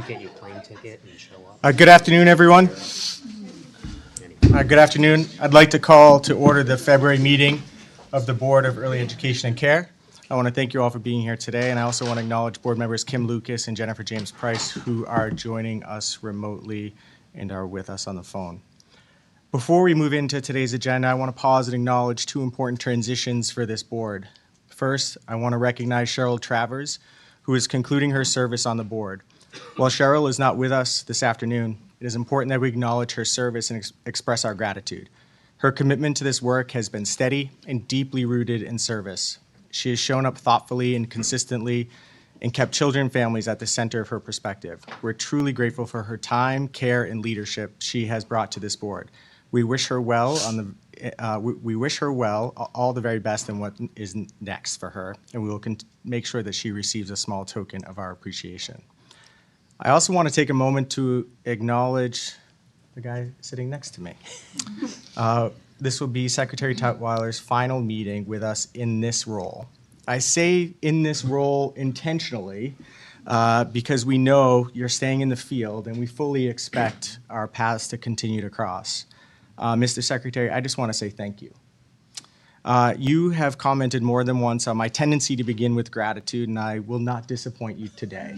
get your plane ticket and show up? Good afternoon, everyone. Good afternoon. I'd like to call to order the February meeting of the Board of Early Education and Care. I want to thank you all for being here today, and I also want to acknowledge board members Kim Lucas and Jennifer James Price, who are joining us remotely and are with us on the phone. Before we move into today's agenda, I want to pause and acknowledge two important transitions for this board. First, I want to recognize Cheryl Travers, who is concluding her service on the board. While Cheryl is not with us this afternoon, it is important that we acknowledge her service and express our gratitude. Her commitment to this work has been steady and deeply rooted in service. She has shown up thoughtfully and consistently and kept children and families at the center of her perspective. We're truly grateful for her time, care, and leadership she has brought to this board. We wish her well all the very best in what is next for her, and we will make sure that she receives a small token of our appreciation. I also want to take a moment to acknowledge the guy sitting next to me. This will be Secretary Tutwiler's final meeting with us in this role. I say in this role intentionally because we know you're staying in the field and we fully expect our paths to continue to cross. Mr. Secretary, I just want to say thank you. You have commented more than once on my tendency to begin with gratitude, and I will not disappoint you today.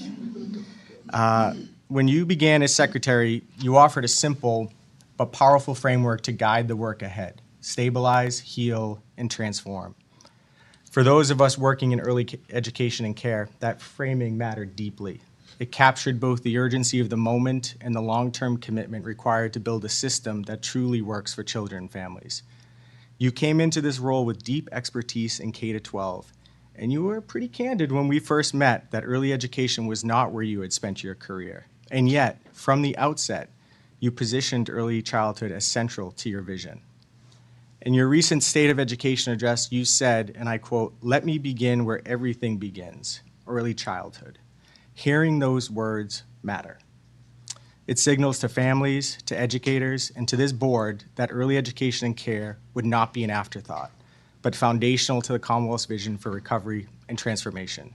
When you began as secretary, you offered a simple but powerful framework to guide the work ahead: stabilize, heal, and transform. For those of us working in early education and care, that framing mattered deeply. It captured both the urgency of the moment and the long-term commitment required to build a system that truly works for children and families. You came into this role with deep expertise in K-12, and you were pretty candid when we first met that early education was not where you had spent your career. And yet, from the outset, you positioned early childhood as central to your vision. In your recent State of Education address, you said, and I quote, "Let me begin where everything begins, early childhood." Hearing those words matter. It signals to families, to educators, and to this board that early education and care would not be an afterthought, but foundational to the Commonwealth's vision for recovery and transformation.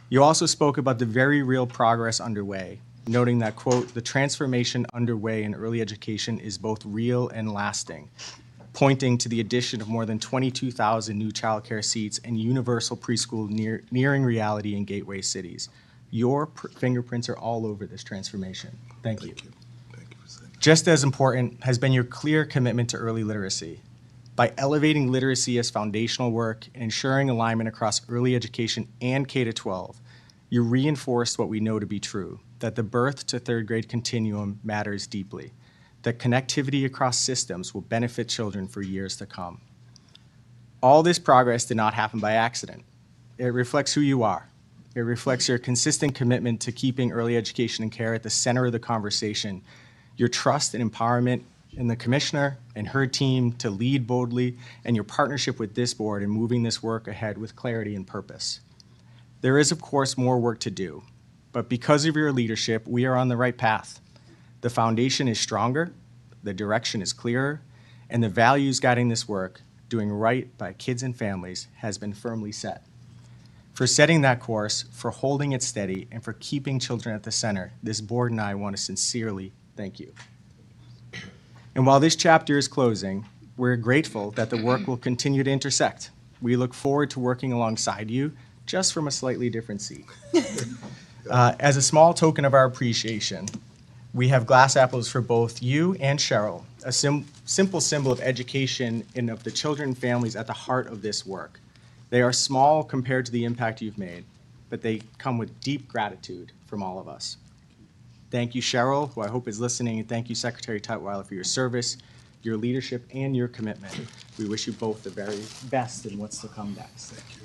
You also spoke about the very real progress underway, noting that, quote, "The transformation underway in early education is both real and lasting," pointing to the addition of more than 22,000 new childcare seats and universal preschool nearing reality in gateway cities. Your fingerprints are all over this transformation. Thank you. Thank you for saying that. Just as important has been your clear commitment to early literacy. By elevating literacy as foundational work and ensuring alignment across early education and K-12, you reinforced what we know to be true, that the birth to third grade continuum matters deeply, that connectivity across systems will benefit children for years to come. All this progress did not happen by accident. It reflects who you are. It reflects your consistent commitment to keeping early education and care at the center of the conversation, your trust and empowerment in the commissioner and her team to lead boldly, and your partnership with this board in moving this work ahead with clarity and purpose. There is, of course, more work to do, but because of your leadership, we are on the right path. The foundation is stronger, the direction is clearer, and the values guiding this work, doing right by kids and families, has been firmly set. For setting that course, for holding it steady, and for keeping children at the center, this board and I want to sincerely thank you. And while this chapter is closing, we're grateful that the work will continue to intersect. We look forward to working alongside you, just from a slightly different seat. As a small token of our appreciation, we have glass apples for both you and Cheryl, a simple symbol of education and of the children and families at the heart of this work. They are small compared to the impact you've made, but they come with deep gratitude from all of us. Thank you, Cheryl, who I hope is listening, and thank you, Secretary Tutwiler, for your service, your leadership, and your commitment. We wish you both the very best in what's to come next. Thank you.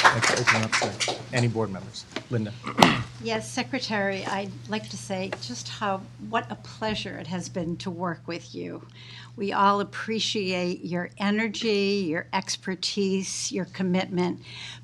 I'd like to open up to any board members. Linda. Yes, Secretary, I'd like to say just what a pleasure it has been to work with you. We all appreciate your energy, your expertise, your commitment,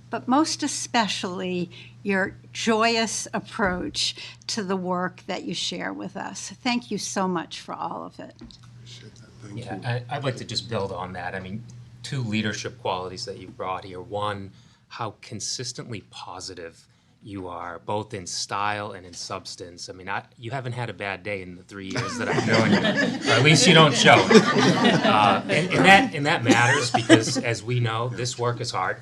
but most especially your joyous approach to the work that you share with us. Thank you so much for all of it. Appreciate that. Thank you. Yeah, I'd like to just build on that. I mean, two leadership qualities that you've brought here. One, how consistently positive you are, both in style and in substance. I mean, you haven't had a bad day in the 3 years that I've known you, or at least you don't show it. And that matters because, as we know, this work is hard.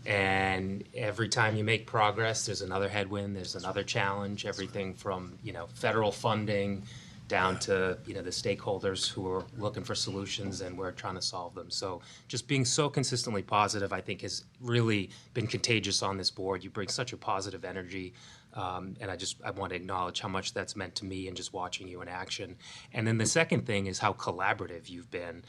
And every time you make progress, there's another headwind, there's another challenge, everything from, federal funding down to, the stakeholders who are looking for solutions and we're trying to solve them. So just being so consistently positive, I think, has really been contagious on this board. You bring such a positive energy. And I want to acknowledge how much that's meant to me and just watching you in action. And then the second thing is how collaborative you've been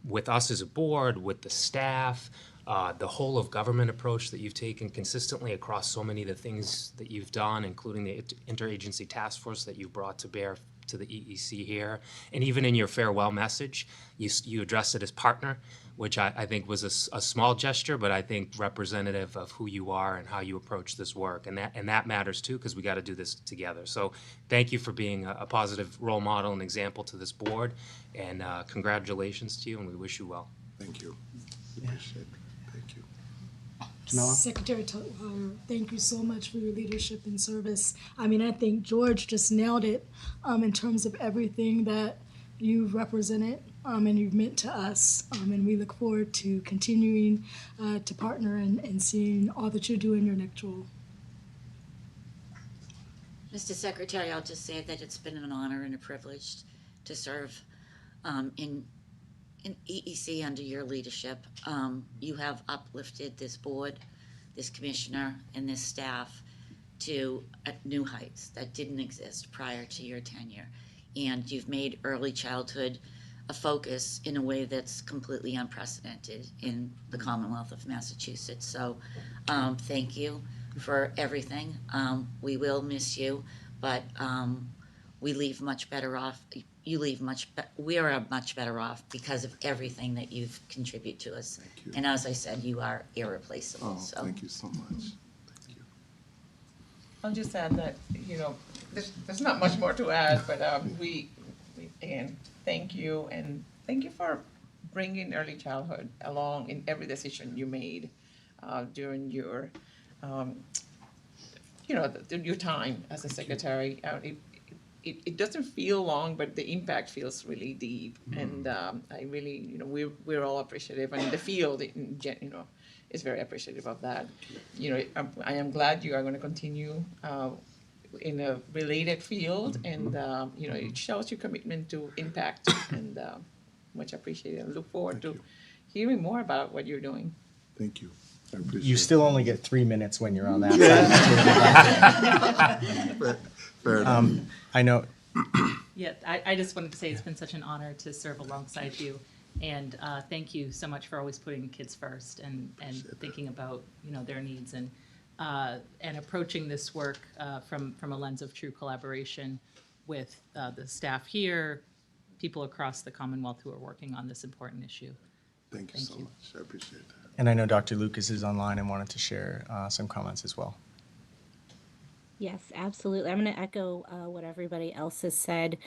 with us as a board, with the staff, the whole of government approach that you've taken consistently across so many of the things that you've done, including the interagency task force that you brought to bear to the EEC here. And even in your farewell message, you addressed it as partner, which I think was a small gesture, but I think representative of who you are and how you approach this work. And that matters too, because we got to do this together. So thank you for being a positive role model and example to this board. And congratulations to you, and we wish you well. Thank you. Appreciate it. Thank you. Jamila? Secretary Tutwiler, thank you so much for your leadership and service. I mean, I think George just nailed it in terms of everything that you've represented and you've meant to us. And we look forward to continuing to partner and seeing all that you do in your next role. Mr. Secretary, I'll just say that it's been an honor and a privilege to serve in EEC under your leadership. You have uplifted this board, this commissioner, and this staff to new heights that didn't exist prior to your tenure. And you've made early childhood a focus in a way that's completely unprecedented in the Commonwealth of Massachusetts. So thank you for everything. We will miss you, but we leave much better off. We are much better off because of everything that you've contributed to us. Thank you. And as I said, you are irreplaceable. Oh, So thank you so much. Thank you. I'll just add that, there's not much more to add, but we again, thank you, and thank you for bringing early childhood along in every decision you made during your, your time as a secretary. It doesn't feel long, but the impact feels really deep, and I really, we're all appreciative, and the field, is very appreciative of that. I am glad you are going to continue in a related field, and it shows your commitment to impact, and much appreciated. I look forward to hearing more about what you're doing. Thank you. I appreciate You still only get 3 minutes when you're on that side. Fair enough. I know. Yeah, I just wanted to say it's been such an honor to serve alongside you, and thank you so much for always putting kids first and thinking about their needs and approaching this work from a lens of true collaboration with the staff here, people across the Commonwealth who are working on this important issue. Thank you so much. I appreciate that. And I know Dr. Lucas is online and wanted to share some comments as well. Yes, absolutely. I'm going to echo what everybody else has said.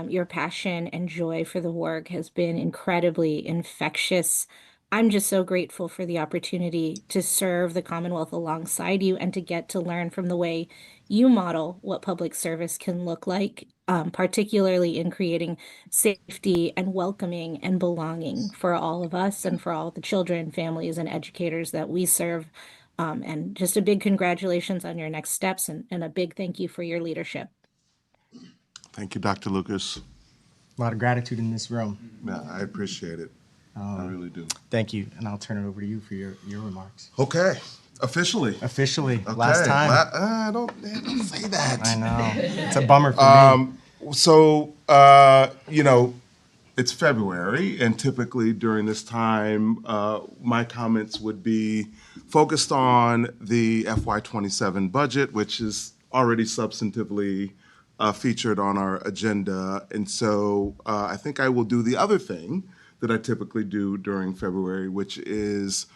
Your passion and joy for the work has been incredibly infectious. I'm just so grateful for the opportunity to serve the Commonwealth alongside you and to get to learn from the way you model what public service can look like, particularly in creating safety and welcoming and belonging for all of us and for all the children, families, and educators that we serve. And just a big congratulations on your next steps and a big thank you for your leadership. Thank you, Dr. Lucas. A lot of gratitude in this room. Yeah, I appreciate it. I really do. Thank you. And I'll turn it over to you for your remarks. Okay. Officially. Officially, Okay. last time. Don't say that. I know. It's a bummer for me. So, it's February, and typically during this time, my comments would be focused on the FY27 budget, which is already substantively featured on our agenda. And so I think I will do the other thing that I typically do during February, which is,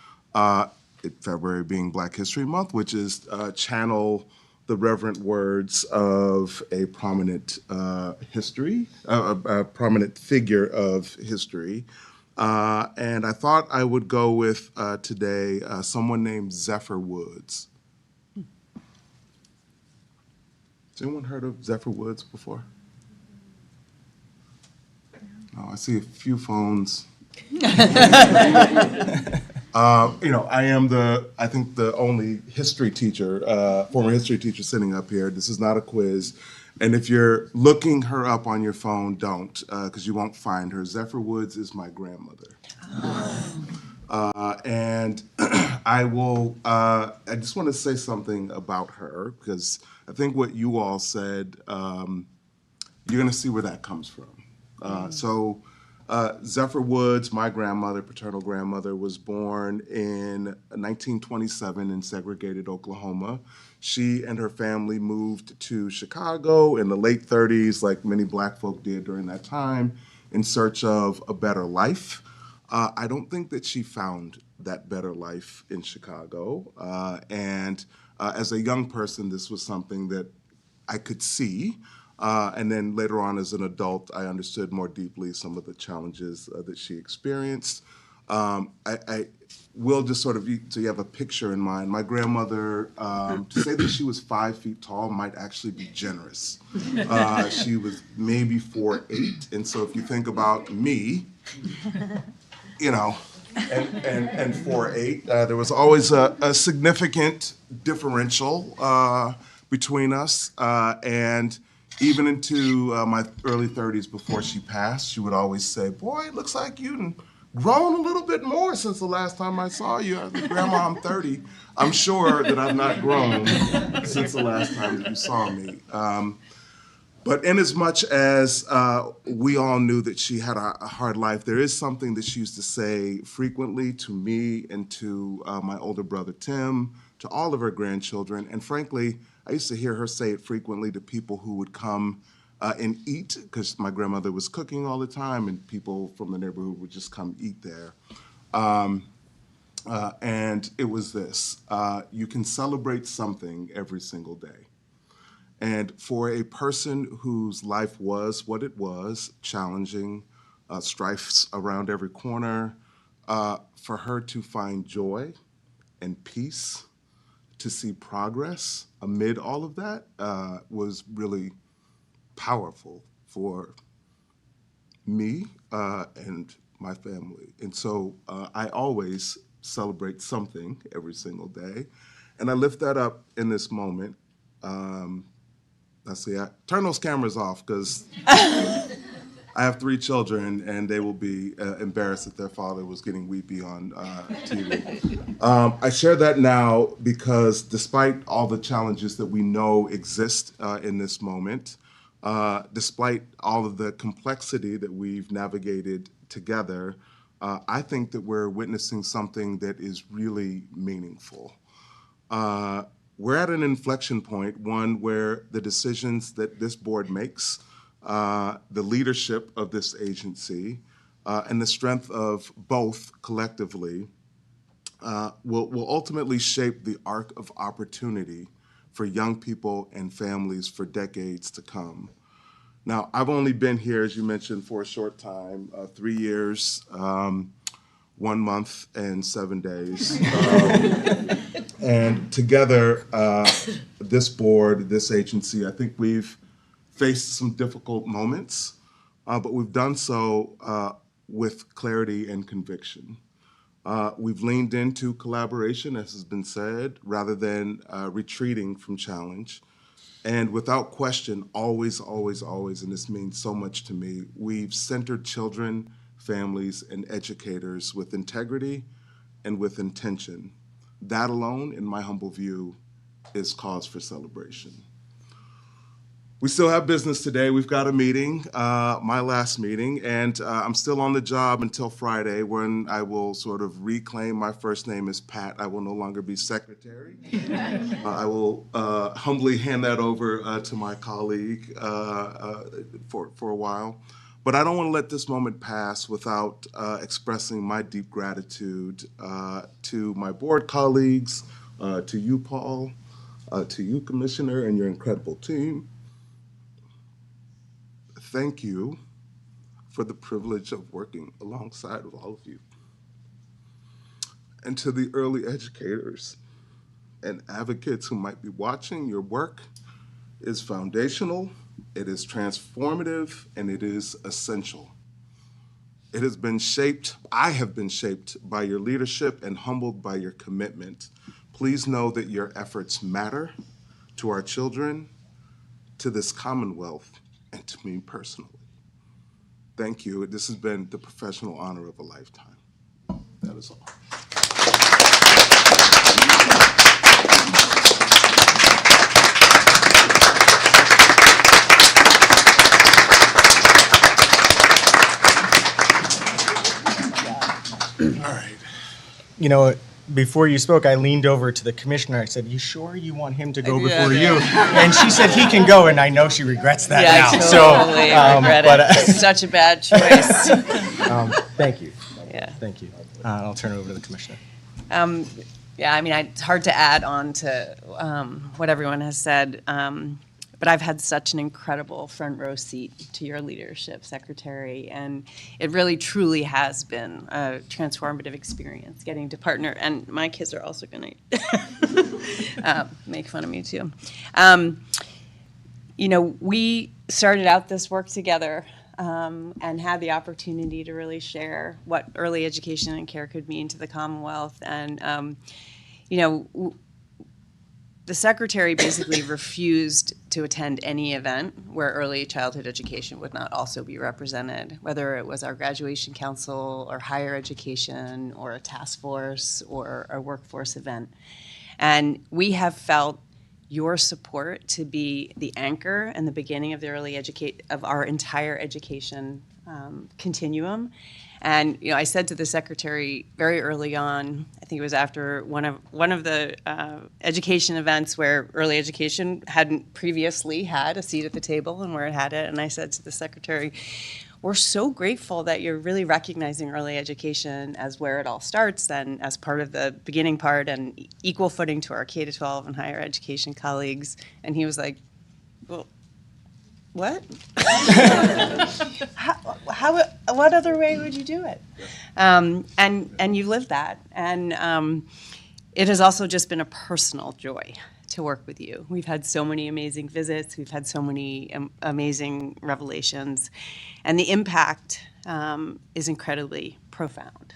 February being Black History Month, which is channel the reverent words of a prominent prominent figure of history. And I thought I would go with today someone named Zephyr Woods. Has anyone heard of Zephyr Woods before? Oh, I see a few phones. I am I think the only history teacher, former history teacher sitting up here. This is not a quiz. And if you're looking her up on your phone, don't, because you won't find her. Zephyr Woods is my grandmother. And I just want to say something about her, because I think what you all said, you're going to see where that comes from. Zephyr Woods, my grandmother, paternal grandmother, was born in 1927 in segregated Oklahoma. She and her family moved to Chicago in the late 30s, like many black folk did during that time, in search of a better life. I don't think that she found that better life in Chicago. As a young person, this was something that I could see. And then later on, as an adult, I understood more deeply some of the challenges that she experienced. I will just sort of, so you have a picture in mind. My grandmother, to say that she was 5 feet tall might actually be generous. She was maybe 4'8", and so if you think about me, and 4'8", there was always a significant differential between us, and even into my early 30s before she passed, she would always say, "Boy, it looks like you've grown a little bit more since the last time I saw you." I said, "Grandma, I'm 30. I'm sure that I've not grown since the last time that you saw me." But inasmuch as we all knew that she had a hard life, there is something that she used to say frequently to me and to my older brother Tim, to all of her grandchildren. And frankly, I used to hear her say it frequently to people who would come and eat, because my grandmother was cooking all the time, and people from the neighborhood would just come eat there. And it was this: you can celebrate something every single day. And for a person whose life was what it was, challenging, strifes around every corner, for her to find joy and peace, to see progress amid all of that, was really powerful for me and my family. And so I always celebrate something every single day. And I lift that up in this moment. Turn those cameras off, because I have 3 children and they will be embarrassed that their father was getting weepy on TV. I share that now because despite all the challenges that we know exist in this moment, despite all of the complexity that we've navigated together, I think that we're witnessing something that is really meaningful. We're at an inflection point, one where the decisions that this board makes, the leadership of this agency, and the strength of both collectively will ultimately shape the arc of opportunity for young people and families for decades to come. Now, I've only been here, as you mentioned, for a short time, 3 years, 1 month, and 7 days. And together, this board, this agency, I think we've faced some difficult moments, but we've done so with clarity and conviction. We've leaned into collaboration, as has been said, rather than retreating from challenge. And without question, always, always, always, and this means so much to me, we've centered children, families, and educators with integrity and with intention. That alone, in my humble view, is cause for celebration. We still have business today. We've got a meeting, my last meeting, and I'm still on the job until Friday, when I will sort of reclaim my first name as Pat. I will no longer be secretary. I will humbly hand that over to my colleague for a while. But I don't want to let this moment pass without expressing my deep gratitude to my board colleagues, to you, Paul, to you, Commissioner, and your incredible team. Thank you for the privilege of working alongside with all of you. And to the early educators and advocates who might be watching, your work is foundational, it is transformative, and it is essential. It has been shaped, I have been shaped by your leadership and humbled by your commitment. Please know that your efforts matter to our children, to this Commonwealth, and to me personally. Thank you. This has been the professional honor of a lifetime. That is all. All right. You know, before you spoke, I leaned over to the commissioner. I said, "You sure you want him to go before you?" And she said, "He can go," and I know she regrets that Yeah, now. I totally regret it. It's such a bad choice. Thank you. Yeah. Thank you. I'll turn it over to the commissioner. Yeah, I mean, it's hard to add on to what everyone has said, but I've had such an incredible front row seat to your leadership, Secretary, and it really truly has been a transformative experience getting to partner, and my kids are also going to make fun of me too. You know, we started out this work together and had the opportunity to really share what early education and care could mean to the Commonwealth. And, you know, the Secretary basically refused to attend any event where early childhood education would not also be represented, whether it was our graduation council or higher education or a task force or a workforce event. And we have felt your support to be the anchor and the beginning of the of our entire education continuum. And you know, I said to the Secretary very early on, I think it was after one of the education events where early education hadn't previously had a seat at the table and where it had it, and I said to the Secretary, we're so grateful that you're really recognizing early education as where it all starts and as part of the beginning part and equal footing to our K-12 and higher education colleagues. And he was like, well, what? What other way would you do it? And you lived that. And it has also just been a personal joy to work with you. We've had so many amazing visits. We've had so many amazing revelations. And the impact is incredibly profound.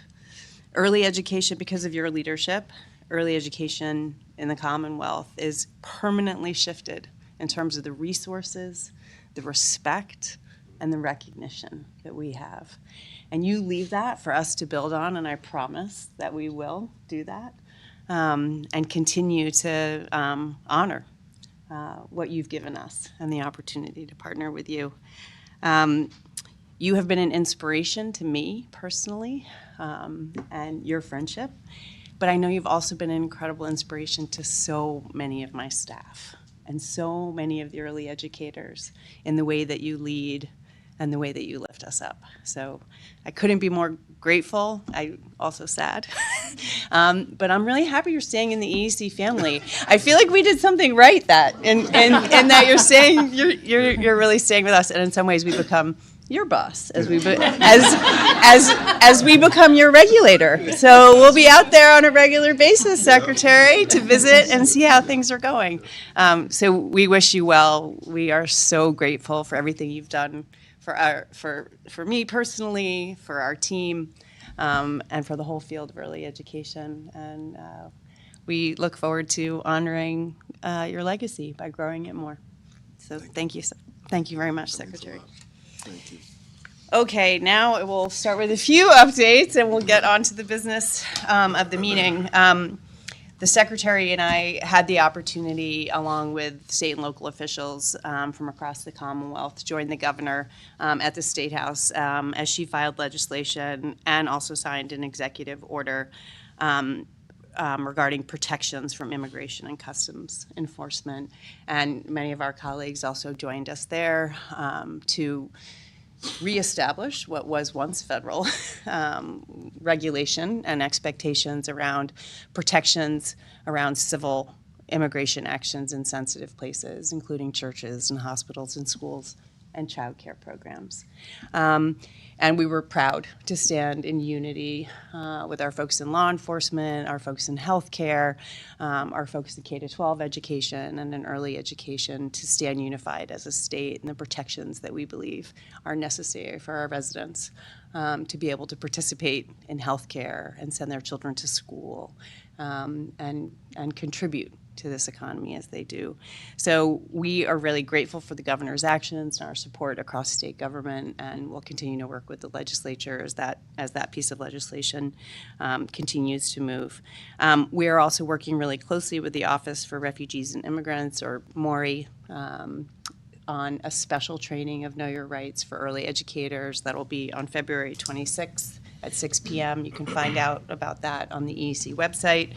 Early education, because of your leadership, early education in the Commonwealth is permanently shifted in terms of the resources, the respect, and the recognition that we have. And you leave that for us to build on, and I promise that we will do that and continue to honor what you've given us and the opportunity to partner with you. You have been an inspiration to me personally and your friendship, but I know you've also been an incredible inspiration to so many of my staff and so many of the early educators in the way that you lead and the way that you lift us up. So I couldn't be more grateful. I'm also sad. But I'm really happy you're staying in the EEC family. I feel like we did something right and that you're saying you're really staying with us, and in some ways we become your boss as we become your regulator. So we'll be out there on a regular basis, Secretary, to visit and see how things are going. So we wish you well. We are so grateful for everything you've done for me personally, for our team, and for the whole field of early education. And we look forward to honoring your legacy by growing it more. So thank you very much, Secretary. Thank you. Okay, now we'll start with a few updates and we'll get on to the business of the meeting. The Secretary and I had the opportunity, along with state and local officials from across the Commonwealth, to join the governor at the State House as she filed legislation and also signed an executive order regarding protections from immigration and customs enforcement. And many of our colleagues also joined us there to reestablish what was once federal regulation and expectations around protections around civil immigration actions in sensitive places, including churches and hospitals and schools and childcare programs. And we were proud to stand in unity with our folks in law enforcement, our folks in healthcare, our folks in K-12 education and in early education to stand unified as a state in the protections that we believe are necessary for our residents to be able to participate in healthcare and send their children to school and contribute to this economy as they do. So we are really grateful for the governor's actions and our support across state government, and we'll continue to work with the legislature as that piece of legislation continues to move. We are also working really closely with the Office for Refugees and Immigrants, or MORI, on a special training of Know Your Rights for early educators that will be on February 26th at 6 p.m. You can find out about that on the EEC website.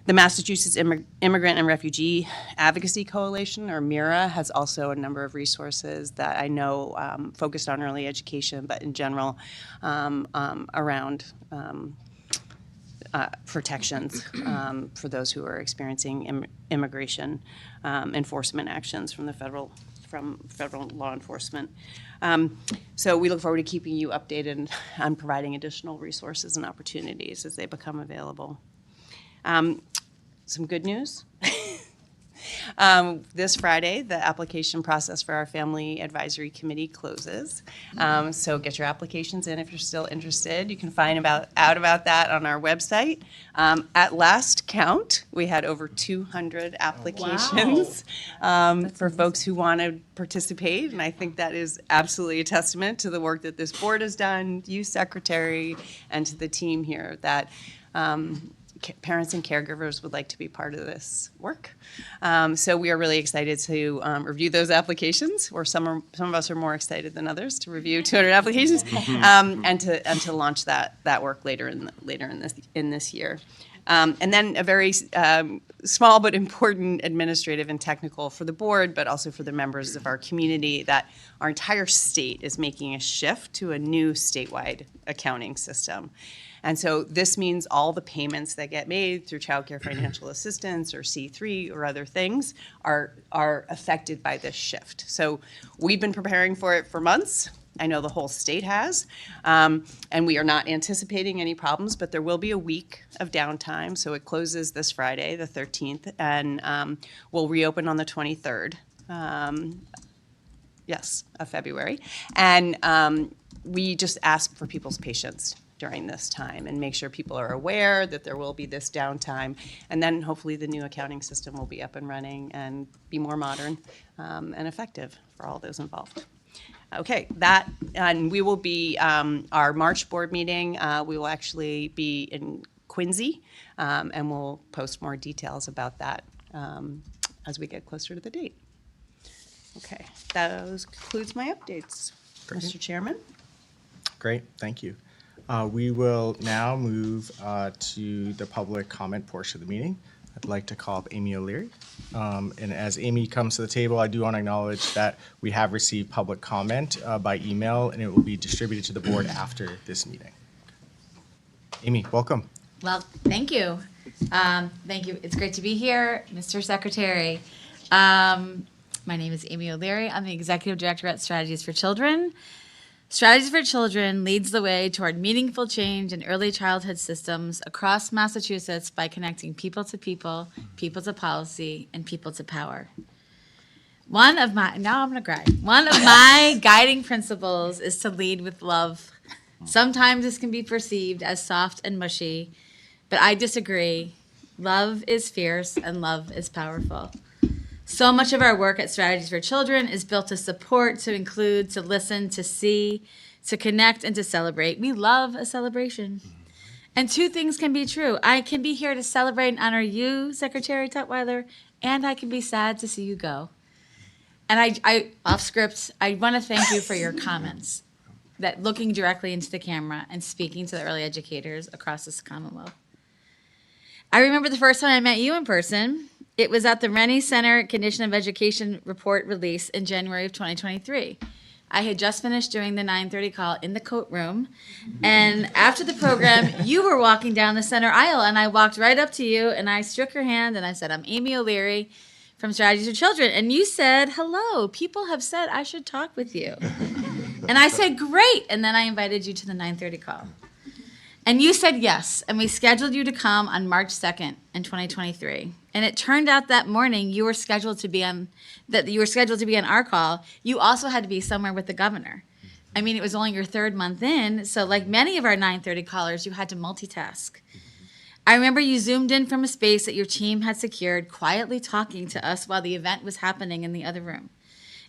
The Massachusetts Immigrant and Refugee Advocacy Coalition, or MIRA, has also a number of resources that I know focused on early education, but in general around protections for those who are experiencing immigration enforcement actions from the federal law enforcement. So we look forward to keeping you updated on providing additional resources and opportunities as they become available. Some good news. This Friday, the application process for our Family Advisory Committee closes. So get your applications in if you're still interested. You can find out about that on our website. At last count, we had over 200 applications for folks who want to participate, and I think that is absolutely a testament to the work that this board has done, you, Secretary, and to the team here that parents and caregivers would like to be part of this work. So we are really excited to review those applications, or some of us are more excited than others to review 200 applications, and to launch that work later in this year. And then a very small but important administrative and technical for the board, but also for the members of our community, that our entire state is making a shift to a new statewide accounting system. And so this means all the payments that get made through Child Care Financial Assistance or C3 or other things are affected by this shift. So we've been preparing for it for months. I know the whole state has, and we are not anticipating any problems, but there will be a week of downtime. So it closes this Friday, the 13th, and we'll reopen on the 23rd, of February. And we just ask for people's patience during this time and make sure people are aware that there will be this downtime. And then hopefully the new accounting system will be up and running and be more modern and effective for all those involved. Okay, and we will be, our March board meeting, we will actually be in Quincy, and we'll post more details about that as we get closer to the date. Okay, that concludes my updates, Mr. Chairman. Great, thank you. We will now move to the public comment portion of the meeting. I'd like to call up Amy O'Leary. And as Amy comes to the table, I do want to acknowledge that we have received public comment by email, and it will be distributed to the board after this meeting. Amy, welcome. Well, thank you. Thank you. It's great to be here, Mr. Secretary. My name is Amy O'Leary. I'm the Executive Director at Strategies for Children. Strategies for Children leads the way toward meaningful change in early childhood systems across Massachusetts by connecting people to policy, and people to power. One of my guiding principles is to lead with love. Sometimes this can be perceived as soft and mushy, but I disagree. Love is fierce and love is powerful. So much of our work at Strategies for Children is built to support, to include, to listen, to see, to connect, and to celebrate. We love a celebration. And two things can be true. I can be here to celebrate and honor you, Secretary Tutwiler, and I can be sad to see you go. And I off script, I want to thank you for your comments, that looking directly into the camera and speaking to the early educators across this Commonwealth. I remember the first time I met you in person. It was at the Rennie Center Condition of Education report release in January of 2023. I had just finished doing the 9:30 call in the coat room, and after the program, you were walking down the center aisle, and I walked right up to you, and I shook your hand, and I said, I'm Amy O'Leary from Strategies for Children. And you said, hello, people have said I should talk with you. And I said, great. And then I invited you to the 9:30 call. And you said yes. And we scheduled you to come on March 2nd in 2023. And it turned out that morning you were scheduled to be on our call. You also had to be somewhere with the governor. I mean, it was only your third month in. So like many of our 9:30 callers, you had to multitask. I remember you zoomed in from a space that your team had secured, quietly talking to us while the event was happening in the other room.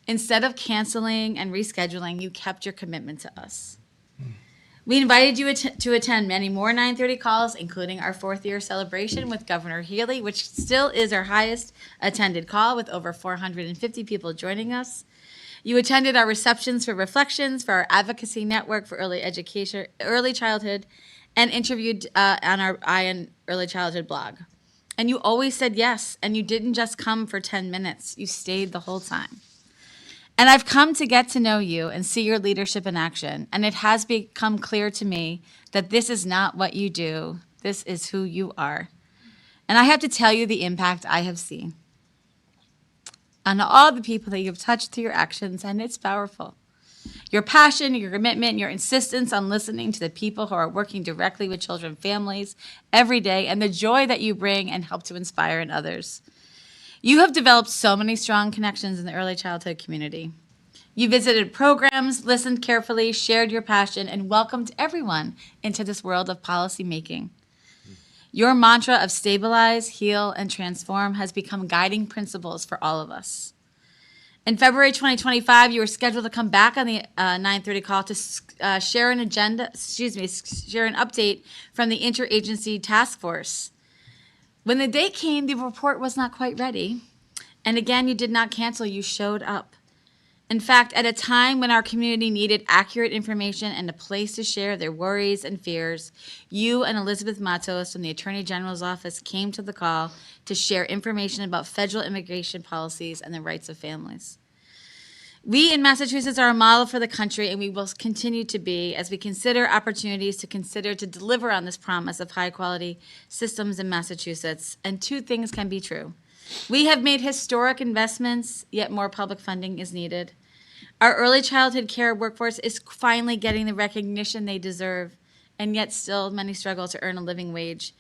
Instead of canceling and rescheduling, you kept your commitment to us. We invited you to attend many more 9:30 calls, including our 4th year celebration with Governor Healy, which still is our highest attended call with over 450 people joining us. You attended our receptions for reflections for our advocacy network for early education, early childhood, and interviewed on our in Early Childhood blog. And you always said yes, and you didn't just come for 10 minutes. You stayed the whole time. And I've come to get to know you and see your leadership in action, and it has become clear to me that this is not what you do. This is who you are. And I have to tell you the impact I have seen on all the people that you've touched through your actions, and it's powerful. Your passion, your commitment, your insistence on listening to the people who are working directly with children and families every day, and the joy that you bring and help to inspire in others. You have developed so many strong connections in the early childhood community. You visited programs, listened carefully, shared your passion, and welcomed everyone into this world of policy making. Your mantra of stabilize, heal, and transform has become guiding principles for all of us. In February 2025, you were scheduled to come back on the 9:30 call to share an update from the interagency task force. When the date came, the report was not quite ready. And again, you did not cancel, you showed up. In fact, at a time when our community needed accurate information and a place to share their worries and fears, you and Elizabeth Matos from the Attorney General's office came to the call to share information about federal immigration policies and the rights of families. We in Massachusetts are a model for the country, and we will continue to be as we consider opportunities to deliver on this promise of high-quality systems in Massachusetts. And two things can be true. We have made historic investments, yet more public funding is needed. Our early childhood care workforce is finally getting the recognition they deserve, and yet still many struggle to earn a living wage.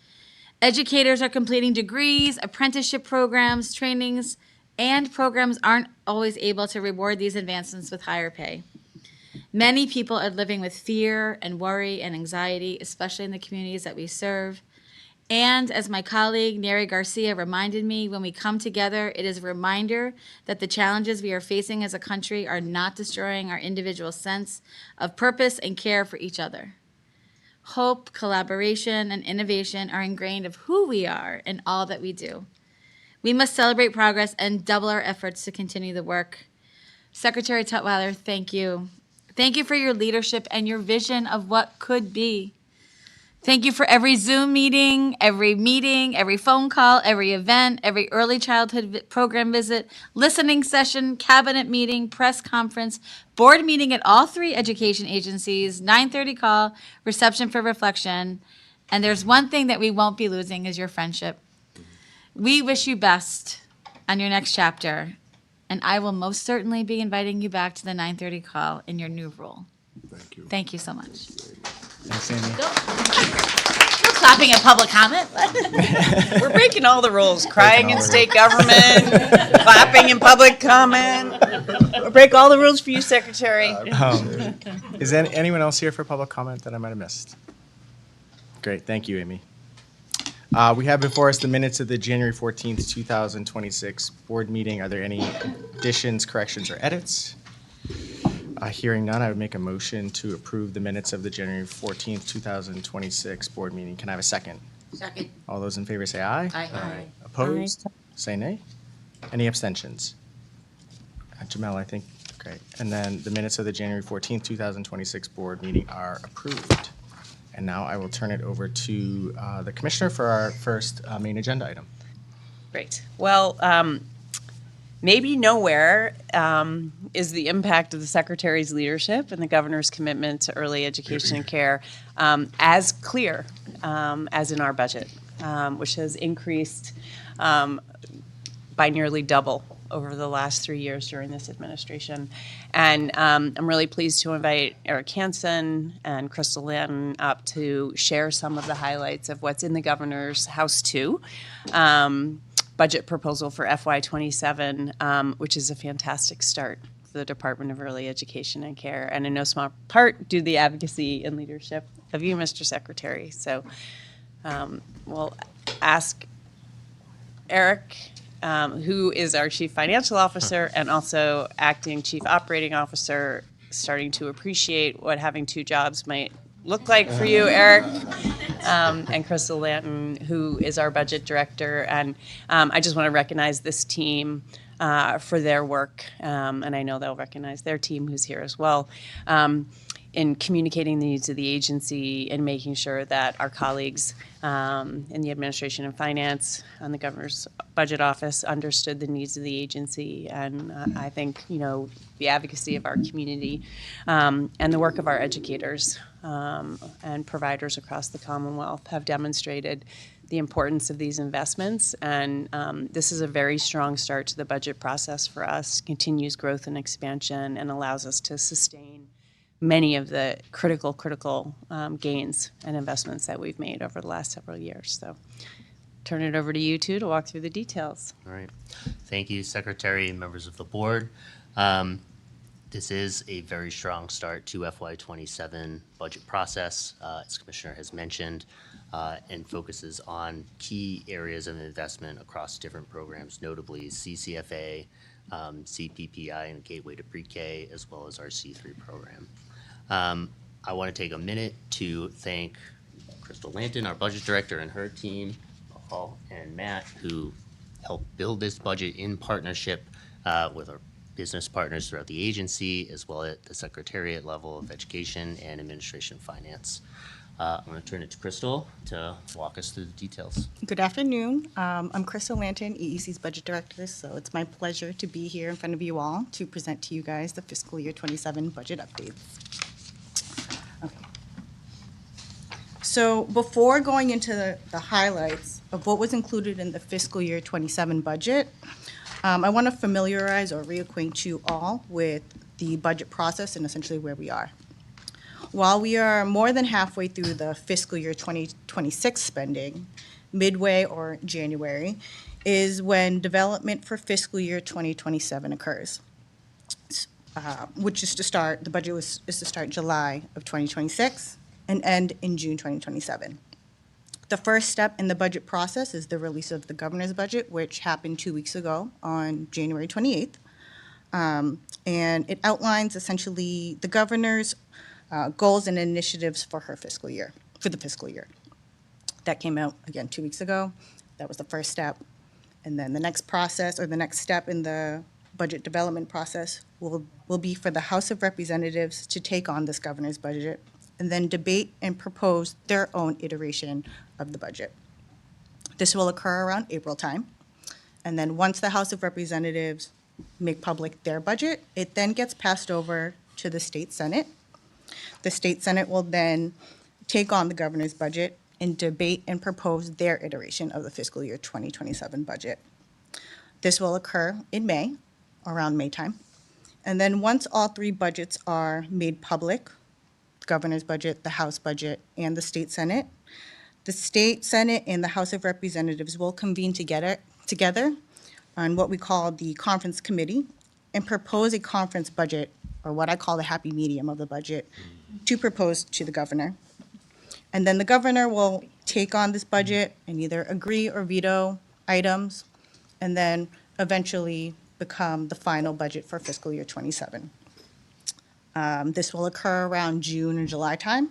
Educators are completing degrees, apprenticeship programs, trainings, and programs aren't always able to reward these advancements with higher pay. Many people are living with fear and worry and anxiety, especially in the communities that we serve. And as my colleague Neri Garcia reminded me, when we come together, it is a reminder that the challenges we are facing as a country are not destroying our individual sense of purpose and care for each other. Hope, collaboration, and innovation are ingrained of who we are and all that we do. We must celebrate progress and double our efforts to continue the work. Secretary Tutwiler, thank you. Thank you for your leadership and your vision of what could be. Thank you for every Zoom meeting, every phone call, every event, every early childhood program visit, listening session, cabinet meeting, press conference, board meeting at all 3 education agencies, 9:30 call, reception for reflection. And there's one thing that we won't be losing is your friendship. We wish you best on your next chapter, and I will most certainly be inviting you back to the 9:30 call in your new role. Thank you. Thank you so much. Thanks, Amy. No clapping at public comment. We're breaking all the rules, crying in state government, clapping in public comment. We'll break all the rules for you, Secretary. Is anyone else here for public comment that I might have missed? Great, thank you, Amy. We have before us the minutes of the January 14th, 2026 board meeting. Are there any additions, corrections, or edits? Hearing none, I would make a motion to approve the minutes of the January 14th, 2026 board meeting. Can I have a second? Second. All those in favor say aye. Aye. Opposed? Say nay. Any abstentions? Jamel, I think, great. And then the minutes of the January 14th, 2026 board meeting are approved. And now I will turn it over to the commissioner for our first main agenda item. Great. Well, maybe nowhere is the impact of the Secretary's leadership and the Governor's commitment to early education and care as clear as in our budget, which has increased by nearly double over the last 3 years during this administration. And I'm really pleased to invite Eric Hansen and Crystal Lanton up to share some of the highlights of what's in the governor's House 2 budget proposal for FY27, which is a fantastic start for the Department of Early Education and Care, and in no small part due to the advocacy and leadership of you, Mr. Secretary. So we'll ask Eric, who is our Chief Financial Officer and also Acting Chief Operating Officer, starting to appreciate what having two jobs might look like for you, Eric, and Crystal Lanton, who is our Budget Director. And I just want to recognize this team for their work, and I know they'll recognize their team who's here as well, in communicating the needs of the agency and making sure that our colleagues in the administration and finance and the governor's budget office understood the needs of the agency. And I think, the advocacy of our community and the work of our educators and providers across the Commonwealth have demonstrated the importance of these investments. And this is a very strong start to the budget process for us, continues growth and expansion, and allows us to sustain many of the critical gains and investments that we've made over the last several years. So turn it over to you two to walk through the details. All right. Thank you, Secretary and members of the board. This is a very strong start to FY27 budget process, as Commissioner has mentioned, and focuses on key areas of investment across different programs, notably CCFA, CPPI, and Gateway to Pre-K, as well as our C3 program. I want to take a minute to thank Crystal Lanton, our budget director, and her team, Paul and Matt, who helped build this budget in partnership with our business partners throughout the agency, as well as the Secretariat level of Education and Administration Finance. I'm going to turn it to Crystal to walk us through the details. Good afternoon. I'm Crystal Lanton, EEC's Budget Director, so it's my pleasure to be here in front of you all to present to you guys the fiscal year 27 budget updates. Okay. So before going into the highlights of what was included in the fiscal year 27 budget, I want to familiarize or reacquaint you all with the budget process and essentially where we are. While we are more than halfway through the fiscal year 2026 spending, midway or January is when development for fiscal year 2027 occurs, which is to start, the budget is to start July of 2026 and end in June 2027. The first step in the budget process is the release of the governor's budget, which happened 2 weeks ago on January 28th. And it outlines essentially the governor's goals and initiatives for the fiscal year. That came out, again, 2 weeks ago. That was the first step. And then the next process, or the next step in the budget development process, will be for the House of Representatives to take on this governor's budget and then debate and propose their own iteration of the budget. This will occur around April time. And then once the House of Representatives make public their budget, it then gets passed over to the State Senate. The State Senate will then take on the governor's budget and debate and propose their iteration of the fiscal year 2027 budget. This will occur in May, around May time. And then once all three budgets are made public, the governor's budget, the House budget, and the State Senate, the State Senate and the House of Representatives will convene together on what we call the conference committee and propose a conference budget, or what I call the happy medium of the budget, to propose to the governor. And then the governor will take on this budget and either agree or veto items, and then eventually become the final budget for fiscal year 27. This will occur around June and July time,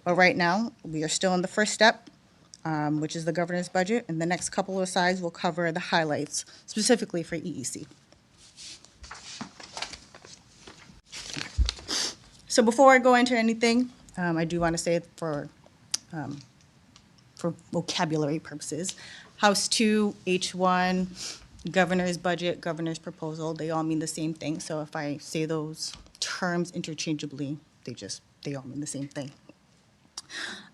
but right now we are still in the first step, which is the governor's budget, and the next couple of slides will cover the highlights specifically for EEC. So before I go into anything, I do want to say for vocabulary purposes, House 2, H1, governor's budget, governor's proposal, they all mean the same thing. So if I say those terms interchangeably, they all mean the same thing.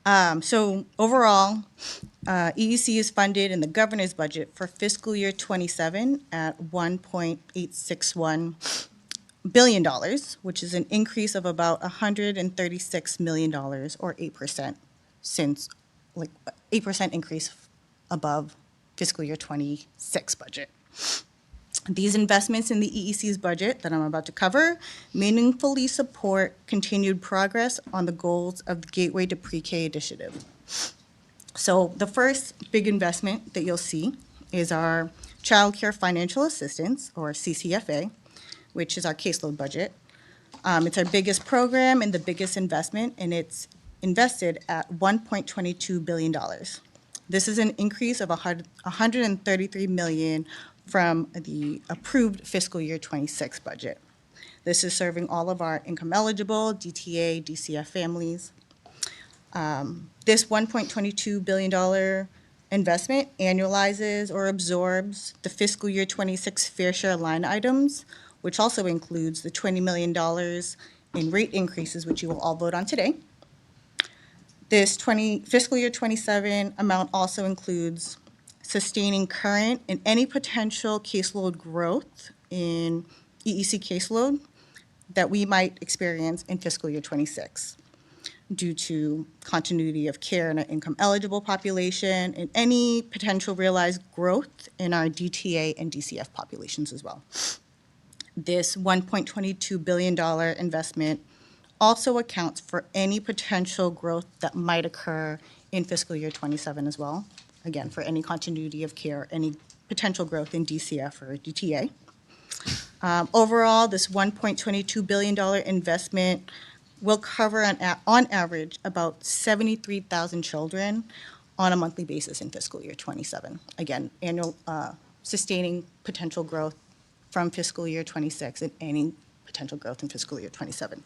So overall, EEC is funded in the governor's budget for fiscal year 27 at $1.861 billion, which is an increase of about $136 million or 8% since, like, 8% increase above fiscal year 26 budget. These investments in the EEC's budget that I'm about to cover meaningfully support continued progress on the goals of the Gateway to Pre-K initiative. So the first big investment that you'll see is our Child Care Financial Assistance, or CCFA, which is our caseload budget. It's our biggest program and the biggest investment, and it's invested at $1.22 billion. This is an increase of $133 million from the approved fiscal year 26 budget. This is serving all of our income eligible DTA, DCF families. This $1.22 billion investment annualizes or absorbs the fiscal year 26 fair share line items, which also includes the $20 million in rate increases, which you will all vote on today. This fiscal year 27 amount also includes sustaining current and any potential caseload growth in EEC caseload that we might experience in fiscal year 26 due to continuity of care in our income eligible population and any potential realized growth in our DTA and DCF populations as well. This $1.22 billion investment also accounts for any potential growth that might occur in fiscal year 27 as well. Again, for any continuity of care, any potential growth in DCF or DTA. Overall, this $1.22 billion investment will cover on average about 73,000 children on a monthly basis in fiscal year 27. Again, annual sustaining potential growth from fiscal year 26 and any potential growth in fiscal year 27.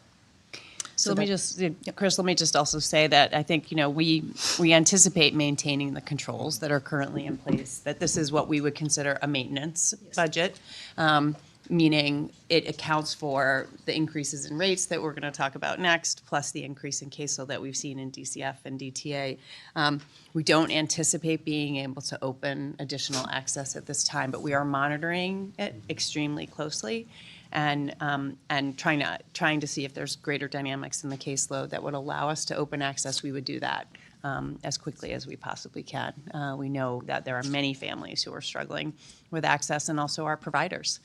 So let me just, Chris, let me just also say that I think, we anticipate maintaining the controls that are currently in place, that this is what we would consider a maintenance budget, meaning it accounts for the increases in rates that we're going to talk about next, plus the increase in caseload that we've seen in DCF and DTA. We don't anticipate being able to open additional access at this time, but we are monitoring it extremely closely and trying to see if there's greater dynamics in the caseload that would allow us to open access. We would do that as quickly as we possibly can. We know that there are many families who are struggling with access, and also our providers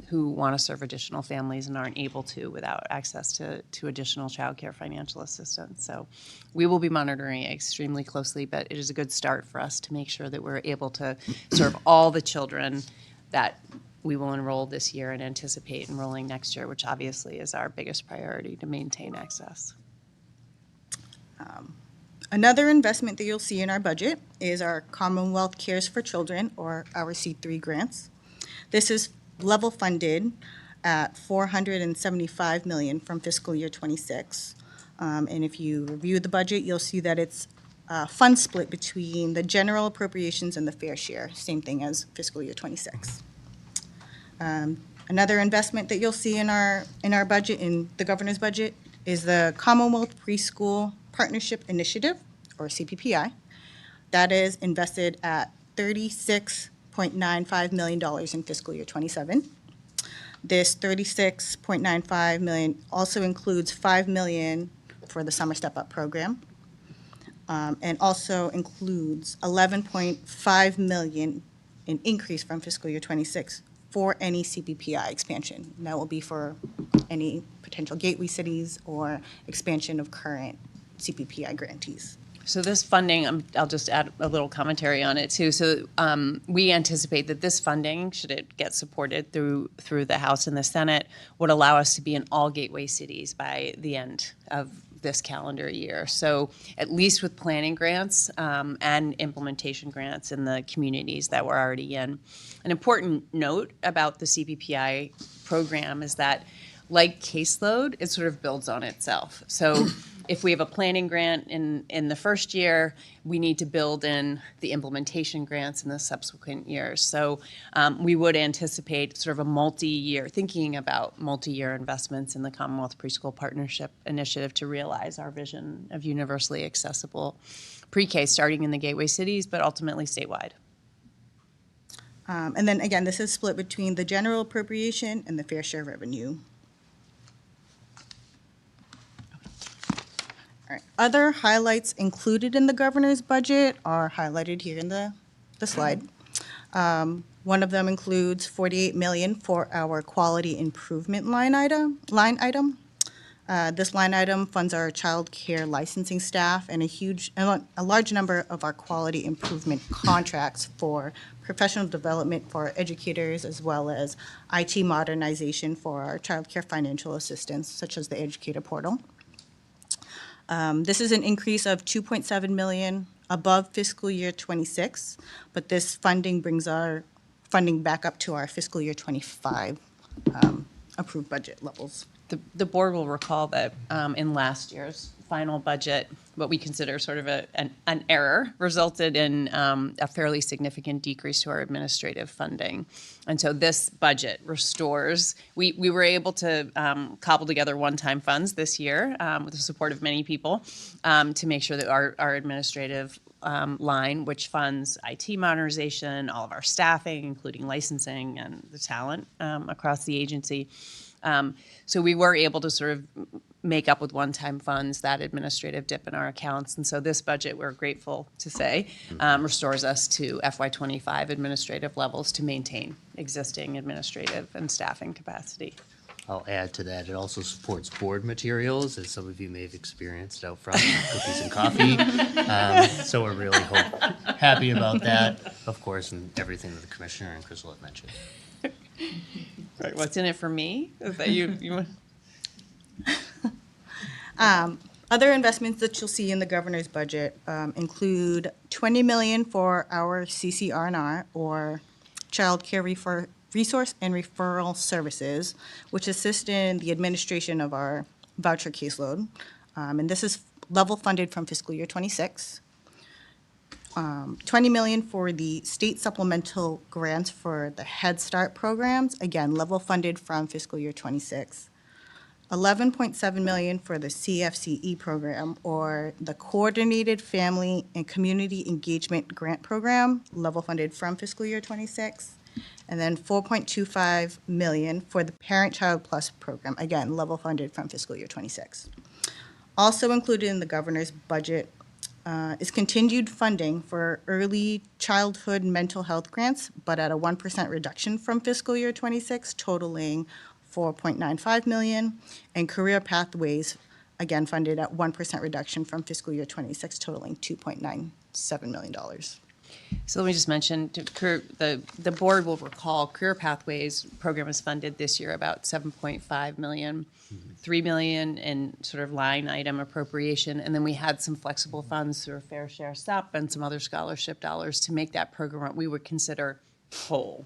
who want to serve additional families and aren't able to without access to additional child care financial assistance. So we will be monitoring it extremely closely, but it is a good start for us to make sure that we're able to serve all the children that we will enroll this year and anticipate enrolling next year, which obviously is our biggest priority to maintain access. Another investment that you'll see in our budget is our Commonwealth Cares for Children, or our C3 grants. This is level funded at $475 million from fiscal year 26. And if you review the budget, you'll see that it's fund split between the general appropriations and the fair share, same thing as fiscal year 26. Another investment that you'll see in our budget, in the governor's budget, is the Commonwealth Preschool Partnership Initiative, or CPPI. That is invested at $36.95 million in fiscal year 27. This $36.95 million also includes $5 million for the Summer Step Up program, and also includes $11.5 million in increase from fiscal year 26 for any CPPI expansion. And that will be for any potential gateway cities or expansion of current CPPI grantees. So this funding, I'll just add a little commentary on it too. So we anticipate that this funding, should it get supported through the House and the Senate, would allow us to be in all gateway cities by the end of this calendar year. So at least with planning grants and implementation grants in the communities that we're already in. An important note about the CPPI program is that, like caseload, it sort of builds on itself. So If we have a planning grant in the first year, we need to build in the implementation grants in the subsequent years. So we would anticipate sort of a multi-year, thinking about multi-year investments in the Commonwealth Preschool Partnership Initiative to realize our vision of universally accessible pre-K, starting in the gateway cities, but ultimately statewide. And then again, this is split between the general appropriation and the fair share revenue. All right. Other highlights included in the governor's budget are highlighted here in the slide. One of them includes $48 million for our quality improvement line item. This line item funds our child care licensing staff and a large number of our quality improvement contracts for professional development for our educators, as well as IT modernization for our child care financial assistance, such as the educator portal. This is an increase of $2.7 million above fiscal year 26, but this funding brings our funding back up to our fiscal year 25 approved budget levels. The board will recall that in last year's final budget, what we consider sort of an error resulted in a fairly significant decrease to our administrative funding. And so this budget restores, we were able to cobble together one-time funds this year with the support of many people to make sure that our administrative line, which funds IT modernization, all of our staffing, including licensing and the talent across the agency. So we were able to sort of make up with one-time funds that administrative dip in our accounts. And so this budget, we're grateful to say, restores us to FY25 administrative levels to maintain existing administrative and staffing capacity. I'll add to that, it also supports board materials, as some of you may have experienced out front, cookies and coffee. So we're really happy about that, of course, and everything that the commissioner and Crystal have mentioned. Right, what's in it for me? Is that you Other investments that you'll see in the governor's budget include $20 million for our CCR&R, or Child Care Resource and Referral Services, which assist in the administration of our voucher caseload. And this is level funded from fiscal year 26. $20 million for the state supplemental grants for the Head Start programs, again, level funded from fiscal year 26. $11.7 million for the CFCE program, or the Coordinated Family and Community Engagement Grant Program, level funded from fiscal year 26. And then $4.25 million for the Parent Child Plus program, again, level funded from fiscal year 26. Also included in the governor's budget is continued funding for early childhood mental health grants, but at a 1% reduction from fiscal year 26, totaling $4.95 million, and career pathways, again, funded at 1% reduction from fiscal year 26, totaling $2.97 million. So let me just mention, the board will recall Career Pathways program is funded this year about $7.5 million, $3 million in sort of line item appropriation, and then we had some flexible funds through a Fair Share SUP and some other scholarship dollars to make that program what we would consider whole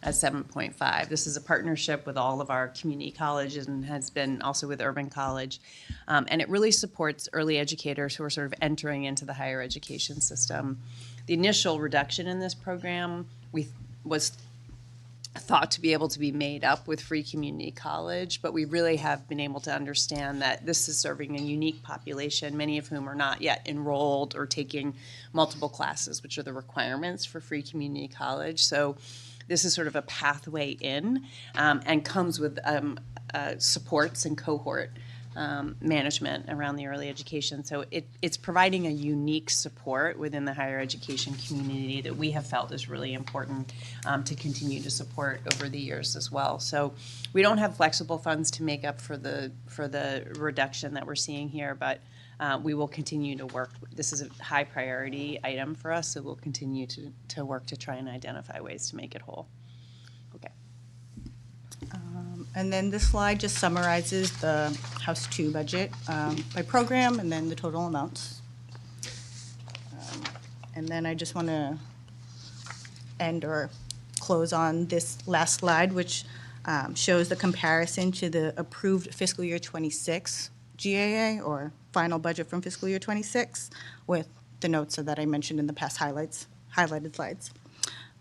at 7.5. This is a partnership with all of our community colleges and has been also with Urban College. And it really supports early educators who are sort of entering into the higher education system. The initial reduction in this program was thought to be able to be made up with free community college, but we really have been able to understand that this is serving a unique population, many of whom are not yet enrolled or taking multiple classes, which are the requirements for free community college. So this is sort of a pathway in and comes with supports and cohort management around the early education. So it's providing a unique support within the higher education community that we have felt is really important to continue to support over the years as well. So we don't have flexible funds to make up for the reduction that we're seeing here, but we will continue to work. This is a high priority item for us, so we'll continue to work to try and identify ways to make it whole. Okay. And then this slide just summarizes the House 2 budget by program and then the total amounts. And then I just want to end or close on this last slide, which shows the comparison to the approved fiscal year 26 GAA, or final budget from fiscal year 26 with the notes that I mentioned in the past highlighted slides.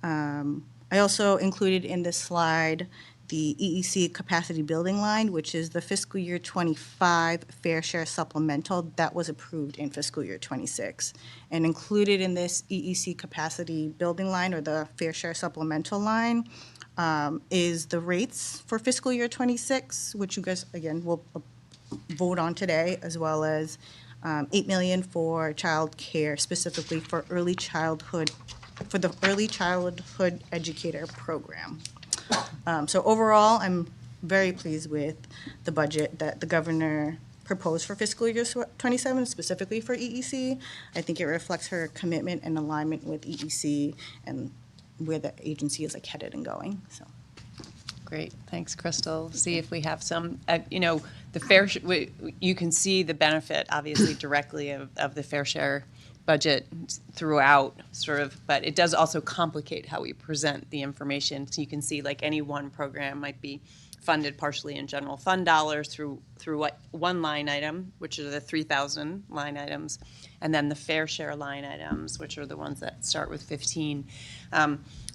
I also included in this slide the EEC capacity building line, which is the fiscal year 25 fair share supplemental that was approved in fiscal year 26. And included in this EEC capacity building line, or the fair share supplemental line, is the rates for fiscal year 26, which you guys, again, will vote on today, as well as $8 million for child care, specifically for the early childhood educator program. So overall, I'm very pleased with the budget that the governor proposed for fiscal year 27, specifically for EEC. I think it reflects her commitment and alignment with EEC and where the agency is like headed and going, so. Great, thanks, Crystal. See if we have some, the fair, you can see the benefit, obviously, directly of the fair share budget throughout, sort of, but it does also complicate how we present the information. So you can see, like, any one program might be funded partially in general fund dollars through what one line item, which are the 3,000 line items, and then the fair share line items, which are the ones that start with 15.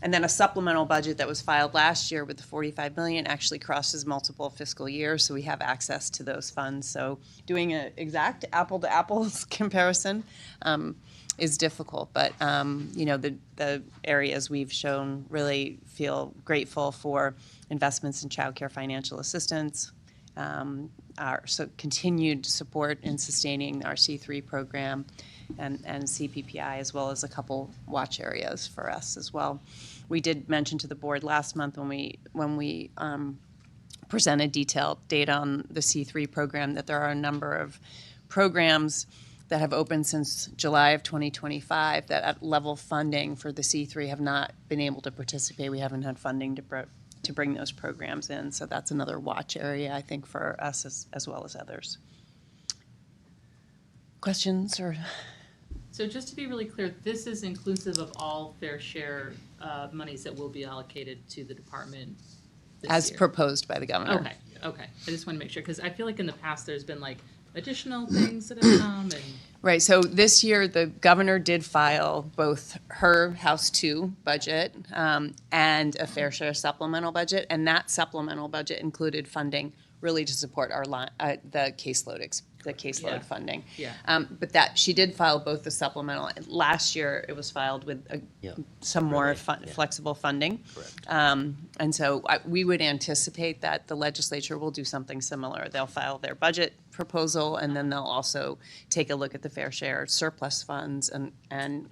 And then a supplemental budget that was filed last year with the 45 million actually crosses multiple fiscal years, so we have access to those funds. So doing an exact apple-to-apples comparison is difficult, but the areas we've shown really feel grateful for investments in childcare financial assistance, our continued support in sustaining our C3 program, and CPPI, as well as a couple watch areas for us as well. We did mention to the board last month when we presented detailed data on the C3 program that there are a number of programs that have opened since July of 2025 that at level funding for the C3 have not been able to participate. We haven't had funding to bring those programs in, so that's another watch area, I think, for us as well as others. Questions or? So just to be really clear, this is inclusive of all fair share monies that will be allocated to the department this As year? proposed by the governor. Okay. I just want to make sure, because I feel like in the past there's been like additional things that have come and. Right, so this year, the governor did file both her House 2 budget and a fair share supplemental budget, and that supplemental budget included funding really to support our the caseload funding. Yeah. But that, she did file both the supplemental, last year it was filed with some more flexible funding. Correct. And so we would anticipate that the legislature will do something similar. They'll file their budget proposal, and then they'll also take a look at the fair share surplus funds and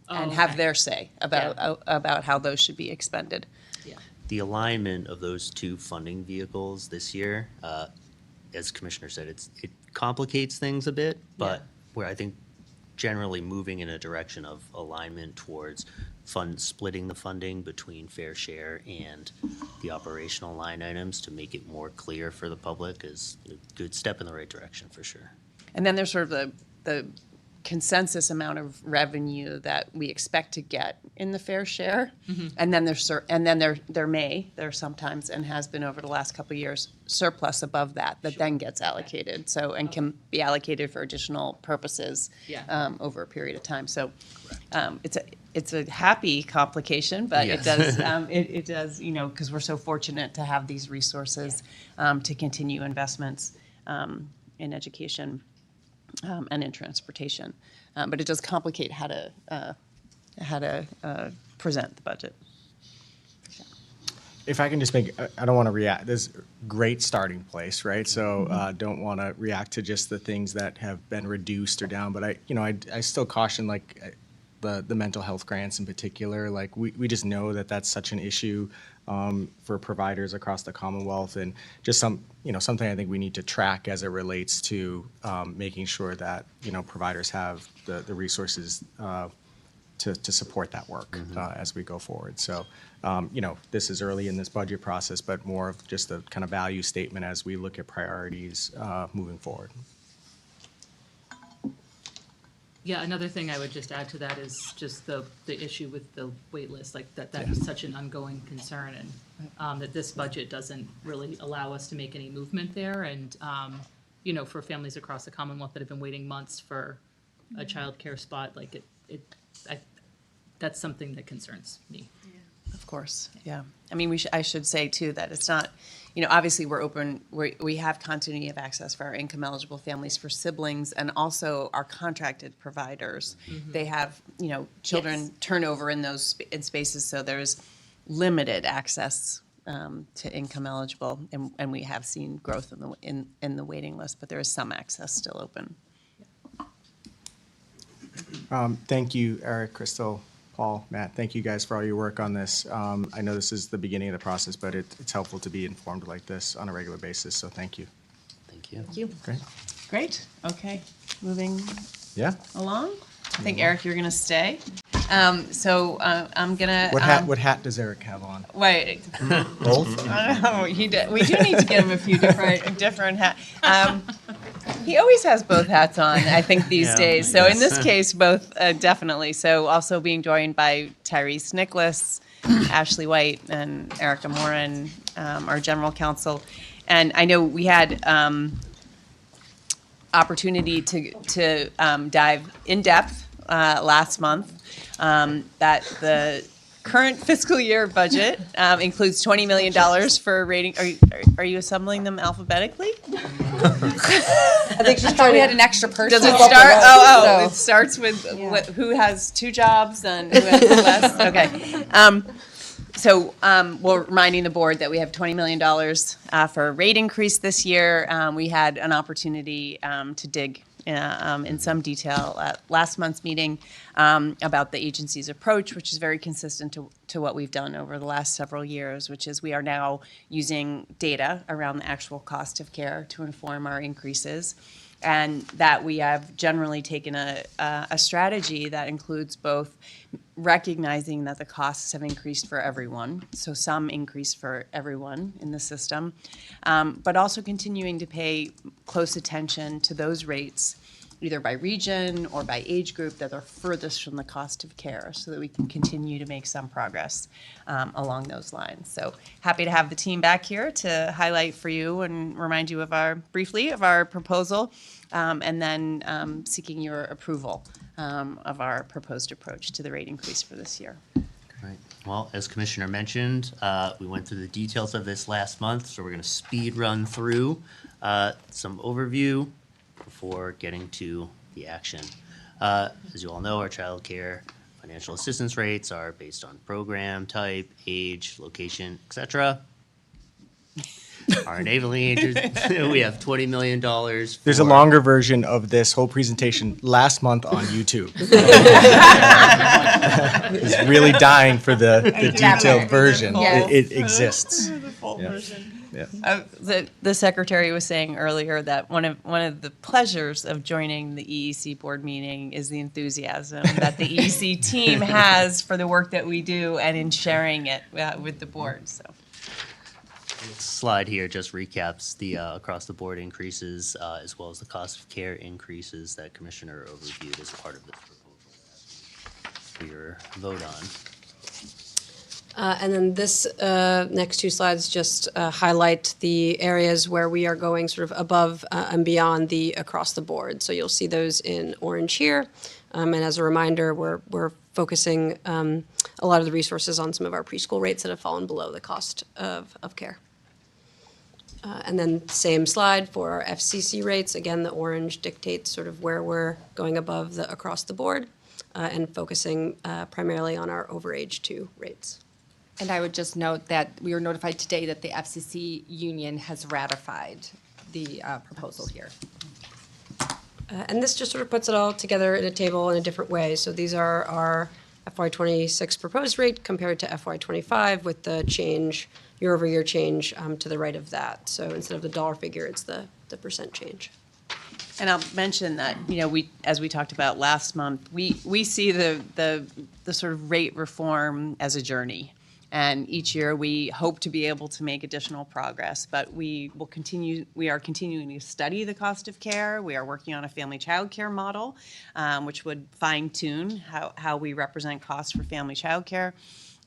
have their say about how those should be expended. Yeah. The alignment of those two funding vehicles this year, as Commissioner said, it complicates things a bit, but we're, I think, generally moving in a direction of alignment towards splitting the funding between fair share and the operational line items to make it more clear for the public is a good step in the right direction for sure. And then there's sort of the consensus amount of revenue that we expect to get in the fair share, and then there sometimes, and has been over the last couple of years, surplus above that then gets allocated. So and can be allocated for additional purposes over a period of time. So it's a happy complication, but it does it does, because we're so fortunate to have these resources to continue investments in education. And in transportation, but it does complicate how to present the budget. If I can just I don't want to react. This is a great starting place, right? So don't want to react to just the things that have been reduced or down. But I still caution the mental health grants in particular. Like we just know that that's such an issue for providers across the Commonwealth, and just something I think we need to track as it relates to making sure that providers have the resources to support that work as we go forward. So this is early in this budget process, but more of just a kind of value statement as we look at priorities moving forward. Yeah, another thing I would just add to that is just the issue with the wait list, like that's such an ongoing concern, and that this budget doesn't really allow us to make any movement there. And you know, for families across the Commonwealth that have been waiting months for a childcare spot, like that's something that concerns me. Of course, yeah. I mean, I should say too that it's not, you know, obviously we're open, we have continuity of access for our income eligible families, for siblings, and also our contracted providers. They have, you know, children turnover in those in spaces, so there's limited access to income eligible, and we have seen growth in the waiting list, but there is some access still open. Thank you, Eric, Crystal, Paul, Matt. Thank you guys for all your work on this. I know this is the beginning of the process, but it's helpful to be informed like this on a regular basis, so thank you. Thank you. Thank you. Great. Great, okay, moving Yeah. along. I think, Eric, you're gonna stay. So I'm gonna. What hat does Eric have on? Wait. Both? I don't know. We do need to get him a few different hats. He always has both hats on, I think, these days. So in this case, both definitely. So also being joined by Tyrese Nicholas, Ashley White, and Erica Moran, our general counsel. And I know we had opportunity to dive in depth last month. That the current fiscal year budget includes $20 million for rating. Are you assembling them alphabetically? I think she's thought we had an extra person. Does it up start? below, It starts with who has 2 jobs and who has less. Okay. So we're reminding the board that we have $20 million for a rate increase this year. We had an opportunity to dig in some detail at last month's meeting about the agency's approach, which is very consistent to what we've done over the last several years, which is we are now using data around the actual cost of care to inform our increases. And that we have generally taken a strategy that includes both recognizing that the costs have increased for everyone, so some increase for everyone in the system, but also continuing to pay close attention to those rates, either by region or by age group, that are furthest from the cost of care, so that we can continue to make some progress along those lines. So happy to have the team back here to highlight for you and remind you briefly of our proposal, and then seeking your approval of our proposed approach to the rate increase for this year. Right. Well, as Commissioner mentioned, we went through the details of this last month, so we're going to speed run through some overview before getting to the action. As you all know, our child care financial assistance rates are based on program type, age, location, etc. Our enabling agents, we have $20 million. There's a longer version of this whole presentation last month on YouTube. It's really dying for the detailed version. Yes. It exists. The full Yeah. version. Yeah. The secretary was saying earlier that one of the pleasures of joining the EEC board meeting is the enthusiasm that the EEC team has for the work that we do and in sharing it with the board. So. This slide here just recaps the across the board increases as well as the cost of care increases that Commissioner overviewed as part of this proposal for your vote on. And then this next 2 slides just highlight the areas where we are going sort of above and beyond the across the board. So you'll see those in orange here. And as a reminder, we're focusing a lot of the resources on some of our preschool rates that have fallen below the cost of care. And then same slide for our FCC rates. Again, the orange dictates sort of where we're going above the across the board and focusing primarily on our over age 2 rates. And I would just note that we were notified today that the FCC union has ratified the proposal here. And this just sort of puts it all together in a table in a different way. So these are our FY26 proposed rate compared to FY25 with the change, year-over-year change to the right of that. So instead of the dollar figure, it's the percent change. And I'll mention that, as we talked about last month, we see the sort of rate reform as a journey. And each year we hope to be able to make additional progress, but we are continuing to study the cost of care. We are working on a family child care model, which would fine tune how we represent costs for family child care.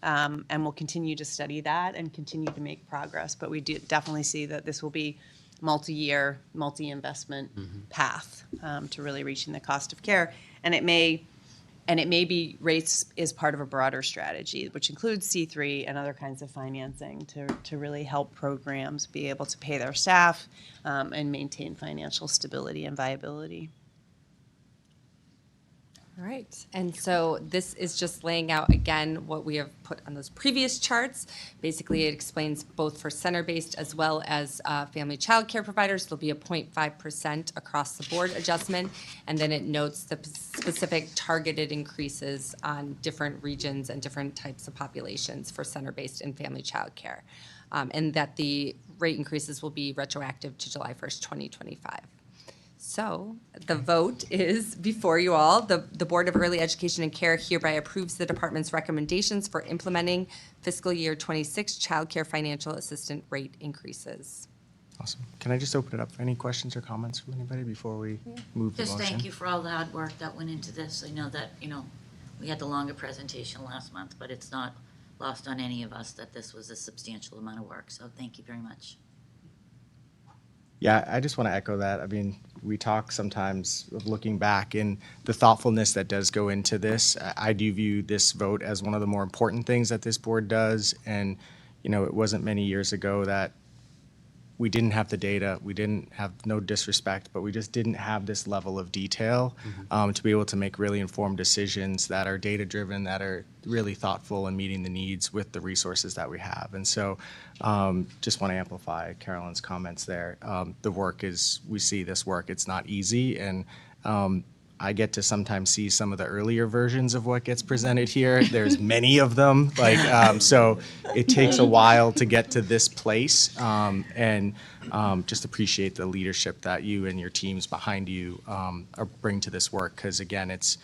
And we'll continue to study that and continue to make progress. But we do definitely see that this will be multi-year, multi-investment path to really reaching the cost of care. And it may be rates is part of a broader strategy, which includes C3 and other kinds of financing to really help programs be able to pay their staff and maintain financial stability and viability. All right, and so this is just laying out again what we have put on those previous charts. Basically, it explains both for center-based as well as family child care providers. There'll be a 0.5% across the board adjustment, and then it notes the specific targeted increases on different regions and different types of populations for center-based and family child care, and that the rate increases will be retroactive to July 1st, 2025. So the vote is before you all. The Board of Early Education and Care hereby approves the department's recommendations for implementing fiscal year 26 child care financial assistant rate increases. Awesome. Can I just open it up for any questions or comments from anybody before we move the Just motion? thank you for all the hard work that went into this. I know that, we had the longer presentation last month, but it's not lost on any of us that this was a substantial amount of work. So thank you very much. Yeah, I just want to echo that. I mean, we talk sometimes of looking back and the thoughtfulness that does go into this. I do view this vote as one of the more important things that this board does. And, it wasn't many years ago that we didn't have the data. We didn't have, no disrespect, but we just didn't have this level of detail to be able to make really informed decisions that are data-driven, that are really thoughtful and meeting the needs with the resources that we have. And so just want to amplify Carolyn's comments there. The work is, we see this work, it's not easy. And I get to sometimes see some of the earlier versions of what gets presented here. There's many of them, so it takes a while to get to this place, and just appreciate the leadership that you and your teams behind you bring to this work. Because again, it's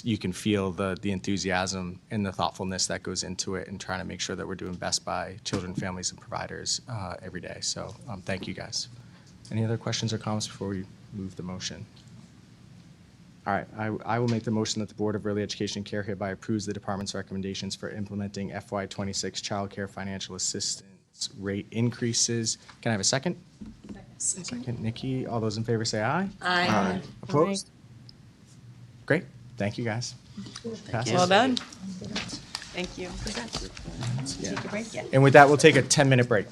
you can feel the enthusiasm and the thoughtfulness that goes into it, and trying to make sure that we're doing best by children, families, and providers every day. So thank you guys. Any other questions or comments before we move the motion? All right, I will make the motion that the Board of Early Education and Care hereby approves the department's recommendations for implementing FY26 child care financial assistance rate increases. Can I have a second? Second, Nikki. All those in favor say aye. Aye. Opposed? Great. Thank you, guys. Pass Well it. done. Thank you. Yeah. Take a break yet? And with that, we'll take a 10-minute break.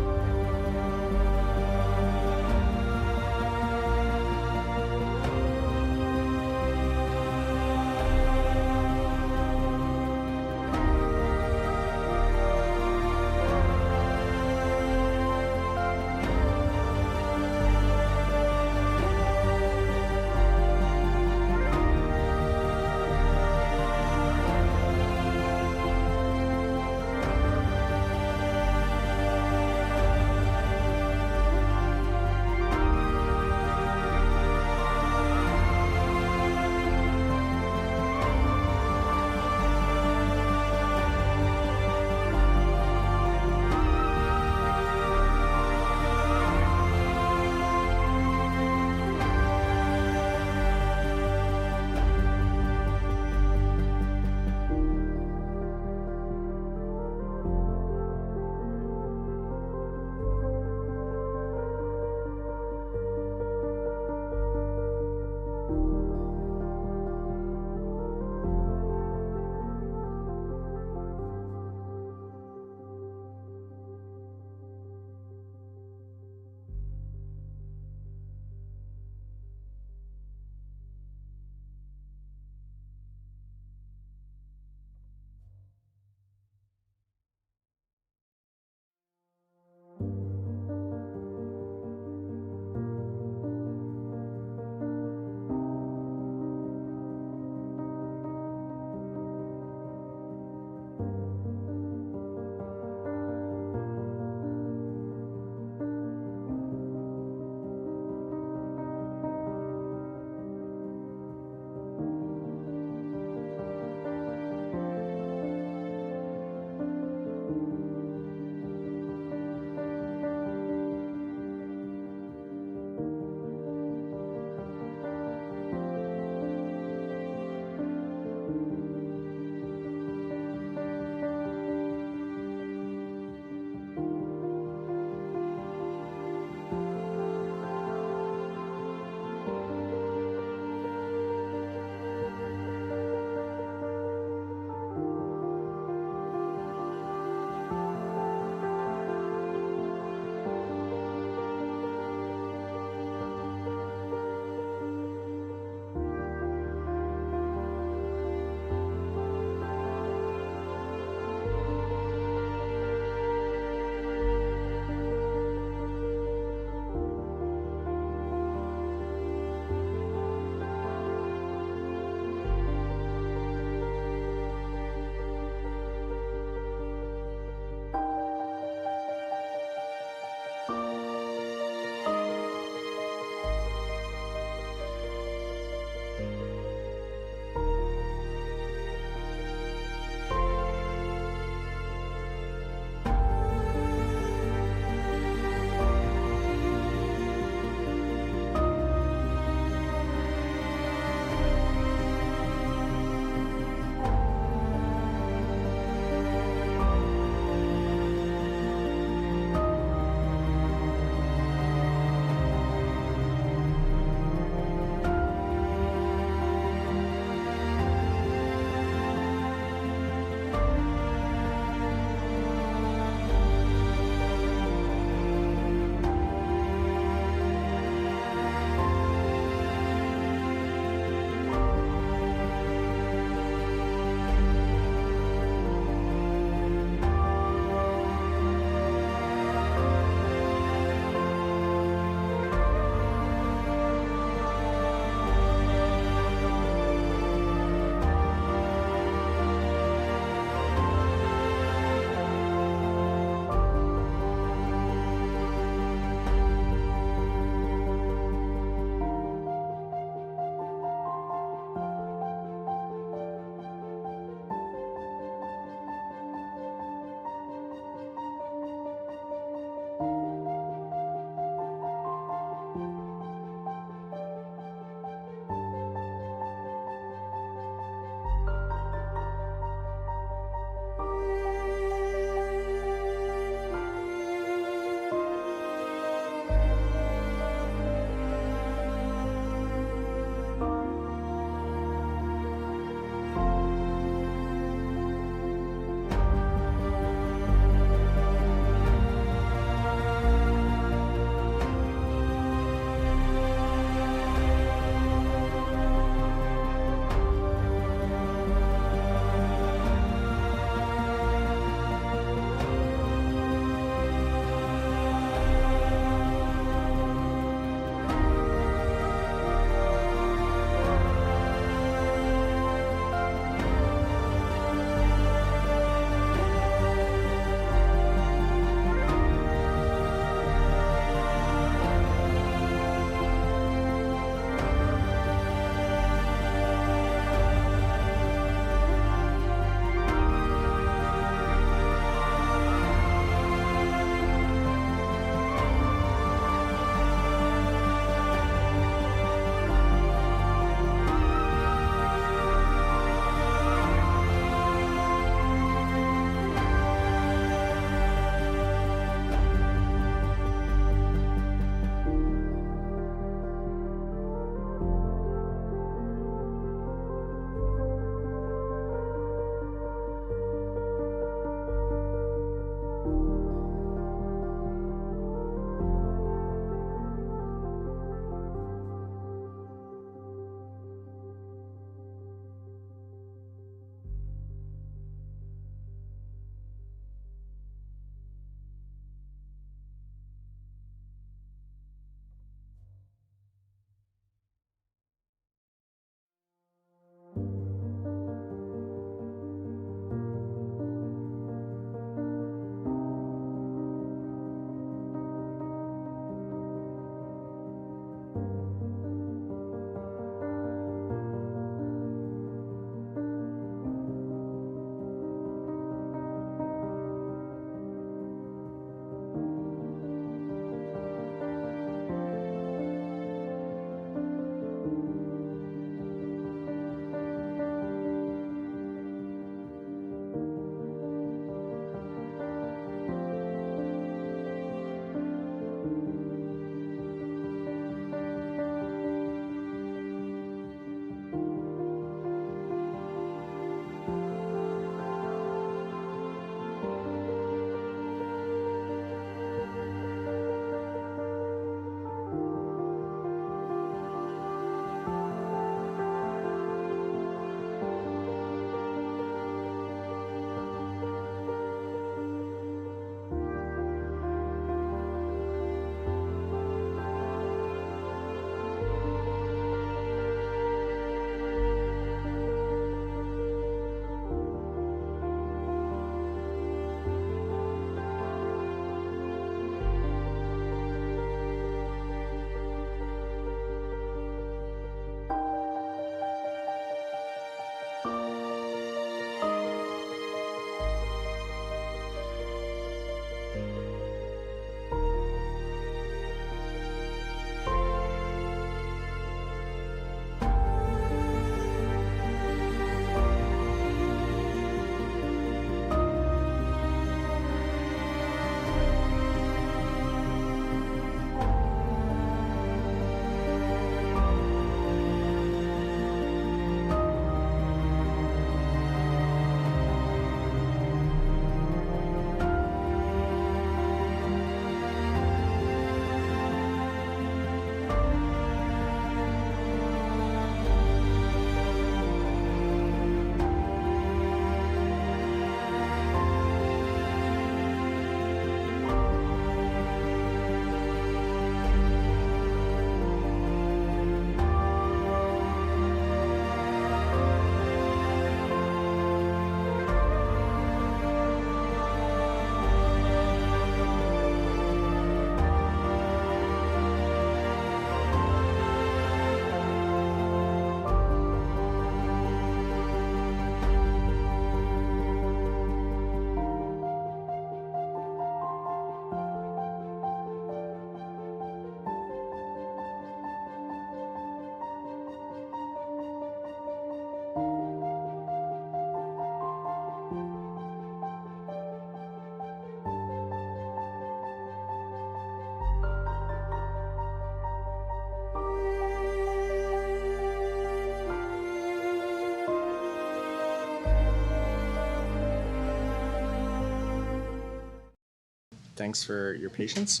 Thanks for your patience.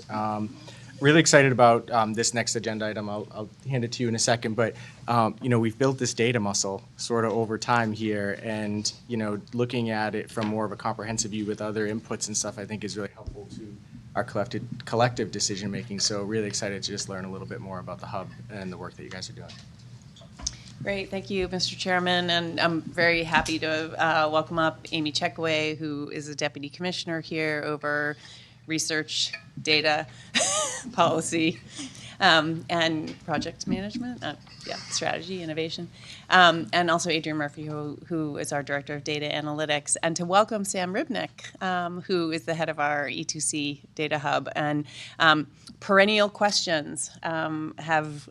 Really excited about this next agenda item. I'll hand it to you in a second, but we've built this data muscle sort of over time here, and looking at it from more of a comprehensive view with other inputs and stuff, I think is really helpful to our collective decision making. So really excited to just learn a little bit more about the hub and the work that you guys are doing. Great, thank you, Mr. Chairman, and I'm very happy to welcome up Amy Checkaway, who is a Deputy Commissioner here over research, data, policy, and project management, strategy, innovation, and also Adrian Murphy, who is our Director of Data Analytics, and to welcome Sam Ribnick, who is the head of our E2C Data Hub. And perennial questions have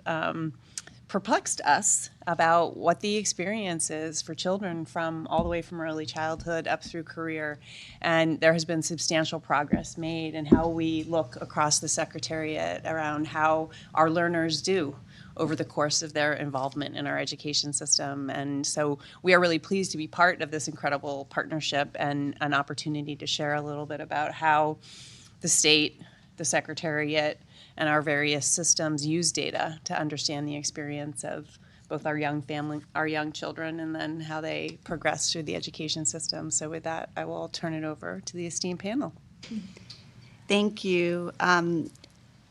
perplexed us about what the experience is for children from all the way from early childhood up through career. And there has been substantial progress made in how we look across the Secretariat around how our learners do over the course of their involvement in our education system. And so we are really pleased to be part of this incredible partnership and an opportunity to share a little bit about how the state, the Secretariat, and our various systems use data to understand the experience of both our young children, and then how they progress through the education system. So with that, I will turn it over to the esteemed panel. Thank you.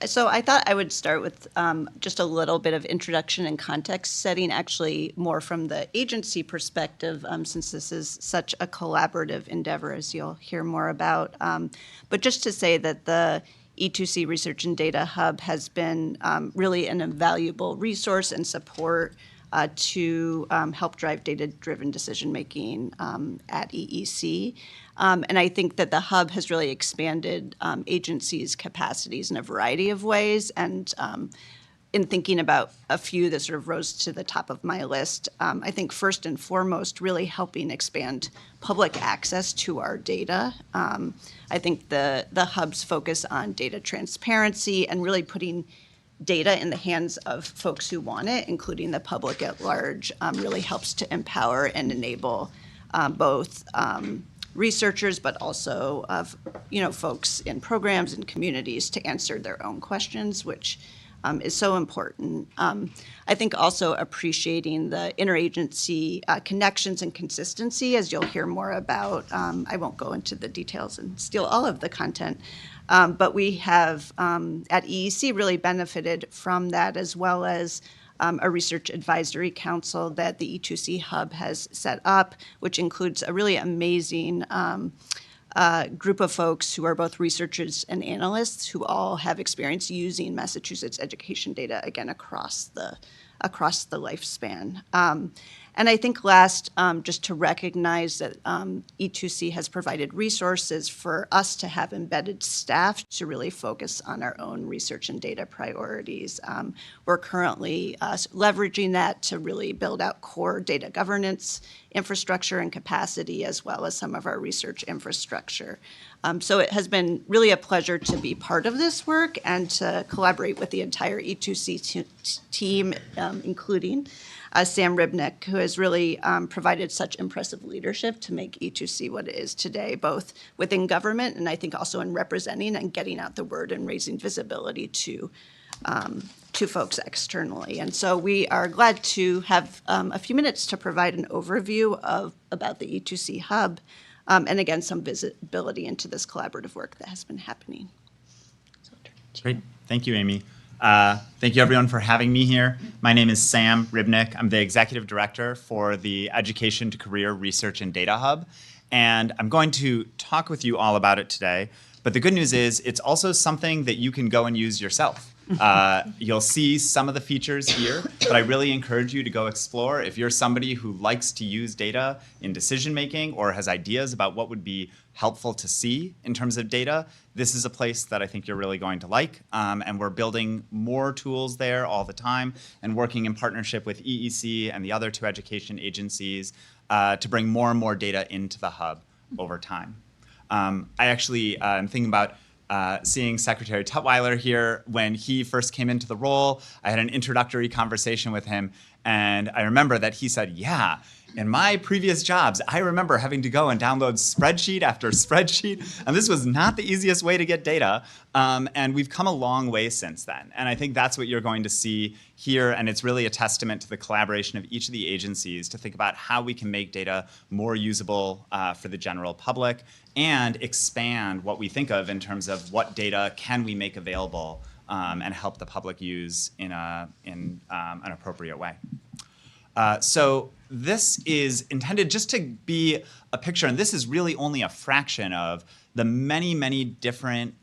So I thought I would start with just a little bit of introduction and context setting, actually more from the agency perspective, since this is such a collaborative endeavor, as you'll hear more about. But just to say that the E2C Research and Data Hub has been really an invaluable resource and support to help drive data-driven decision-making at EEC. And I think that the hub has really expanded agencies' capacities in a variety of ways. And in thinking about a few that sort of rose to the top of my list, I think first and foremost, really helping expand public access to our data. I think the hub's focus on data transparency and really putting data in the hands of folks who want it, including the public at large, really helps to empower and enable both researchers, but also of folks in programs and communities to answer their own questions, which is so important. I think also appreciating the interagency connections and consistency, as you'll hear more about. I won't go into the details and steal all of the content, but we have at EEC really benefited from that, as well as a research advisory council that the E2C Hub has set up, which includes a really amazing group of folks who are both researchers and analysts who all have experience using Massachusetts education data, again, across the lifespan. And I think last, just to recognize that E2C has provided resources for us to have embedded staff to really focus on our own research and data priorities. We're currently leveraging that to really build out core data governance infrastructure and capacity, as well as some of our research infrastructure. So it has been really a pleasure to be part of this work and to collaborate with the entire E2C team, including Sam Ribnick, who has really provided such impressive leadership to make E2C what it is today, both within government and I think also in representing and getting out the word and raising visibility to folks externally. And so we are glad to have a few minutes to provide an overview about the E2C Hub, and again, some visibility into this collaborative work that has been happening. Great. Thank you, Amy. Thank you, everyone, for having me here. My name is Sam Ribnick. I'm the Executive Director for the Education to Career Research and Data Hub, and I'm going to talk with you all about it today. But the good news is it's also something that you can go and use yourself. You'll see some of the features here, but I really encourage you to go explore. If you're somebody who likes to use data in decision making or has ideas about what would be helpful to see in terms of data, this is a place that I think you're really going to like. And we're building more tools there all the time and working in partnership with EEC and the other two education agencies to bring more and more data into the hub over time. I actually am thinking about seeing Secretary Tutwiler here when he first came into the role. I had an introductory conversation with him, And I remember that he said, yeah, in my previous jobs, I remember having to go and download spreadsheet after spreadsheet, and this was not the easiest way to get data. And we've come a long way since then. And I think that's what you're going to see here, and it's really a testament to the collaboration of each of the agencies to think about how we can make data more usable for the general public and expand what we think of in terms of what data can we make available and help the public use in an appropriate way. So this is intended just to be a picture, and this is really only a fraction of the many, many different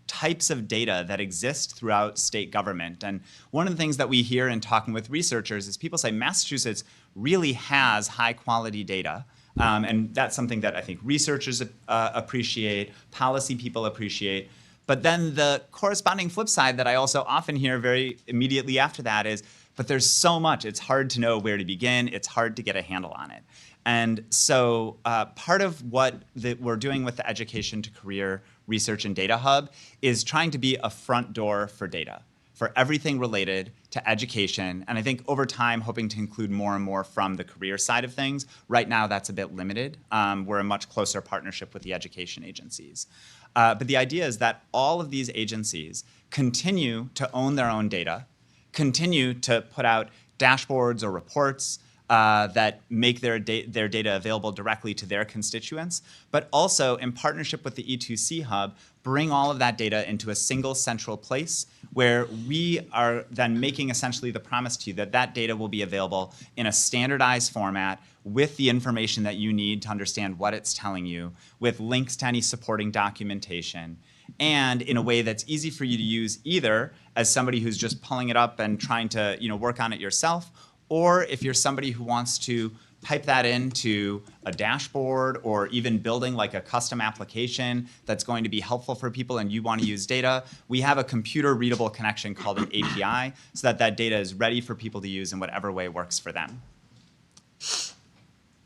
types of data that exist throughout state government. And one of the things that we hear in talking with researchers is people say Massachusetts really has high quality data. And that's something that I think researchers appreciate, policy people appreciate. But then the corresponding flip side that I also often hear very immediately after that is, but there's so much, it's hard to know where to begin, it's hard to get a handle on it. And so part of what we're doing with the Education to Career Research and Data Hub is trying to be a front door for data, for everything related to education. And I think over time, hoping to include more and more from the career side of things. Right now, that's a bit limited. We're a much closer partnership with the education agencies. But the idea is that all of these agencies continue to own their own data, continue to put out dashboards or reports that make their data available directly to their constituents, but also in partnership with the E2C Hub, bring all of that data into a single central place where we are then making essentially the promise to you that that data will be available in a standardized format with the information that you need to understand what it's telling you, with links to any supporting documentation, and in a way that's easy for you to use either as somebody who's just pulling it up and trying to work on it yourself, or if you're somebody who wants to pipe that into a dashboard or even building like a custom application that's going to be helpful for people and you want to use data, we have a computer readable connection called an API so that that data is ready for people to use in whatever way works for them.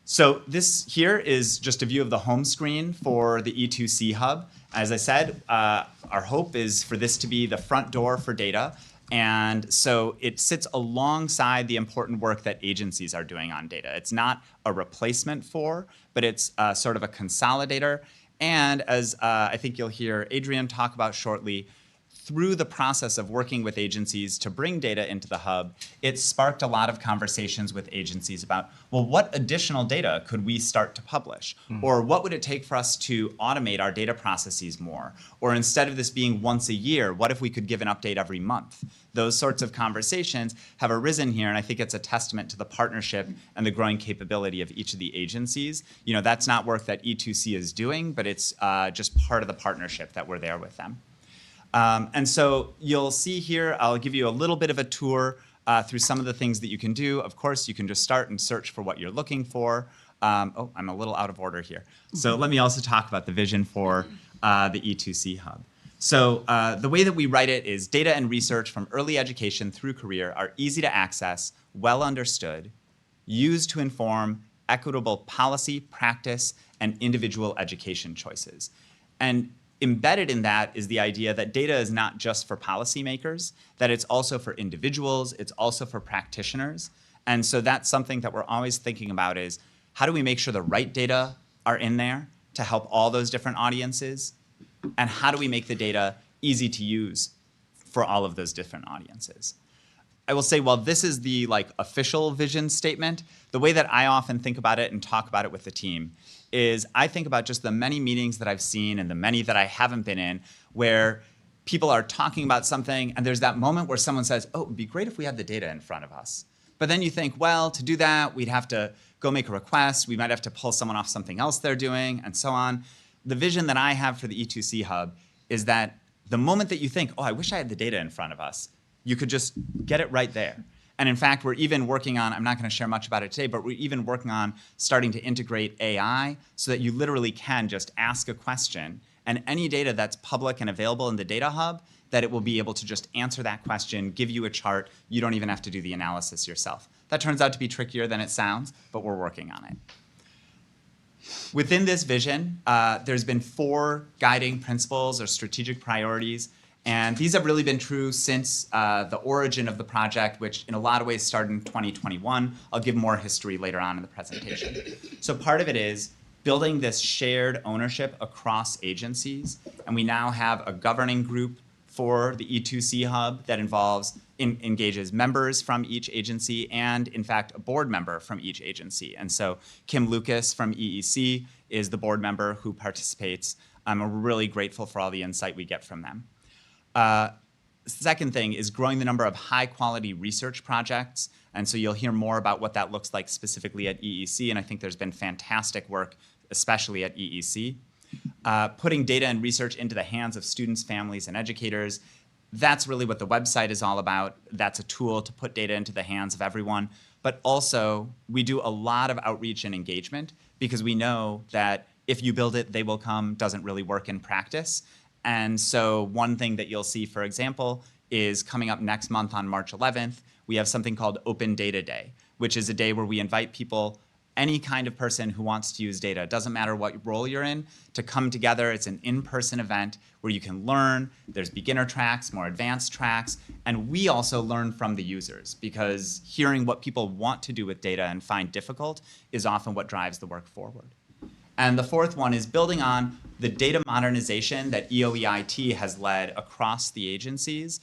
So this here is just a view of the home screen for the E2C Hub. As I said, our hope is for this to be the front door for data. And so it sits alongside the important work that agencies are doing on data. It's not a replacement for, but it's sort of a consolidator. And as I think you'll hear Adrian talk about shortly, through the process of working with agencies to bring data into the hub, it sparked a lot of conversations with agencies about, well, what additional data could we start to publish? Or what would it take for us to automate our data processes more? Or instead of this being once a year, what if we could give an update every month? Those sorts of conversations have arisen here, and I think it's a testament to the partnership and the growing capability of each of the agencies. That's not work that E2C is doing, but it's just part of the partnership that we're there with them. And so you'll see here, I'll give you a little bit of a tour through some of the things that you can do. Of course, you can just start and search for what you're looking for. Oh, I'm a little out of order here. So let me also talk about the vision for the E2C Hub. So the way that we write it is data and research from early education through career are easy to access, well understood, used to inform equitable policy, practice, and individual education choices. And embedded in that is the idea that data is not just for policymakers, that it's also for individuals, it's also for practitioners. And so that's something that we're always thinking about is, how do we make sure the right data are in there to help all those different audiences? And how do we make the data easy to use for all of those different audiences? I will say, while this is the official vision statement, the way that I often think about it and talk about it with the team is I think about just the many meetings that I've seen and the many that I haven't been in where people are talking about something and there's that moment where someone says, oh, it'd be great if we had the data in front of us. But then you think, well, to do that, we'd have to go make a request. We might have to pull someone off something else they're doing and so on. The vision that I have for the E2C Hub is that the moment that you think, oh, I wish I had the data in front of us, you could just get it right there. And in fact, we're even working on, I'm not going to share much about it today, but we're even working on starting to integrate AI so that you literally can just ask a question and any data that's public and available in the Data Hub, that it will be able to just answer that question, give you a chart. You don't even have to do the analysis yourself. That turns out to be trickier than it sounds, but we're working on it. Within this vision, there's been 4 guiding principles or strategic priorities. And these have really been true since the origin of the project, which in a lot of ways started in 2021. I'll give more history later on in the presentation. So part of it is building this shared ownership across agencies. And we now have a governing group for the E2C Hub that engages members from each agency and, in fact, a board member from each agency. And so Kim Lucas from EEC is the board member who participates. I'm really grateful for all the insight we get from them. Second thing is growing the number of high-quality research projects. And so you'll hear more about what that looks like specifically at EEC. And I think there's been fantastic work, especially at EEC. Putting data and research into the hands of students, families, and educators. That's really what the website is all about. That's a tool to put data into the hands of everyone. But also, we do a lot of outreach and engagement because we know that if you build it, they will come doesn't really work in practice. And so one thing that you'll see, for example, is coming up next month on March 11th, we have something called Open Data Day, which is a day where we invite people, any kind of person who wants to use data, it doesn't matter what role you're in, to come together. It's an in-person event where you can learn. There's beginner tracks, more advanced tracks, and we also learn from the users because hearing what people want to do with data and find difficult is often what drives the work forward. And the fourth one is building on the data modernization that EOEIT has led across the agencies.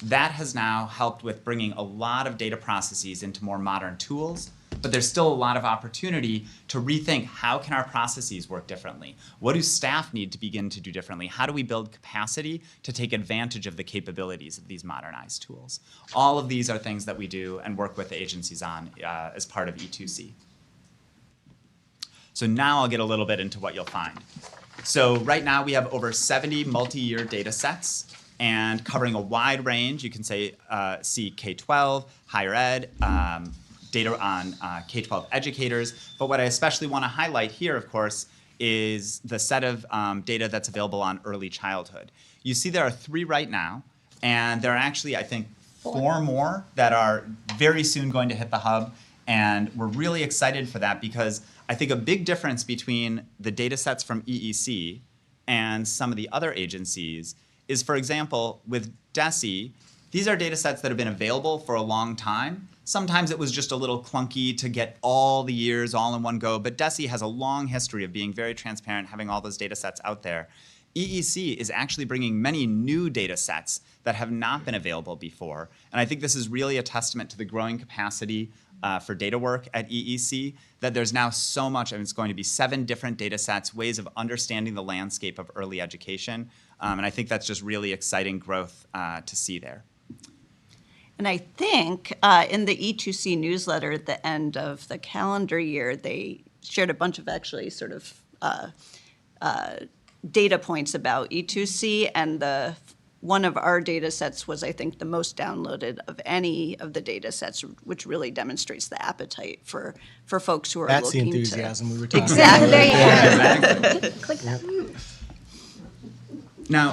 That has now helped with bringing a lot of data processes into more modern tools, but there's still a lot of opportunity to rethink how can our processes work differently? What do staff need to begin to do differently? How do we build capacity to take advantage of the capabilities of these modernized tools? All of these are things that we do and work with the agencies on as part of E2C. So now I'll get a little bit into what you'll find. So right now we have over 70 multi-year data sets and covering a wide range. You can say see K-12, higher ed, data on K-12 educators. But what I especially want to highlight here, of course, is the set of data that's available on early childhood. You see there are 3 right now, and there are actually, I think, 4 more that are very soon going to hit the hub. And we're really excited for that because I think a big difference between the data sets from EEC and some of the other agencies is, for example, with DESE, these are data sets that have been available for a long time. Sometimes it was just a little clunky to get all the years all in one go, but DESE has a long history of being very transparent, having all those data sets out there. EEC is actually bringing many new data sets that have not been available before. And I think this is really a testament to the growing capacity for data work at EEC, that there's now so much, and it's going to be 7 different data sets, ways of understanding the landscape of early education. And I think that's just really exciting growth to see there. And I think in the E2C newsletter at the end of the calendar year, they shared a bunch of actually sort of data points about E2C, and one of our data sets was, I think, the most downloaded of any of the data sets, which really demonstrates the appetite for folks who are That's looking the enthusiasm to... we were talking Exactly. about. Now,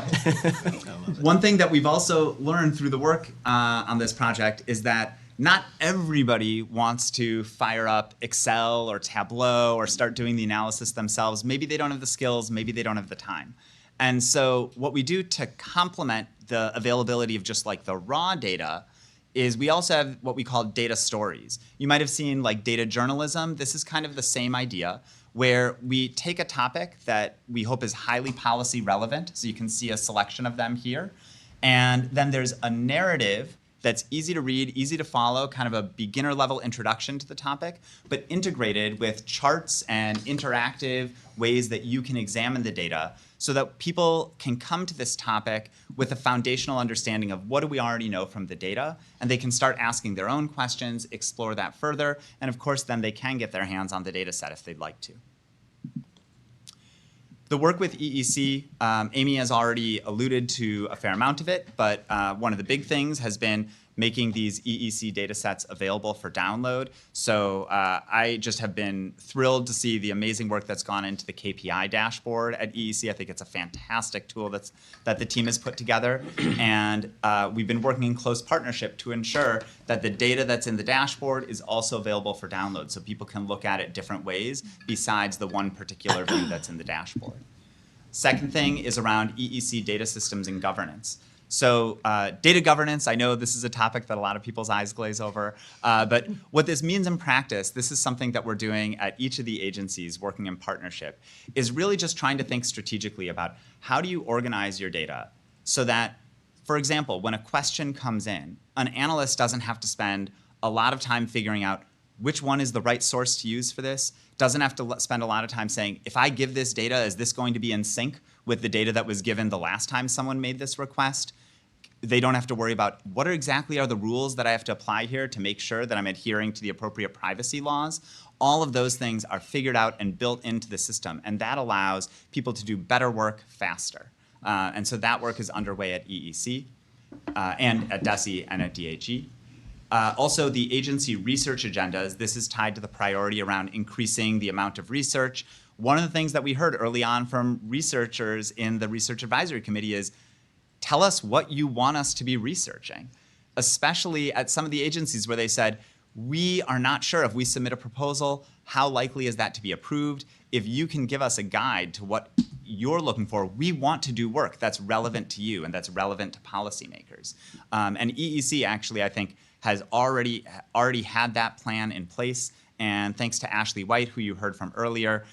one thing that we've also learned through the work on this project is that not everybody wants to fire up Excel or Tableau or start doing the analysis themselves. Maybe they don't have the skills, maybe they don't have the time. And so what we do to complement the availability of just like the raw data is we also have what we call data stories. You might have seen like data journalism. This is kind of the same idea, where we take a topic that we hope is highly policy relevant, so you can see a selection of them here, and then there's a narrative that's easy to read, easy to follow, kind of a beginner level introduction to the topic, but integrated with charts and interactive ways that you can examine the data so that people can come to this topic with a foundational understanding of what do we already know from the data, and they can start asking their own questions, explore that further, and of course then they can get their hands on the data set if they'd like to. The work with EEC, Amy has already alluded to a fair amount of it, but one of the big things has been making these EEC data sets available for download. So I just have been thrilled to see the amazing work that's gone into the KPI dashboard at EEC. I think it's a fantastic tool that the team has put together. And we've been working in close partnership to ensure that the data that's in the dashboard is also available for download so people can look at it different ways besides the one particular view that's in the dashboard. Second thing is around EEC data systems and governance. So data governance, I know this is a topic that a lot of people's eyes glaze over, but what this means in practice, this is something that we're doing at each of the agencies working in partnership, is really just trying to think strategically about how do you organize your data so that, for example, when a question comes in, an analyst doesn't have to spend a lot of time figuring out which one is the right source to use for this, doesn't have to spend a lot of time saying, if I give this data, is this going to be in sync with the data that was given the last time someone made this request? They don't have to worry about what exactly are the rules that I have to apply here to make sure that I'm adhering to the appropriate privacy laws. All of those things are figured out and built into the system, and that allows people to do better work faster. And so that work is underway at EEC and at DESE and at DHE. Also, the agency research agendas, this is tied to the priority around increasing the amount of research. One of the things that we heard early on from researchers in the Research Advisory Committee is, tell us what you want us to be researching, especially at some of the agencies where they said, we are not sure if we submit a proposal, how likely is that to be approved? If you can give us a guide to what you're looking for, we want to do work that's relevant to you and that's relevant to policymakers. And EEC actually, I think, has already had that plan in place. And thanks to Ashley White, who you heard from earlier,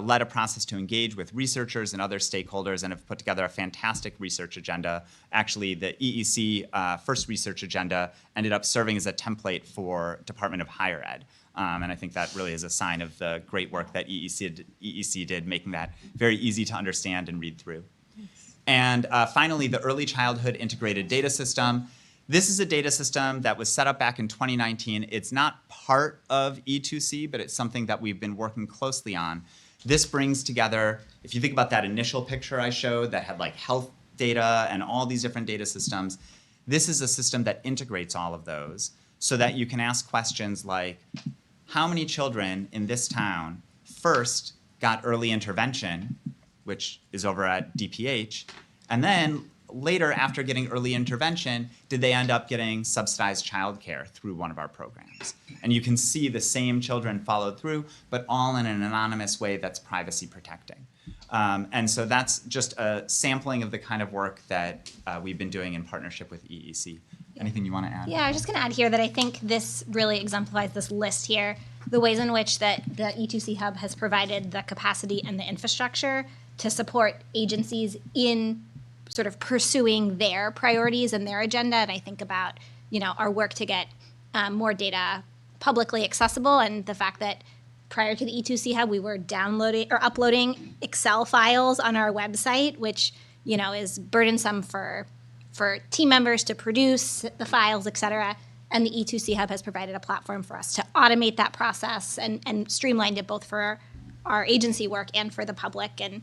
led a process to engage with researchers and other stakeholders and have put together a fantastic research agenda. Actually, the EEC first research agenda ended up serving as a template for Department of Higher Ed. And I think that really is a sign of the great work that EEC did, making that very easy to understand and read through. And finally, the Early Childhood Integrated Data System. This is a data system that was set up back in 2019. It's not part of E2C, but it's something that we've been working closely on. This brings together, if you think about that initial picture I showed that had like health data and all these different data systems, this is a system that integrates all of those so that you can ask questions like, how many children in this town first got early intervention, which is over at DPH, and then later, after getting early intervention, did they end up getting subsidized childcare through one of our programs? And you can see the same children followed through, but all in an anonymous way that's privacy protecting. And so that's just a sampling of the kind of work that we've been doing in partnership with EEC. Anything you want to add? Yeah, I was just going to add here that I think this really exemplifies this list here, the ways in which that the E2C Hub has provided the capacity and the infrastructure to support agencies in sort of pursuing their priorities and their agenda. And I think about, our work to get more data publicly accessible, and the fact that prior to the E2C Hub, we were downloading or uploading Excel files on our website, which, is burdensome for team members to produce the files, et cetera. And the E2C Hub has provided a platform for us to automate that process and streamlined it both for our agency work and for the public. And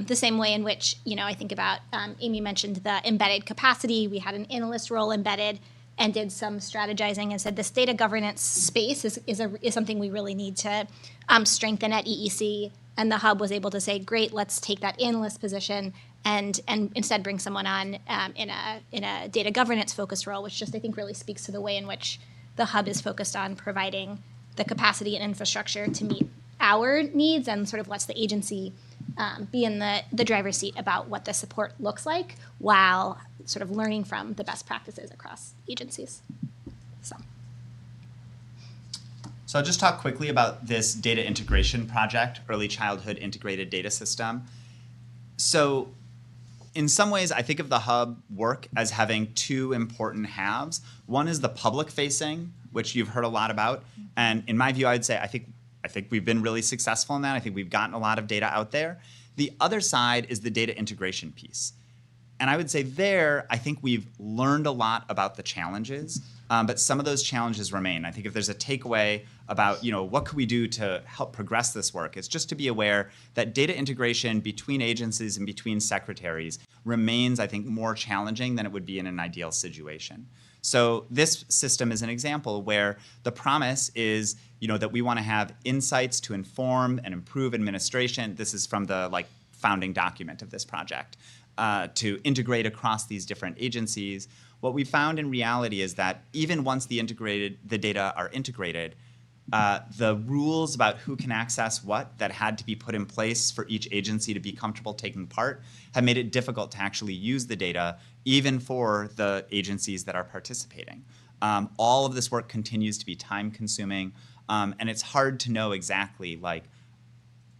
the same way in which, I think about, Amy mentioned the embedded capacity. We had an analyst role embedded and did some strategizing and said this data governance space is something we really need to strengthen at EEC. And the Hub was able to say, great, let's take that analyst position and instead bring someone on in a data governance focused role, which just I think really speaks to the way in which the Hub is focused on providing the capacity and infrastructure to meet our needs and sort of lets the agency be in the driver's seat about what the support looks like while sort of learning from the best practices across agencies. So I'll just talk quickly about this data integration project, Early Childhood Integrated Data System. So in some ways, I think of the Hub work as having two important halves. One is the public facing, which you've heard a lot about. And in my view, I'd say I think we've been really successful in that. I think we've gotten a lot of data out there. The other side is the data integration piece. And I would say there, I think we've learned a lot about the challenges, but some of those challenges remain. I think if there's a takeaway about, what could we do to help progress this work, it's just to be aware that data integration between agencies and between secretaries remains, I think, more challenging than it would be in an ideal situation. So this system is an example where the promise is, that we want to have insights to inform and improve administration. This is from the founding document of this project, to integrate across these different agencies. What we found in reality is that even once the data are integrated, the rules about who can access what that had to be put in place for each agency to be comfortable taking part have made it difficult to actually use the data, even for the agencies that are participating. All of this work continues to be time consuming, and it's hard to know exactly, like,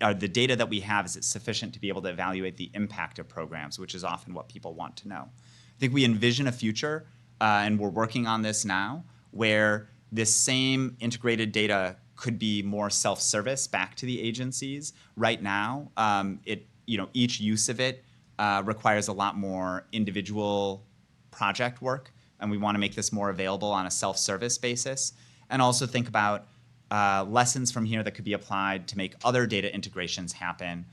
the data that we have, is it sufficient to be able to evaluate the impact of programs, which is often what people want to know. I think we envision a future, and we're working on this now, where this same integrated data could be more self-service back to the agencies. Right now, each use of it requires a lot more individual project work, and we want to make this more available on a self-service basis, and also think about lessons from here that could be applied to make other data integrations happen.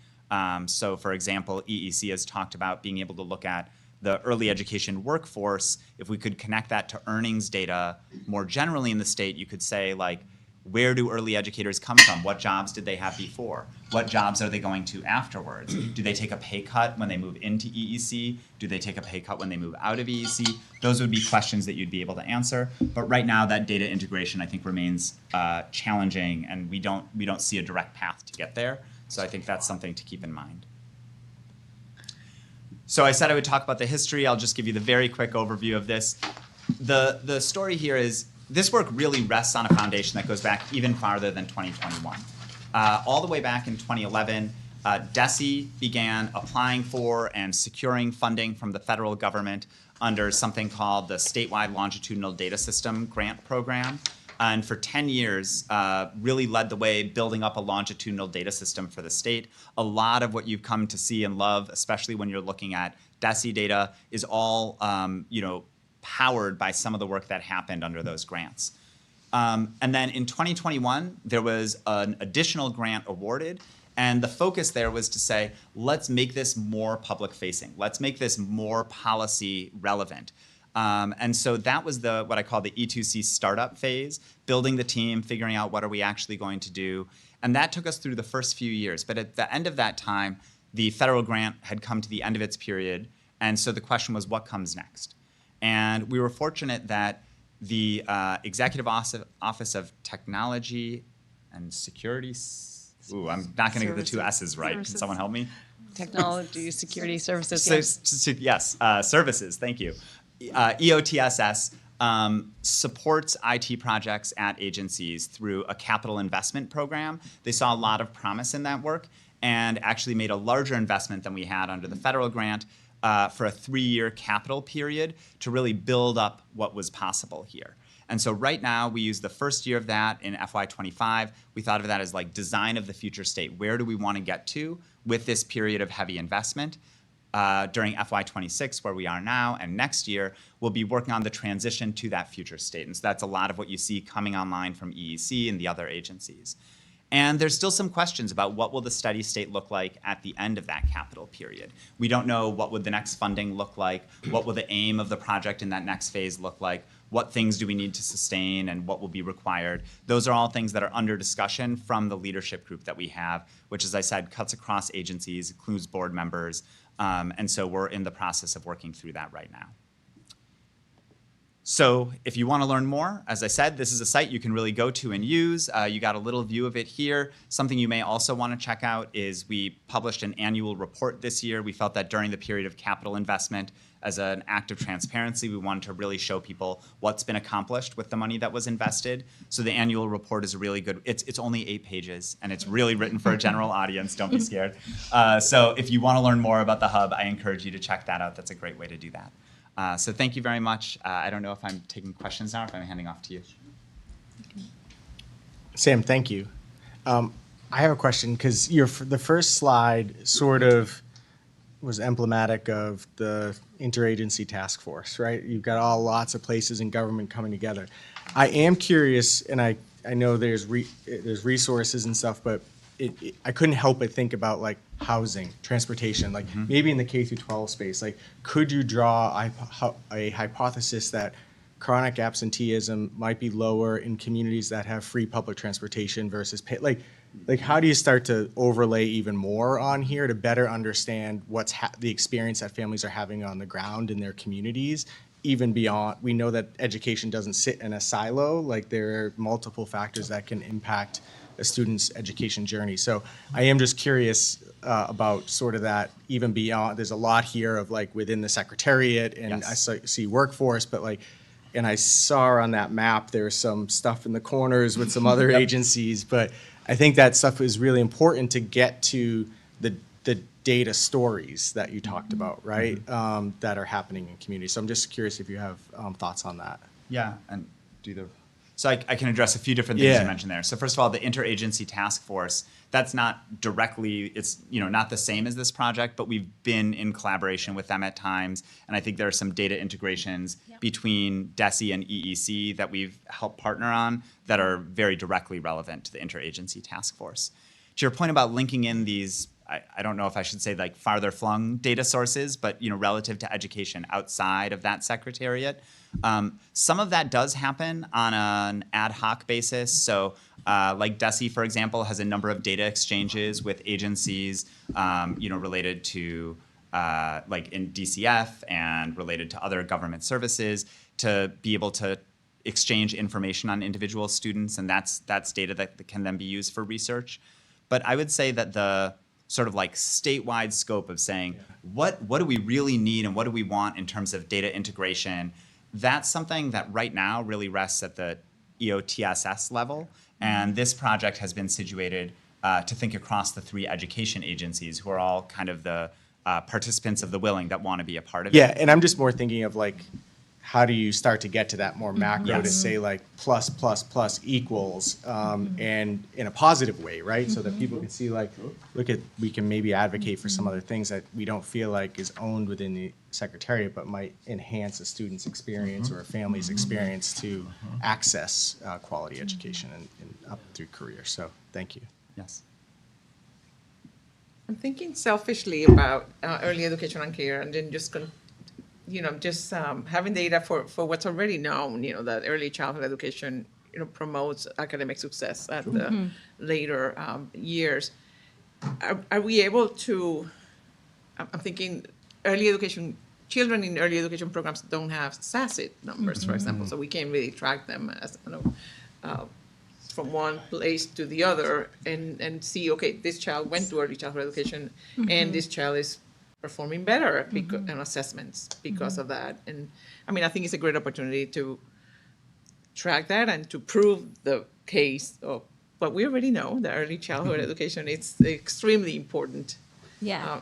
So for example, EEC has talked about being able to look at the early education workforce. If we could connect that to earnings data more generally in the state, you could say, like, where do early educators come from? What jobs did they have before? What jobs are they going to afterwards? Do they take a pay cut when they move into EEC? Do they take a pay cut when they move out of EEC? Those would be questions that you'd be able to answer. But right now, that data integration, I think, remains challenging, and we don't see a direct path to get there. So I think that's something to keep in mind. So I said I would talk about the history. I'll just give you the very quick overview of this. The story here is this work really rests on a foundation that goes back even farther than 2021. All the way back in 2011, DESE began applying for and securing funding from the federal government under something called the Statewide Longitudinal Data System Grant Program. And for 10 years, really led the way building up a longitudinal data system for the state. A lot of what you've come to see and love, especially when you're looking at DESE data, is all powered by some of the work that happened under those grants. And then in 2021, there was an additional grant awarded, and the focus there was to say, let's make this more public-facing. Let's make this more policy relevant. And so that was what I call the E2C startup phase, building the team, figuring out what are we actually going to do. And that took us through the first few years. But at the end of that time, the federal grant had come to the end of its period. And so the question was, what comes next? And we were fortunate that the Executive Office of Technology and Security, I'm not going to get the two S's right. Can someone help me? Technology, Security Services. Yes, services, thank you. EOTSS supports IT projects at agencies through a capital investment program. They saw a lot of promise in that work and actually made a larger investment than we had under the federal grant for a 3-year capital period to really build up what was possible here. And so right now, we use the first year of that in FY25. We thought of that as like design of the future state. Where do we want to get to with this period of heavy investment? During FY26, where we are now, and next year, we'll be working on the transition to that future state. And so that's a lot of what you see coming online from EEC and the other agencies. And there's still some questions about what will the steady state look like at the end of that capital period. We don't know what would the next funding look like, what will the aim of the project in that next phase look like, what things do we need to sustain, and what will be required. Those are all things that are under discussion from the leadership group that we have, which, as I said, cuts across agencies, includes board members, and so we're in the process of working through that right now. So if you want to learn more, as I said, this is a site you can really go to and use. You got a little view of it here. Something you may also want to check out is we published an annual report this year. We felt that during the period of capital investment, as an act of transparency, we wanted to really show people what's been accomplished with the money that was invested. So the annual report is really good. It's only 8 pages, and it's really written for a general audience. Don't be scared. So if you want to learn more about the Hub, I encourage you to check that out. That's a great way to do that. So thank you very much. I don't know if I'm taking questions now or if I'm handing off to you. Sam, thank you. I have a question because the first slide sort of was emblematic of the interagency task force, right? You've got lots of places in government coming together. I am curious, and I know there's resources and stuff, but I couldn't help but think about like housing, transportation, like maybe in the K through 12 space, like could you draw a hypothesis that chronic absenteeism might be lower in communities that have free public transportation versus pay, like how do you start to overlay even more on here to better understand what's the experience that families are having on the ground in their communities even beyond, we know that education doesn't sit in a silo. Like, there are multiple factors that can impact a student's education journey. So I am just curious about sort of that, even beyond, there's a lot here of like within the secretariat, and I see workforce, but like, and I saw on that map, there's some stuff in the corners with some other agencies, but I think that stuff is really important to get to the data stories that you talked about, right? That are happening in communities. So I'm just curious if you have thoughts on that. Yeah, and do the. So I can address a few different things you mentioned there. So first of all, the interagency task force, that's not directly, it's not the same as this project, but we've been in collaboration with them at times. And I think there are some data integrations between DESE and EEC that we've helped partner on that are very directly relevant to the interagency task force. To your point about linking in these, I don't know if I should say like farther flung data sources, but relative to education outside of that secretariat. Some of that does happen on an ad hoc basis. So like DESE, for example, has a number of data exchanges with agencies, related to like in DCF and related to other government services to be able to exchange information on individual students. And that's data that can then be used for research. But I would say that the sort of like statewide scope of saying what do we really need and what do we want in terms of data integration, that's something that right now really rests at the EOTSS level. And this project has been situated to think across the 3 education agencies who are all kind of the participants of the willing that want to be a part of it. Yeah, and I'm just more thinking of like, how do you start to get to that more macro to say like plus equals and in a positive way, right? So that people can see like, we can maybe advocate for some other things that we don't feel like is owned within the secretariat, but might enhance a student's experience or a family's experience to access quality education and up through career. So thank you. Yes. I'm thinking selfishly about early education and care, and then just having data for what's already known, that early childhood education, promotes academic success at the later years. Are we able to, I'm thinking early education, children in early education programs don't have SACIT numbers, for example, so we can't really track them as, from one place to the other and see, okay, this child went to early childhood education and this child is performing better on assessments because of that. And I mean, I think it's a great opportunity to track that and to prove the case of, but we already know that early childhood education is extremely important. Yeah.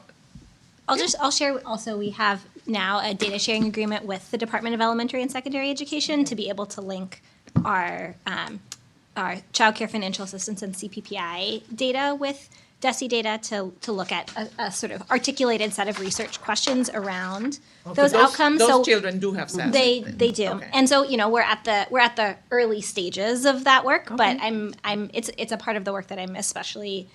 I'll share also, we have now a data sharing agreement with the Department of Elementary and Secondary Education to be able to link our child care financial assistance and CPPI data with DESE data to look at a sort of articulated set of research questions around those outcomes. Those children do have SACIT. They do, okay. And so we're at the early stages of that work, but it's a part of the work that I'm especially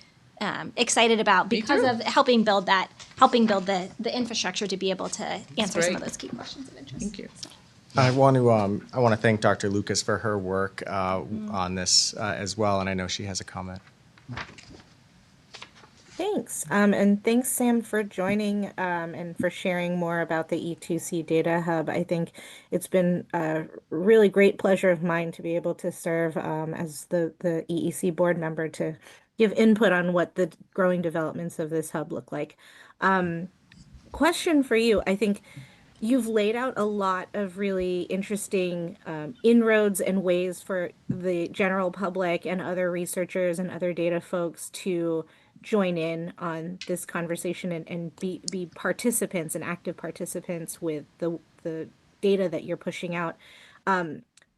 excited about because of helping build the infrastructure to be able to answer some of those key questions of interest. Thank you. So. I want to thank Dr. Lucas for her work on this as well, and I know she has a comment. Thanks. And thanks, Sam, for joining and for sharing more about the E2C Data Hub. I think it's been a really great pleasure of mine to be able to serve as the EEC board member to give input on what the growing developments of this hub look like. Question for you. I think you've laid out a lot of really interesting inroads and ways for the general public and other researchers and other data folks to join in on this conversation and be participants and active participants with the data that you're pushing out.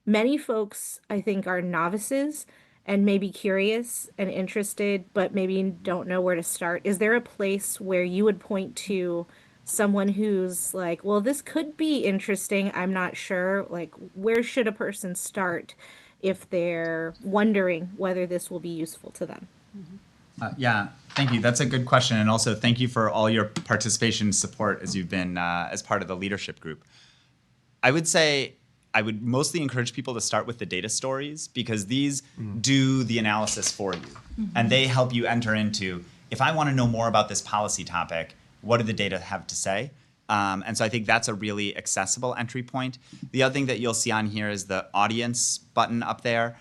Many folks, I think, are novices and maybe curious and interested, but maybe don't know where to start. Is there a place where you would point to someone who's like, well, this could be interesting, I'm not sure, like, where should a person start if they're wondering whether this will be useful to them? Yeah, thank you. That's a good question. And also thank you for all your participation and support as you've been as part of the leadership group. I would say I would mostly encourage people to start with the data stories because these do the analysis for you. And they help you enter into, if I want to know more about this policy topic, what do the data have to say? And so I think that's a really accessible entry point. The other thing that you'll see on here is the audience button up there.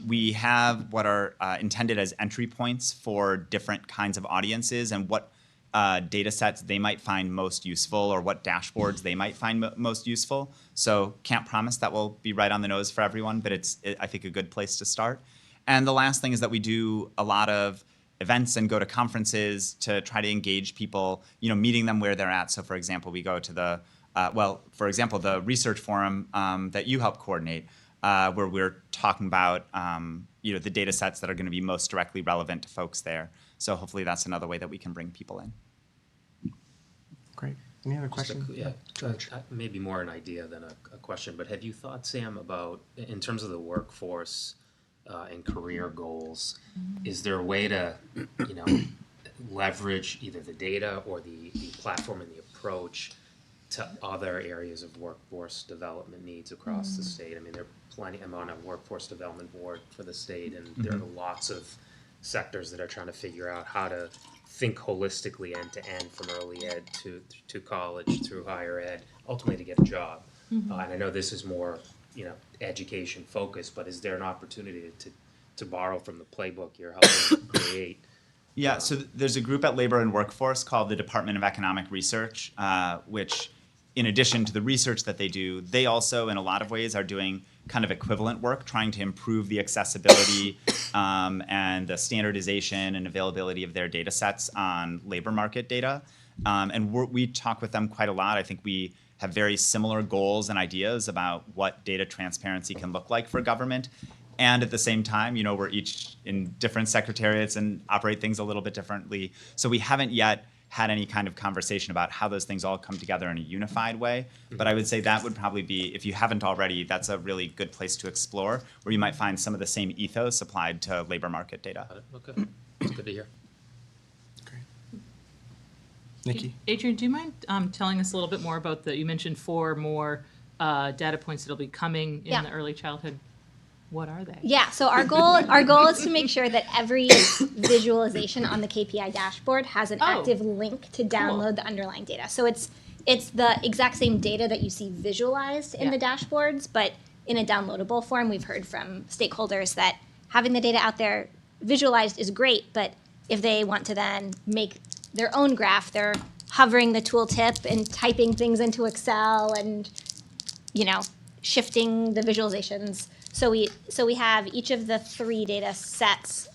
We have what are intended as entry points for different kinds of audiences and what data sets they might find most useful or what dashboards they might find most useful. So can't promise that will be right on the nose for everyone, but it's, I think, a good place to start. And the last thing is that we do a lot of events and go to conferences to try to engage people, meeting them where they're at. So for example, we go to the, the research forum that you help coordinate, where we're talking about, the data sets that are going to be most directly relevant to folks there. So hopefully that's another way that we can bring people in. Great. Any other questions? George. Maybe more an idea than a question, but have you thought, Sam, about, in terms of the workforce and career goals, is there a way to, leverage either the data or the platform and the approach to other areas of workforce development needs across the state? I mean, there are plenty. I'm on a workforce development board for the state, and there are lots of sectors that are trying to figure out how to think holistically end to end, from early ed to college through higher ed, ultimately to get a job. And I know this is more, education focused, but is there an opportunity to borrow from the playbook you're helping create? Yeah, so there's a group at Labor and Workforce called the Department of Economic Research, which, in addition to the research that they do, they also, in a lot of ways, are doing kind of equivalent work, trying to improve the accessibility and the standardization and availability of their data sets on labor market data. And we talk with them quite a lot. I think we have very similar goals and ideas about what data transparency can look like for government. And at the same time, we're each in different secretariats and operate things a little bit differently. So we haven't yet had any kind of conversation about how those things all come together in a unified way. But I would say that would probably be, if you haven't already, that's a really good place to explore, where you might find some of the same ethos applied to labor market data. Okay, that's good to hear. Nikki? Adrian, do you mind telling us a little bit more about you mentioned 4 more data points that'll be coming in the early childhood. What are they? Yeah, so our goal is to make sure that every visualization on the KPI dashboard has an active link to download the underlying data. So it's the exact same data that you see visualized in the dashboards, but in a downloadable form. We've heard from stakeholders that having the data out there visualized is great, but if they want to then make their own graph, they're hovering the tooltip and typing things into Excel and, shifting the visualizations. So we have each of the 3 data sets,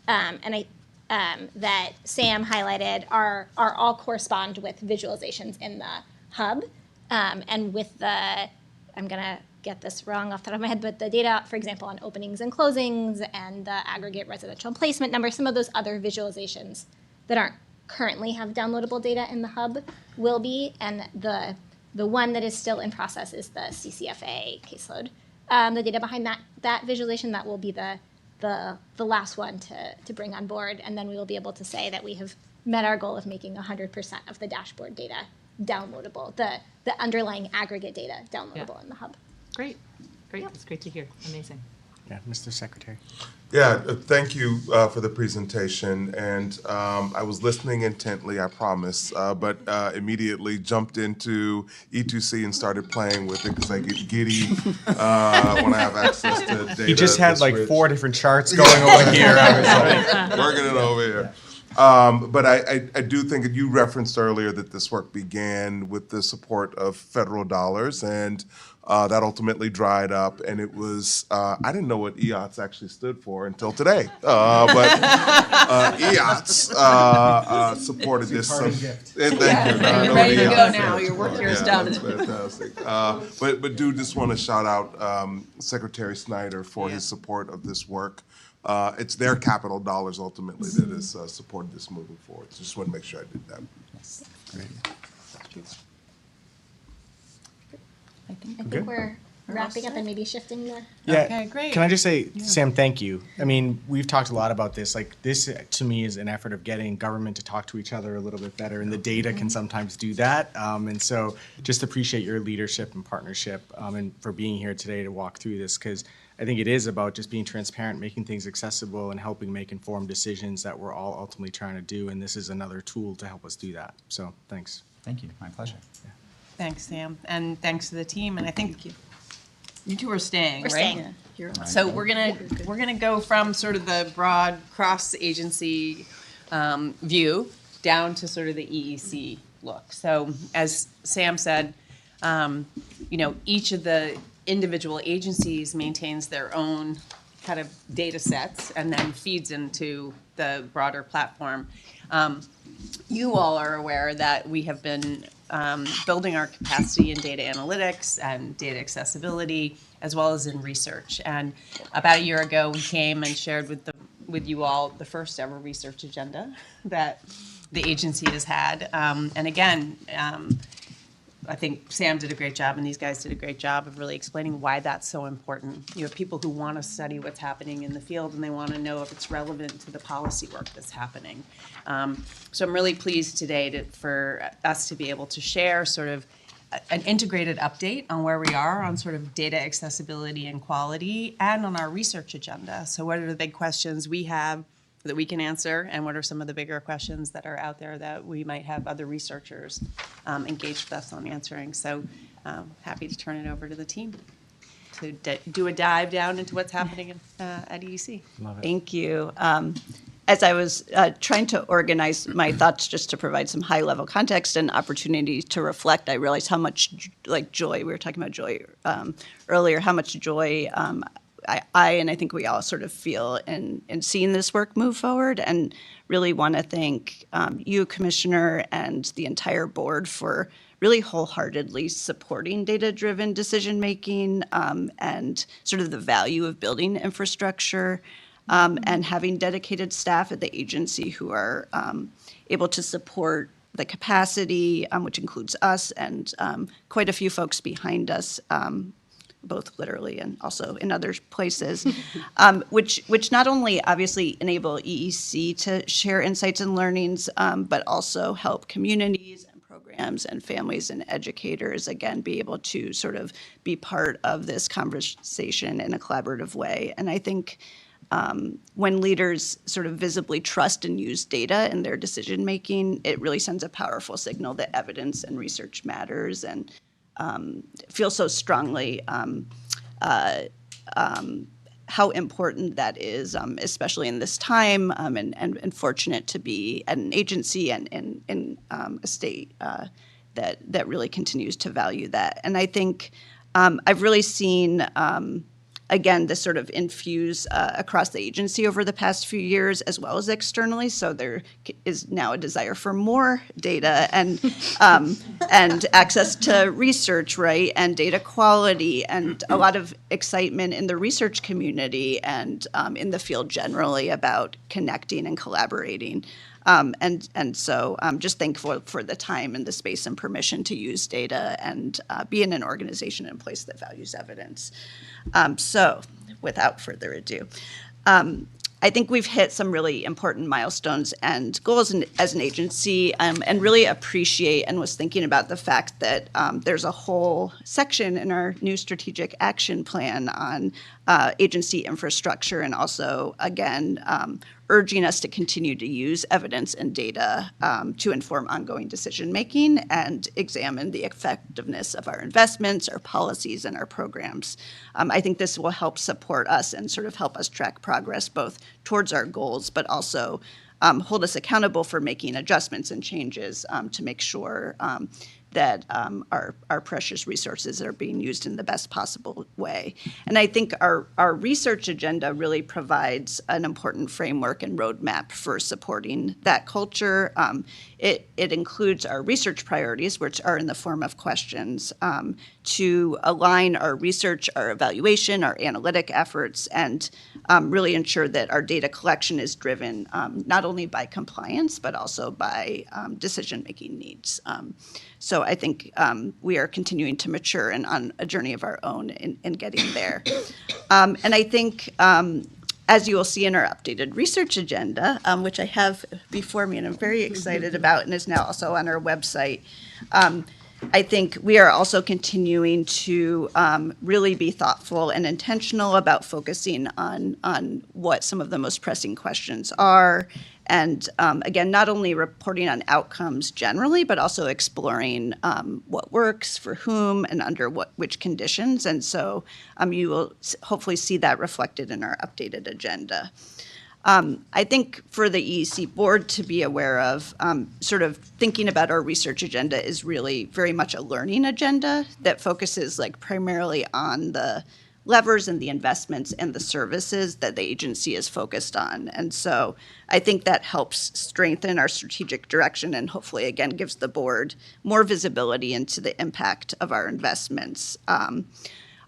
that Sam highlighted are all correspond with visualizations in the hub, and with I'm gonna get this wrong off the top of my head, but the data, for example, on openings and closings and the aggregate residential placement number, some of those other visualizations that aren't currently have downloadable data in the hub will be, and the one that is still in process is the CCFA caseload. The data behind that visualization, that will be the last one to bring on board, and then we will be able to say that we have met our goal of making 100% of the dashboard data downloadable, the underlying aggregate data downloadable in the hub. Great, that's great to hear. Amazing. Yeah, Mr. Secretary. Yeah, thank you for the presentation. And I was listening intently, I promise, but immediately jumped into E2C and started playing with it because I get giddy when I have access to data. He just had like rich. 4 different charts going over here. I was like, working it over here. But I do think that you referenced earlier that this work began with the support of federal dollars, and that ultimately dried up. And it was, I didn't know what EOTS actually stood for until today. But EOTS supported this. Thank you. You're ready to go now. Your work here is done. That's fantastic. But do just want to shout out Secretary Snyder for his support of this work. It's their capital dollars ultimately that has supported this moving forward. So just want to make sure I did that. Yes. Great. I think we're wrapping up and maybe shifting the. Yeah. Okay, great. Can I just say, Sam, thank you. I mean, we've talked a lot about this. Like, this to me is an effort of getting government to talk to each other a little bit better, and the data can sometimes do that. And so just appreciate your leadership and partnership, and for being here today to walk through this, because I think it is about just being transparent, making things accessible, and helping make informed decisions that we're all ultimately trying to do. And this is another tool to help us do that. So thanks. Thank you. My pleasure. Thanks, Sam, and thanks to the team. And I think you two are staying, We're right? staying. So we're gonna go from sort of the broad cross-agency view down to sort of the EEC look. So as Sam said, each of the individual agencies maintains their own kind of data sets and then feeds into the broader platform. You all are aware that we have been building our capacity in data analytics and data accessibility, as well as in research. And about a year ago, we came and shared with you all the first ever research agenda that the agency has had. And again, I think Sam did a great job and these guys did a great job of really explaining why that's so important. You have people who want to study what's happening in the field and they want to know if it's relevant to the policy work that's happening. So I'm really pleased today for us to be able to share sort of an integrated update on where we are on sort of data accessibility and quality and on our research agenda. So what are the big questions we have that we can answer, and what are some of the bigger questions that are out there that we might have other researchers engaged with us on answering. So happy to turn it over to the team to do a dive down into what's happening at EDC. Love it. Thank you. As I was trying to organize my thoughts just to provide some high-level context and opportunity to reflect, I realized how much joy, we were talking about joy earlier, how much joy I and I think we all sort of feel in seeing this work move forward, and really want to thank you, Commissioner, and the entire board for really wholeheartedly supporting data-driven decision-making and sort of the value of building infrastructure and having dedicated staff at the agency who are able to support the capacity, which includes us and quite a few folks behind us, both literally and also in other places, which not only obviously enable EEC to share insights and learnings, but also help communities and programs and families and educators, again, be able to sort of be part of this conversation in a collaborative way. And I think when leaders sort of visibly trust and use data in their decision-making, it really sends a powerful signal that evidence and research matters, and feel so strongly how important that is, especially in this time, and fortunate to be at an agency and in a state that really continues to value that. And I think I've really seen again, this sort of infuse across the agency over the past few years, as well as externally. So there is now a desire for more data and access to research, right, and data quality, and a lot of excitement in the research community and in the field generally about connecting and collaborating. And so I'm just thankful for the time and the space and permission to use data and be in an organization and place that values evidence. So without further ado, I think we've hit some really important milestones and goals as an agency, and really appreciate and was thinking about the fact that there's a whole section in our new strategic action plan on agency infrastructure, and also, again, urging us to continue to use evidence and data to inform ongoing decision-making and examine the effectiveness of our investments, our policies, and our programs. I think this will help support us and sort of help us track progress both towards our goals, but also hold us accountable for making adjustments and changes to make sure that our precious resources are being used in the best possible way. And I think our research agenda really provides an important framework and roadmap for supporting that culture. It includes our research priorities, which are in the form of questions, to align our research, our evaluation, our analytic efforts, and really ensure that our data collection is driven not only by compliance, but also by decision-making needs. So I think we are continuing to mature and on a journey of our own in getting there. And I think, as you will see in our updated research agenda, which I have before me and I'm very excited about and is now also on our website, I think we are also continuing to really be thoughtful and intentional about focusing on what some of the most pressing questions are. And again, not only reporting on outcomes generally, but also exploring what works for whom and under which conditions. And so you will hopefully see that reflected in our updated agenda. I think for the EEC board to be aware of, sort of thinking about our research agenda is really very much a learning agenda that focuses like primarily on the levers and the investments and the services that the agency is focused on. And so I think that helps strengthen our strategic direction and hopefully again gives the board more visibility into the impact of our investments.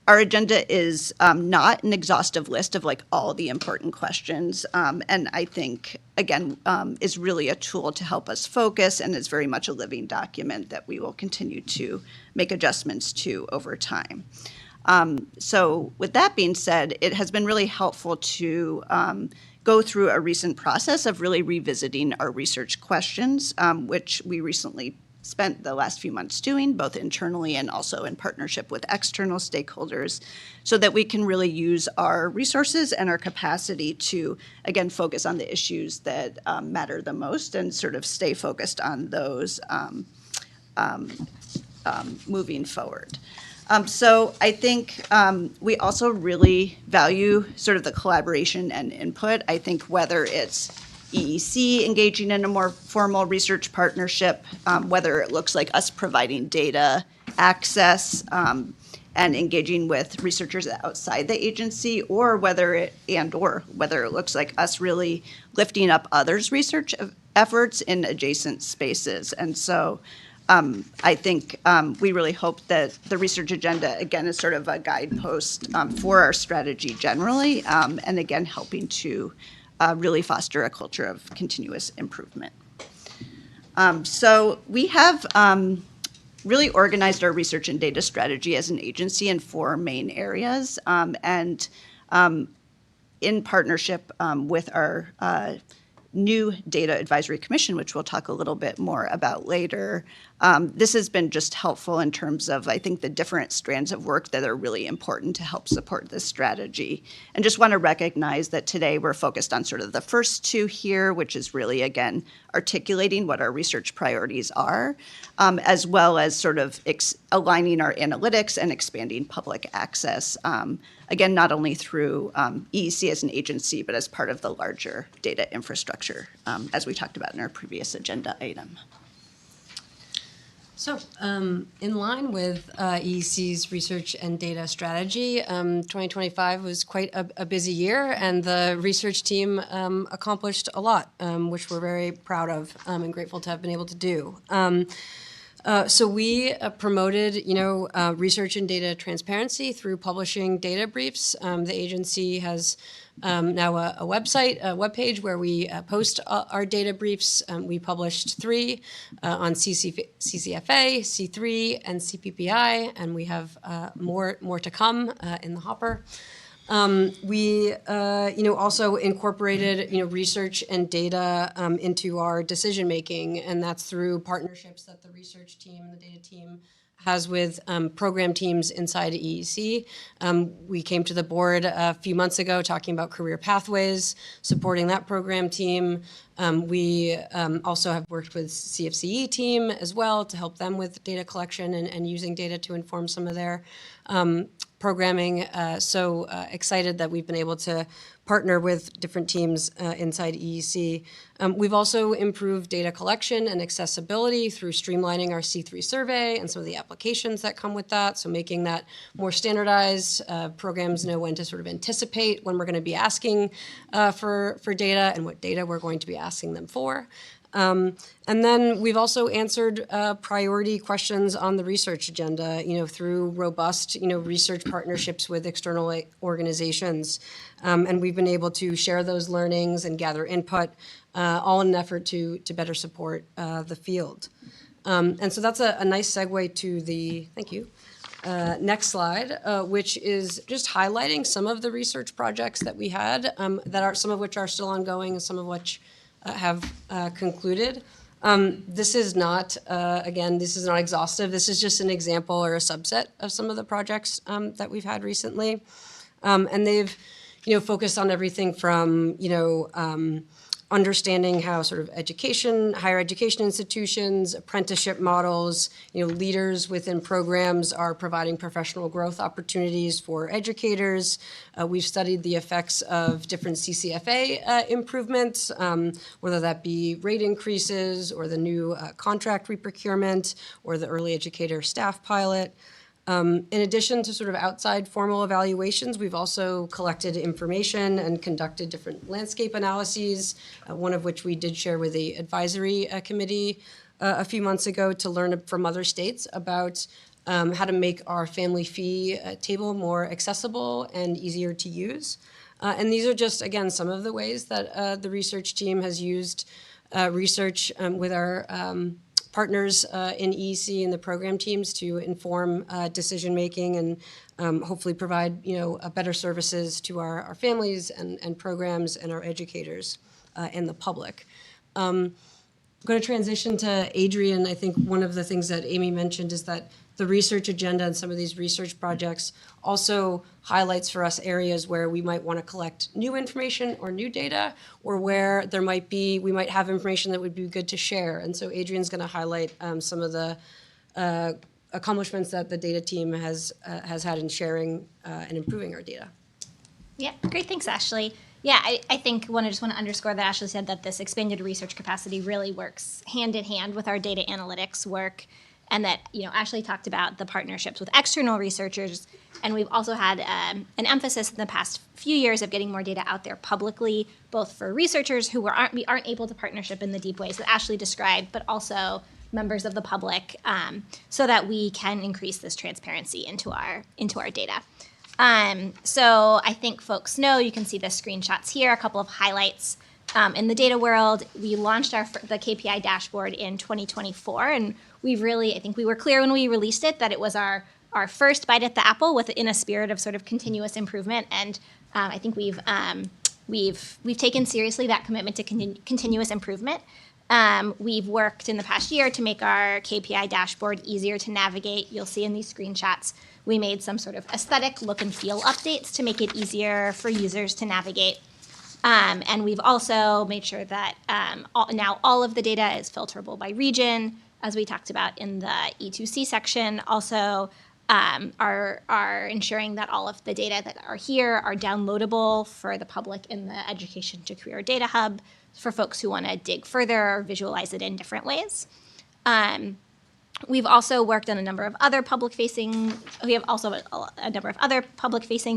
Our agenda is not an exhaustive list of like all the important questions, and I think, again, is really a tool to help us focus and is very much a living document that we will continue to make adjustments to over time. So with that being said, it has been really helpful to go through a recent process of really revisiting our research questions, which we recently spent the last few months doing, both internally and also in partnership with external stakeholders, so that we can really use our resources and our capacity to, again, focus on the issues that matter the most and sort of stay focused on those moving forward. So I think we also really value sort of the collaboration and input. I think whether it's EEC engaging in a more formal research partnership, whether it looks like us providing data access and engaging with researchers outside the agency, or whether it looks like us really lifting up others' research efforts in adjacent spaces. And so I think we really hope that the research agenda, again, is sort of a guidepost for our strategy generally, and again, helping to really foster a culture of continuous improvement. So we have really organized our research and data strategy as an agency in 4 main areas, and in partnership with our new Data Advisory Commission, which we'll talk a little bit more about later. This has been just helpful in terms of, I think, the different strands of work that are really important to help support this strategy. And just want to recognize that today we're focused on sort of the first 2 here, which is really, again, articulating what our research priorities are, as well as sort of aligning our analytics and expanding public access, again, not only through EEC as an agency, but as part of the larger data infrastructure, as we talked about in our previous agenda item. So, in line with EEC's research and data strategy, 2025 was quite a busy year, and the research team accomplished a lot, which we're very proud of and grateful to have been able to do. So we promoted, research and data transparency through publishing data briefs. The agency has now a webpage where we post our data briefs. We published 3 on CCFA, C3, and CPPI, and we have more to come in the hopper. We, also incorporated, research and data into our decision making, and that's through partnerships that the research team, the data team has with program teams inside EEC. We came to the board a few months ago talking about career pathways, supporting that program team. We also have worked with CFCE team as well to help them with data collection and using data to inform some of their programming. So excited that we've been able to partner with different teams inside EEC. We've also improved data collection and accessibility through streamlining our C3 survey and some of the applications that come with that. So making that more standardized, programs know when to sort of anticipate when we're going to be asking for data and what data we're going to be asking them for. And then we've also answered priority questions on the research agenda, through robust, research partnerships with external organizations. And we've been able to share those learnings and gather input, all in an effort to better support the field. And so that's a nice segue to the, thank you, next slide, which is just highlighting some of the research projects that we had, some of which are still ongoing and some of which have concluded. This is not, again, this is not exhaustive. This is just an example or a subset of some of the projects that we've had recently. And they've, focused on everything from, understanding how sort of higher education institutions, apprenticeship models, leaders within programs are providing professional growth opportunities for educators. We've studied the effects of different CCFA improvements, whether that be rate increases or the new contract reprocurement or the early educator staff pilot. In addition to sort of outside formal evaluations, we've also collected information and conducted different landscape analyses, one of which we did share with the advisory committee a few months ago to learn from other states about how to make our family fee table more accessible and easier to use. And these are just, again, some of the ways that the research team has used research with our partners in EEC and the program teams to inform decision-making and hopefully provide, better services to our families and programs and our educators and the public. I'm going to transition to Adrian. I think one of the things that Amy mentioned is that the research agenda and some of these research projects also highlights for us areas where we might want to collect new information or new data, or where we might have information that would be good to share. And so Adrian's going to highlight some of the accomplishments that the data team has had in sharing and improving our data. Yeah, great. Thanks, Ashley. Yeah, I think I just want to underscore that Ashley said that this expanded research capacity really works hand in hand with our data analytics work. And that, Ashley talked about the partnerships with external researchers. And we've also had an emphasis in the past few years of getting more data out there publicly, both for researchers who we aren't able to partnership in the deep ways that Ashley described, but also members of the public, so that we can increase this transparency into our data. So I think folks know, you can see the screenshots here, a couple of highlights. In the data world, we launched the KPI dashboard in 2024, and I think we were clear when we released it that it was our first bite at the apple in a spirit of sort of continuous improvement. And I think we've taken seriously that commitment to continuous improvement. We've worked in the past year to make our KPI dashboard easier to navigate. You'll see in these screenshots, we made some sort of aesthetic look and feel updates to make it easier for users to navigate. And we've also made sure that now all of the data is filterable by region, as we talked about in the E2C section. Also, are ensuring that all of the data that are here are downloadable for the public in the Education to Career Data Hub for folks who want to dig further or visualize it in different ways. We've also worked on a number of other public-facing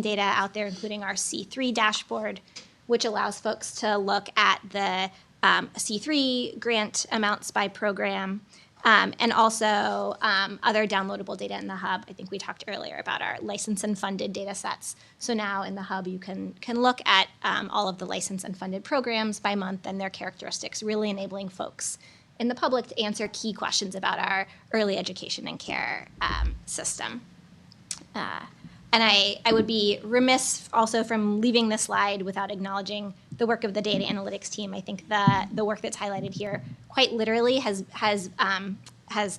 data out there, including our C3 dashboard, which allows folks to look at the C3 grant amounts by program, and also other downloadable data in the hub. I think we talked earlier about our licensed and funded data sets. So now in the hub, you can look at all of the licensed and funded programs by month and their characteristics, really enabling folks in the public to answer key questions about our early education and care system. And I would be remiss also from leaving this slide without acknowledging the work of the data analytics team. I think the work that's highlighted here quite literally has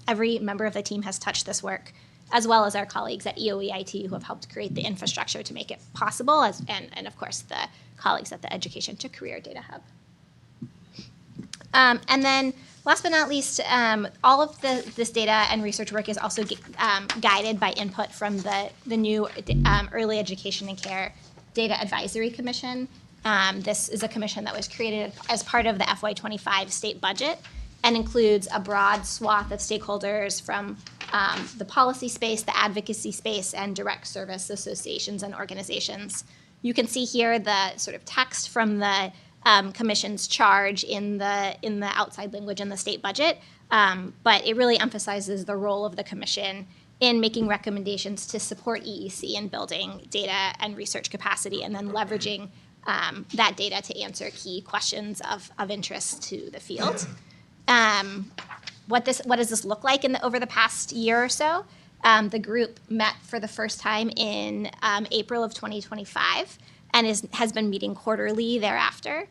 every member of the team has touched this work, as well as our colleagues at EOEIT who have helped create the infrastructure to make it possible, and of course the colleagues at the Education to Career Data Hub. And then last but not least, all of this data and research work is also guided by input from the new Early Education and Care Data Advisory Commission. This is a commission that was created as part of the FY25 state budget and includes a broad swath of stakeholders from the policy space, the advocacy space, and direct service associations and organizations. You can see here the sort of text from the Commission's charge in the outside language in the state budget, but it really emphasizes the role of the Commission in making recommendations to support EEC in building data and research capacity, and then leveraging that data to answer key questions of interest to the field. What does this look like over the past year or so? The group met for the first time in April of 2025 and has been meeting quarterly thereafter.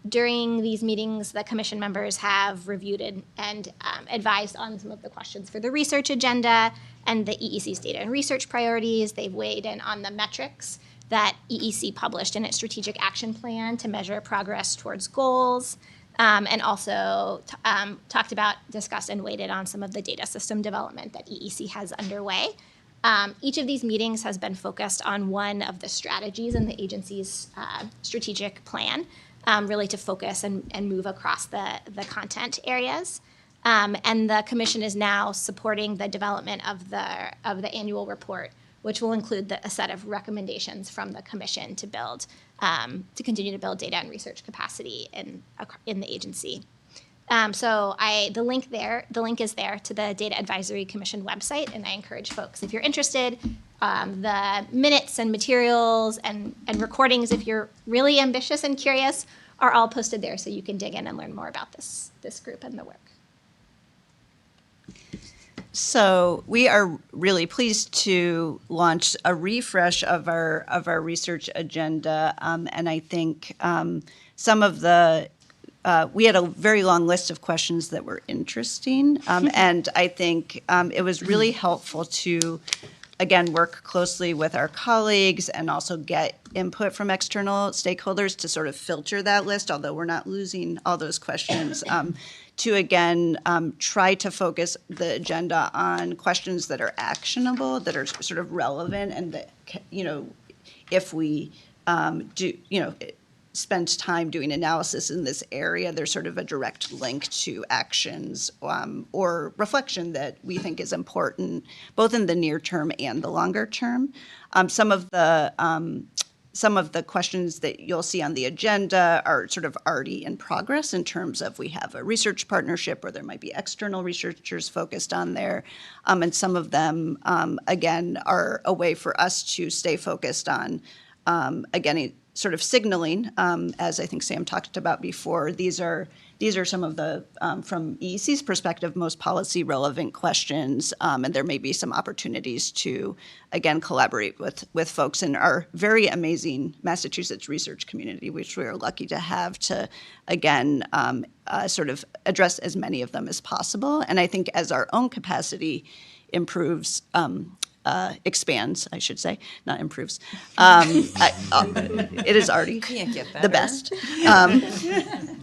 During these meetings, the commission members have reviewed and advised on some of the questions for the research agenda and the EEC's data and research priorities. They've weighed in on the metrics that EEC published in its strategic action plan to measure progress towards goals, and also talked about, discussed, and weighed in on some of the data system development that EEC has underway. Each of these meetings has been focused on one of the strategies in the agency's strategic plan, really to focus and move across the content areas. And the commission is now supporting the development of the annual report, which will include a set of recommendations from the commission to build, to continue to build data and research capacity in the agency. So the link is there to the Data Advisory Commission website, and I encourage folks, if you're interested, the minutes and materials and recordings, if you're really ambitious and curious, are all posted there, so you can dig in and learn more about this group and the work. So we are really pleased to launch a refresh of our research agenda, and I think some of the we had a very long list of questions that were interesting, and I think it was really helpful to, again, work closely with our colleagues and also get input from external stakeholders to sort of filter that list, although we're not losing all those questions, to, again, try to focus the agenda on questions that are actionable, that are sort of relevant, and that, if we spend time doing analysis in this area, there's sort of a direct link to actions or reflection that we think is important, both in the near term and the longer term. Some of the questions that you'll see on the agenda are sort of already in progress in terms of we have a research partnership or there might be external researchers focused on there. And some of them, again, are a way for us to stay focused on, again, sort of signaling, as I think Sam talked about before. These are some of the, from EEC's perspective, most policy relevant questions, and there may be some opportunities to, again, collaborate with folks in our very amazing Massachusetts research community, which we are lucky to have to, again, sort of address as many of them as possible. And I think as our own capacity improves, expands, I should say, not improves. It is already the best.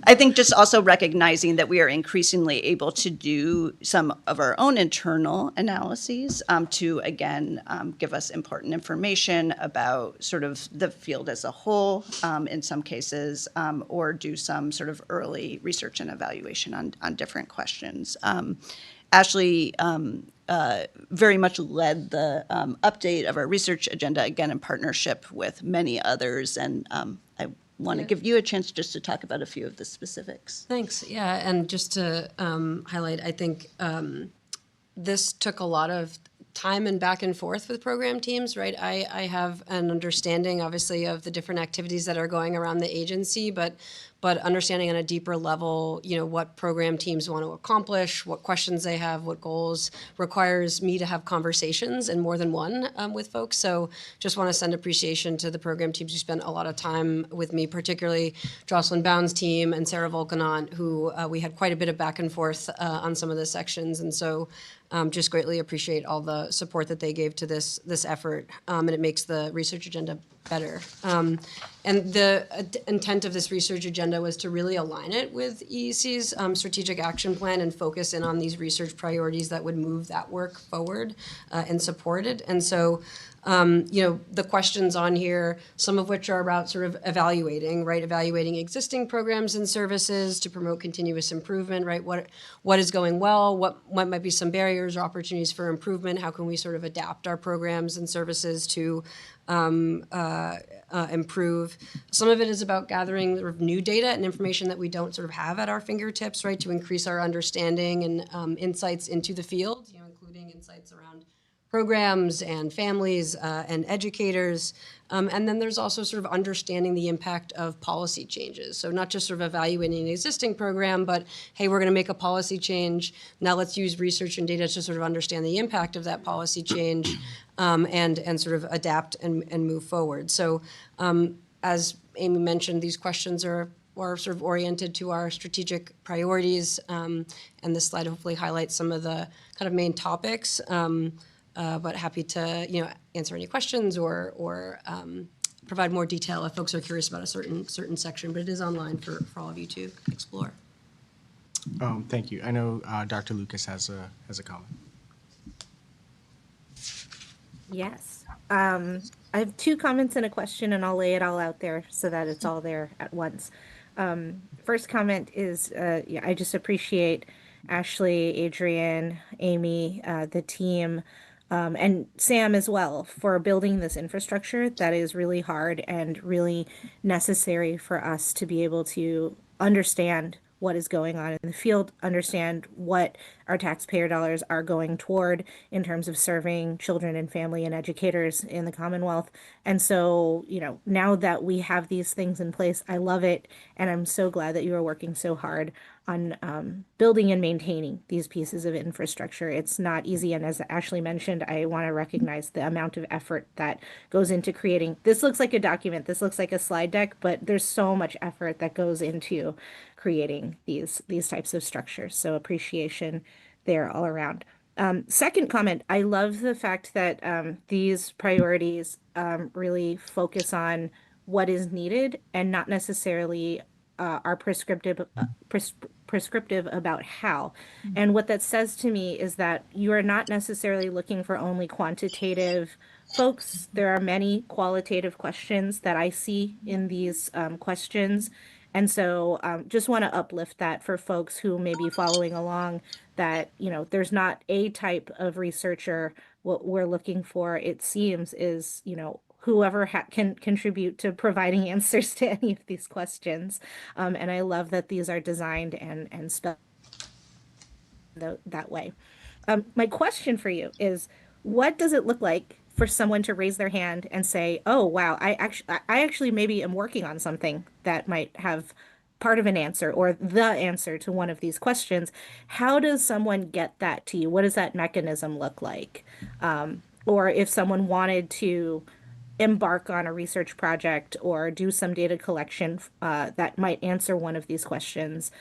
I think just also recognizing that we are increasingly able to do some of our own internal analyses to, again, give us important information about sort of the field as a whole in some cases, or do some sort of early research and evaluation on different questions. Ashley very much led the update of our research agenda, again, in partnership with many others. And I want to give you a chance just to talk about a few of the specifics. Thanks. Yeah, and just to highlight, I think this took a lot of time and back and forth with program teams, right? I have an understanding, obviously, of the different activities that are going around the agency, but understanding on a deeper level, what program teams want to accomplish, what questions they have, what goals, requires me to have conversations and more than one with folks. So just want to send appreciation to the program teams who spent a lot of time with me, particularly Jocelyn Bound's team and Sarah Volkanant, who we had quite a bit of back and forth on some of the sections. And so just greatly appreciate all the support that they gave to this effort, and it makes the research agenda better. And the intent of this research agenda was to really align it with EEC's strategic action plan and focus in on these research priorities that would move that work forward and support it. And so, the questions on here, some of which are about sort of evaluating existing programs and services to promote continuous improvement, right? What is going well? What might be some barriers or opportunities for improvement? How can we sort of adapt our programs and services to improve? Some of it is about gathering sort of new data and information that we don't sort of have at our fingertips, right, to increase our understanding and insights into the field, including insights around programs and families and educators. And then there's also sort of understanding the impact of policy changes. So not just sort of evaluating an existing program, but hey, we're going to make a policy change. Now let's use research and data to sort of understand the impact of that policy change and sort of adapt and move forward. So as Amy mentioned, these questions are more sort of oriented to our strategic priorities. And this slide hopefully highlights some of the kind of main topics. But happy to, answer any questions or provide more detail if folks are curious about a certain section. But it is online for all of you to explore. Thank you. I know Dr. Lucas has a comment. Yes. I have 2 comments and a question, and I'll lay it all out there so that it's all there at once. First comment is, I just appreciate Ashley, Adrienne, Amy, the team, and Sam as well for building this infrastructure that is really hard and really necessary for us to be able to understand what is going on in the field, understand what our taxpayer dollars are going toward in terms of serving children and family and educators in the Commonwealth. And so, now that we have these things in place, I love it. And I'm so glad that you are working so hard on building and maintaining these pieces of infrastructure. It's not easy. And as Ashley mentioned, I want to recognize the amount of effort that goes into creating. This looks like a document, this looks like a slide deck, but there's so much effort that goes into creating these types of structures. So appreciation there all around. Second comment, I love the fact that these priorities really focus on what is needed and not necessarily are prescriptive about how. And what that says to me is that you are not necessarily looking for only quantitative folks. There are many qualitative questions that I see in these questions. And so just want to uplift that for folks who may be following along, that, there's not a type of researcher. What we're looking for, it seems, is, whoever can contribute to providing answers to any of these questions. And I love that these are designed and spelled that way. My question for you is, what does it look like for someone to raise their hand and say, oh, wow, I actually maybe am working on something that might have part of an answer or the answer to one of these questions? How does someone get that to you? What does that mechanism look like? Or if someone wanted to embark on a research project or do some data collection that might answer one of these questions,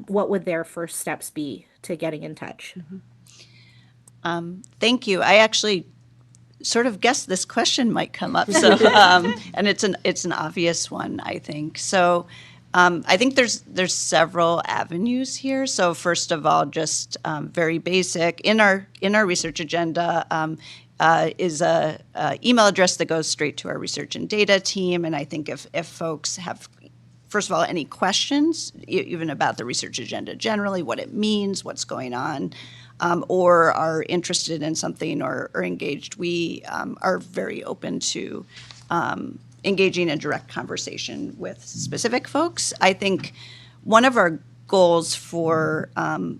what would their first steps be to getting in touch? Thank you. I actually sort of guessed this question might come up. So, and it's an obvious one, I think. So, I think there's several avenues here. So, first of all, just very basic in our research agenda is a email address that goes straight to our research and data team. And I think if folks have, first of all, any questions, even about the research agenda generally, what it means, what's going on, or are interested in something or engaged, we are very open to engaging in direct conversation with specific folks. I think one of our goals for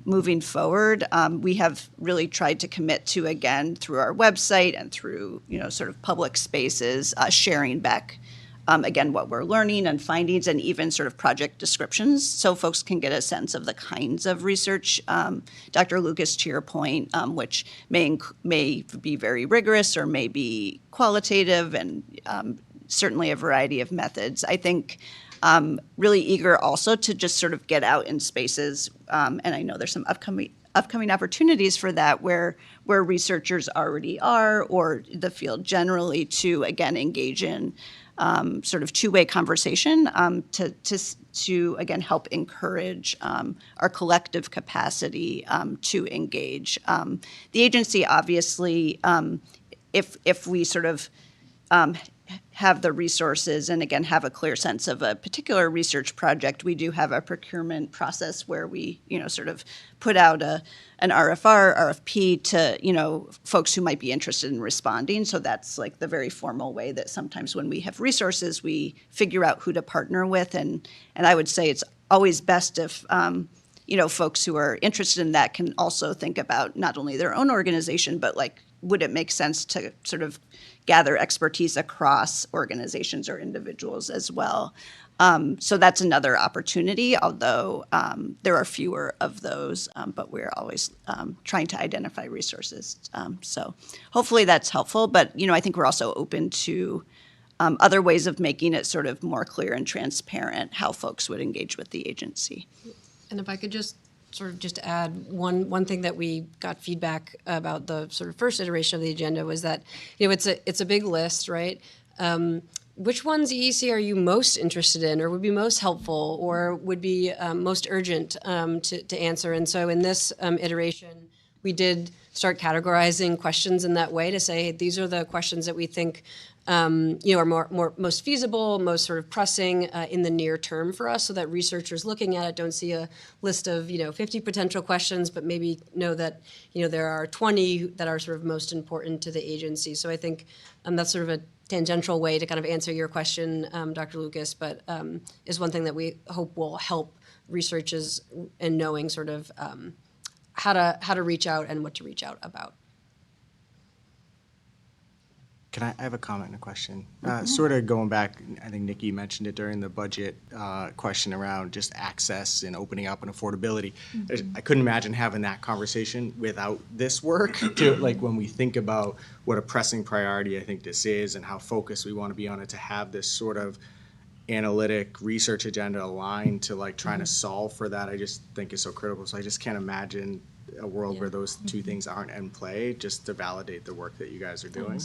moving forward, we have really tried to commit to, again, through our website and through, sort of public spaces, sharing back again, what we're learning and findings, and even sort of project descriptions, so folks can get a sense of the kinds of research, Dr. Lucas, to your point, which may be very rigorous or may be qualitative, and certainly a variety of methods. I think really eager also to just sort of get out in spaces, and I know there's some upcoming opportunities for that where researchers already are, or the field generally, to again engage in sort of two-way conversation to again help encourage our collective capacity to engage. The agency, obviously, if we sort of have the resources and again have a clear sense of a particular research project, we do have a procurement process where we sort of put out an RFP to folks who might be interested in responding. So that's like the very formal way that sometimes when we have resources, we figure out who to partner with, and I would say it's always best if folks who are interested in that can also think about not only their own organization, but like, would it make sense to sort of gather expertise across organizations or individuals as well? So that's another opportunity, although there are fewer of those, but we're always trying to identify resources. So hopefully that's helpful. But, I think we're also open to other ways of making it sort of more clear and transparent how folks would engage with the agency. And if I could just sort of just add one thing that we got feedback about the sort of first iteration of the agenda was that, it's a big list, right? Which ones EEC are you most interested in, or would be most helpful, or would be most urgent to answer? And so in this iteration, we did start categorizing questions in that way to say, hey, these are the questions that we think are most feasible, most sort of pressing in the near term for us, so that researchers looking at it don't see a list of 50 potential questions, but maybe know that there are 20 that are sort of most important to the agency. So I think that's sort of a tangential way to kind of answer your question, Dr. Lucas, but is one thing that we hope will help researchers in knowing sort of how to reach out and what to reach out about. I have a comment and a question. Sort of going back, I think Nikki mentioned it during the budget question around just access and opening up and affordability. I couldn't imagine having that conversation without this work. Like when we think about what a pressing priority I think this is and how focused we want to be on it, to have this sort of analytic research agenda aligned to like trying to solve for that, I just think is so critical. So I just can't imagine a world where those two things aren't in play, just to validate the work that you guys are doing.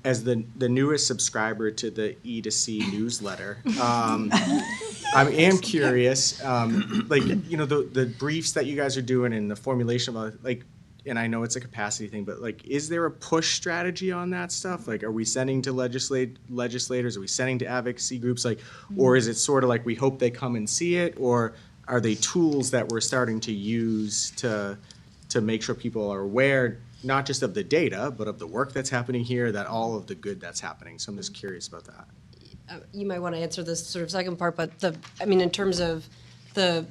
As the newest subscriber to the E2C newsletter, I am curious, the briefs that you guys are doing and the formulation of and I know it's a capacity thing, but is there a push strategy on that stuff? Are we sending to legislators? Are we sending to advocacy groups? Or is it sort of like we hope they come and see it? Or are they tools that we're starting to use to make sure people are aware, not just of the data, but of the work that's happening here, that all of the good that's happening? So I'm just curious about that. You might want to answer this sort of second part, but in terms of the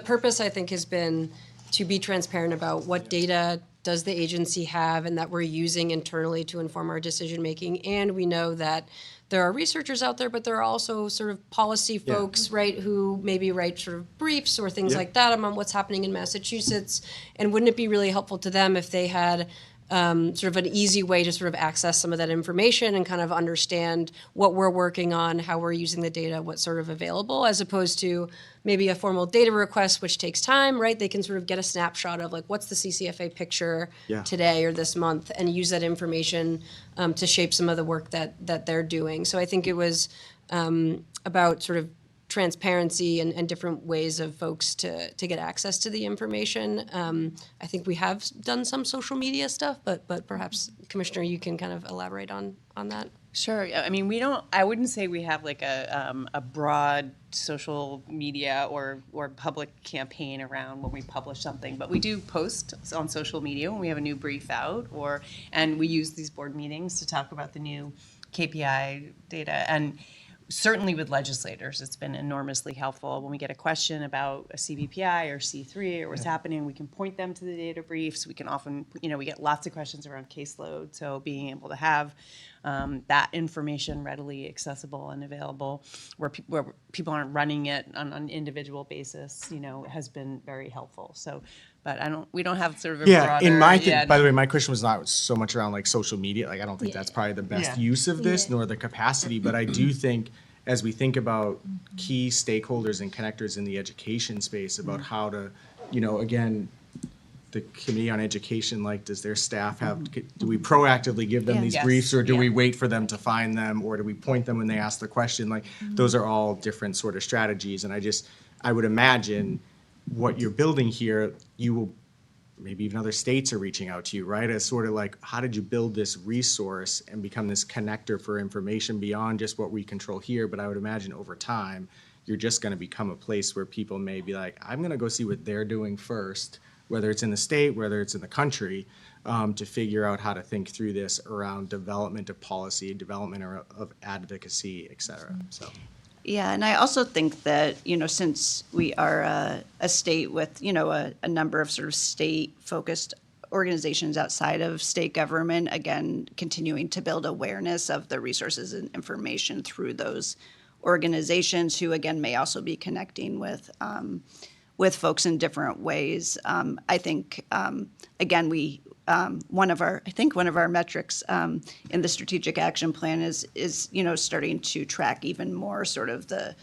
purpose, I think, has been to be transparent about what data does the agency have and that we're using internally to inform our decision making. And we know that there are researchers out there, but there are also sort of policy folks, right, who maybe write sort of briefs or things like that on what's happening in Massachusetts. And wouldn't it be really helpful to them if they had sort of an easy way to sort of access some of that information and kind of understand what we're working on, how we're using the data, what's sort of available, as opposed to maybe a formal data request, which takes time, right? They can sort of get a snapshot of what's the CCFA picture today or this month, and use that information to shape some of the work that they're doing. So I think it was about sort of transparency and different ways of folks to get access to the information. I think we have done some social media stuff, but perhaps, Commissioner, you can kind of elaborate on that. Sure. I wouldn't say we have a broad social media or public campaign around when we publish something, but we do post on social media when we have a new brief out, and we use these board meetings to talk about the new KPI data. And certainly with legislators, it's been enormously helpful. When we get a question about a CBPI or C3 or what's happening, we can point them to the data briefs. We can often, we get lots of questions around caseload. So being able to have that information readily accessible and available where people aren't running it on an individual basis, has been very helpful. So, but we don't have sort of a broader... By the way, my question was not so much around social media. I don't think that's probably the best use of this, nor the capacity, but I do think as we think about key stakeholders and connectors in the education space, about how to, again, the Committee on Education, does their staff have, do we proactively give them these briefs, or do we wait for them to find them, or do we point them when they ask the question? Those are all different sort of strategies, and I would imagine what you're building here, you will, maybe even other states are reaching out to you, right? As sort of how did you build this resource and become this connector for information beyond just what we control here? But I would imagine over time, you're just going to become a place where people may be I'm going to go see what they're doing first, whether it's in the state, whether it's in the country, to figure out how to think through this around development of policy, development of advocacy, et cetera. So. Yeah, and I also think that, since we are a state with, a number of sort of state-focused organizations outside of state government, again, continuing to build awareness of the resources and information through those organizations who, again, may also be connecting with folks in different ways. I think, again, we one of our metrics in the strategic action plan is starting to track even more sort of the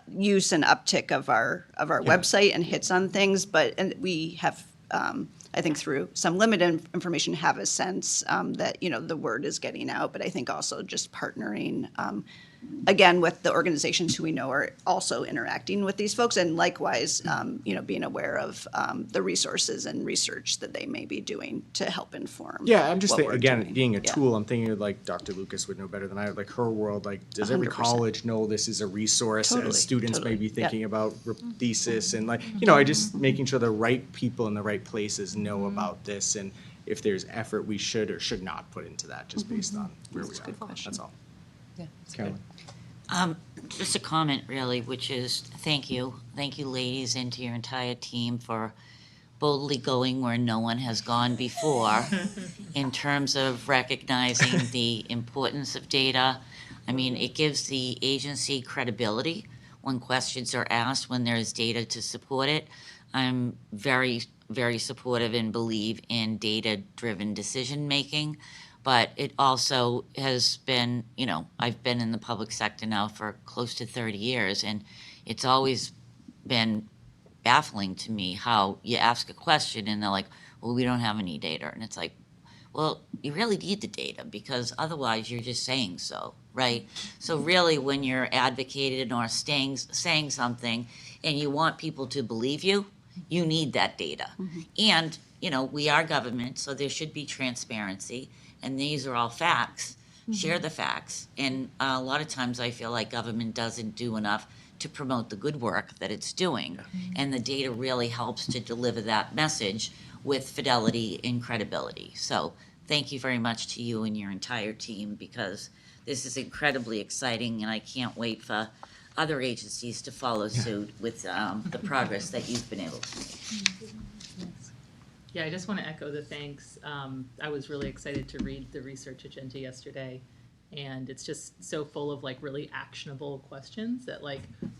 use and uptick of our website and hits on things. And we have, I think through some limited information, have a sense that the word is getting out. But I think also just partnering again with the organizations who we know are also interacting with these folks, and likewise, being aware of the resources and research that they may be doing to help inform. Yeah, I'm just what thinking, we're again, doing. being a Yeah. tool, I'm thinking like Dr. Lucas would know better than I, like her world, like does every 100%. college know this is a resource Totally, as students totally. may be thinking Yeah. about thesis and like, I just making sure the right people in the right places know about this, and if there's effort we should or should not put into that just based on where we are. That's all. Yeah. Carolyn. Just a comment, really, which is thank you, ladies, and to your entire team for boldly going where no one has gone before in terms of recognizing the importance of data. I mean, it gives the agency credibility when questions are asked, when there is data to support it. I'm very, very supportive and believe in data-driven decision-making. But it also has been, I've been in the public sector now for close to 30 years, and it's always been baffling to me how you ask a question and they're like, well, we don't have any data. And it's like, well, you really need the data because otherwise you're just saying so, right? So really when you're advocating or saying something and you want people to believe you, you need that data. And, we are government, so there should be transparency. And these are all facts. Share the facts. And a lot of times I feel like government doesn't do enough to promote the good work that it's doing. And the data really helps to deliver that message with fidelity and credibility. So thank you very much to you and your entire team, because this is incredibly exciting, and I can't wait for other agencies to follow suit with the progress that you've been able to make. Yeah, I just want to echo the thanks. I was really excited to read the research agenda yesterday, and it's just so full of really actionable questions that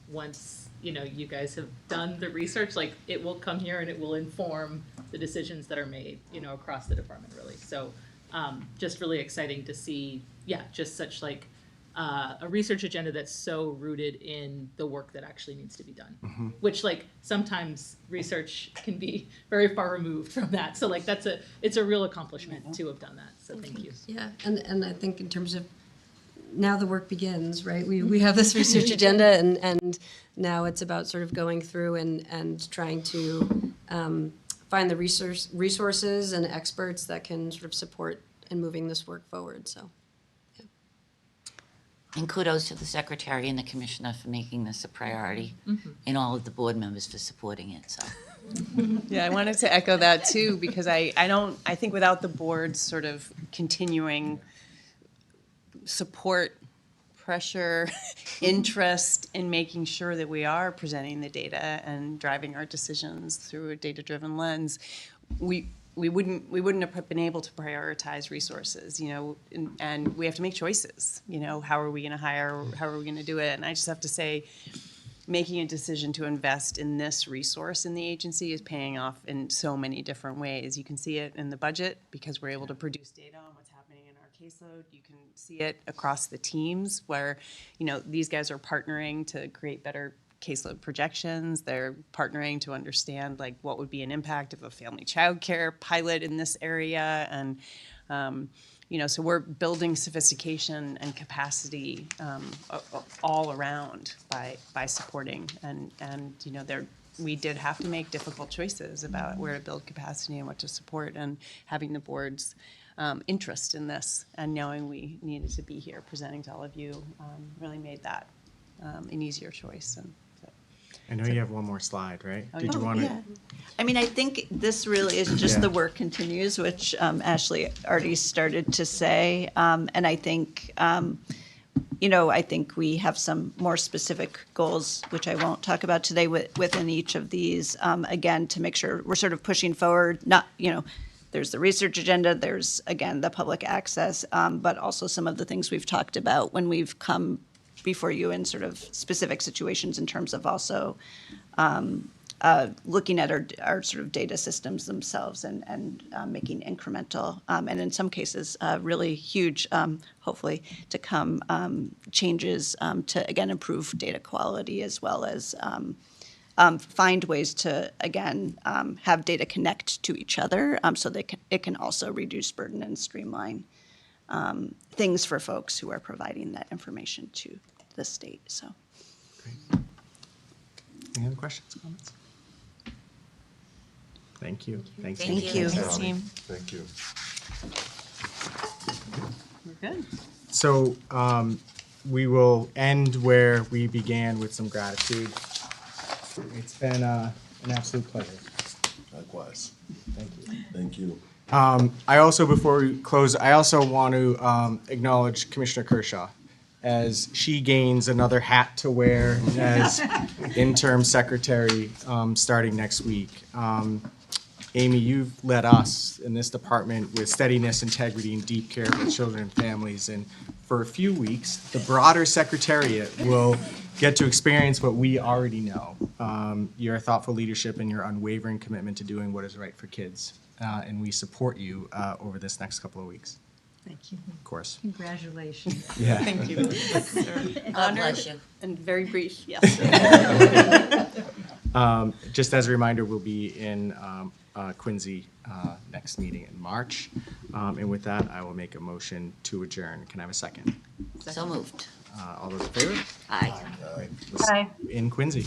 once you guys have done the research, it will come here and it will inform the decisions that are made across the department, really. So just really exciting to see, just such a research agenda that's so rooted in the work that actually needs to be done, which sometimes research can be very far removed from that. So it's a real accomplishment to have done that. So thank you. Yeah, and I think in terms of now the work begins, right? We have this research agenda and now it's about sort of going through and trying to find the resources and experts that can sort of support in moving this work forward, so. And kudos to the secretary and the commissioner for making this a priority, and all of the board members for supporting it, so. Yeah, I wanted to echo that too, because I think without the board's sort of continuing support, pressure, interest in making sure that we are presenting the data and driving our decisions through a data-driven lens, we wouldn't have been able to prioritize resources, and we have to make choices. How are we going to hire? How are we going to do it? And I just have to say, making a decision to invest in this resource in the agency is paying off in so many different ways. You can see it in the budget because we're able to produce data on what's happening in our caseload. You can see it across the teams where, these guys are partnering to create better caseload projections. They're partnering to understand what would be an impact of a family child care pilot in this area. And, so we're building sophistication and capacity all around by supporting. And we did have to make difficult choices about where to build capacity and what to support, and having the board's interest in this and knowing we needed to be here presenting to all of you really made that an easier choice. And I know you have one more slide, right? Did you Oh, want to? yeah. I mean, I think this really is just the work continues, which Ashley already started to say. And I think, I think we have some more specific goals, which I won't talk about today within each of these, again, to make sure we're sort of pushing forward, not, there's the research agenda, there's, again, the public access, but also some of the things we've talked about when we've come before you in sort of specific situations in terms of also looking at our sort of data systems themselves and making incremental, and in some cases, really huge, hopefully to come, changes to, again, improve data quality as well as find ways to, again, have data connect to each other so it can also reduce burden and streamline things for folks who are providing that information to the state. So, Any other questions, comments? Thank you. Thanks. Thank you. Thanks, Team. Thank you. We're good. So we will end where we began with some gratitude. It's been an absolute pleasure. Likewise. Thank you. Thank you. I also, before we close, I also want to acknowledge Commissioner Kershaw as she gains another hat to wear as interim secretary starting next week. Amy, you've led us in this department with steadiness, integrity, and deep care for children and families. And for a few weeks, the broader secretariat will get to experience what we already know. Your thoughtful leadership and your unwavering commitment to doing what is right for kids. And we support you over this next couple of weeks. Thank you. Of course. Congratulations. Yeah. Thank you. God bless you. And very brief, yes. Just as a reminder, we'll be in Quincy next meeting in March. And with that, I will make a motion to adjourn. Can I have a second? So moved. All those in favor? Aye. In Quincy.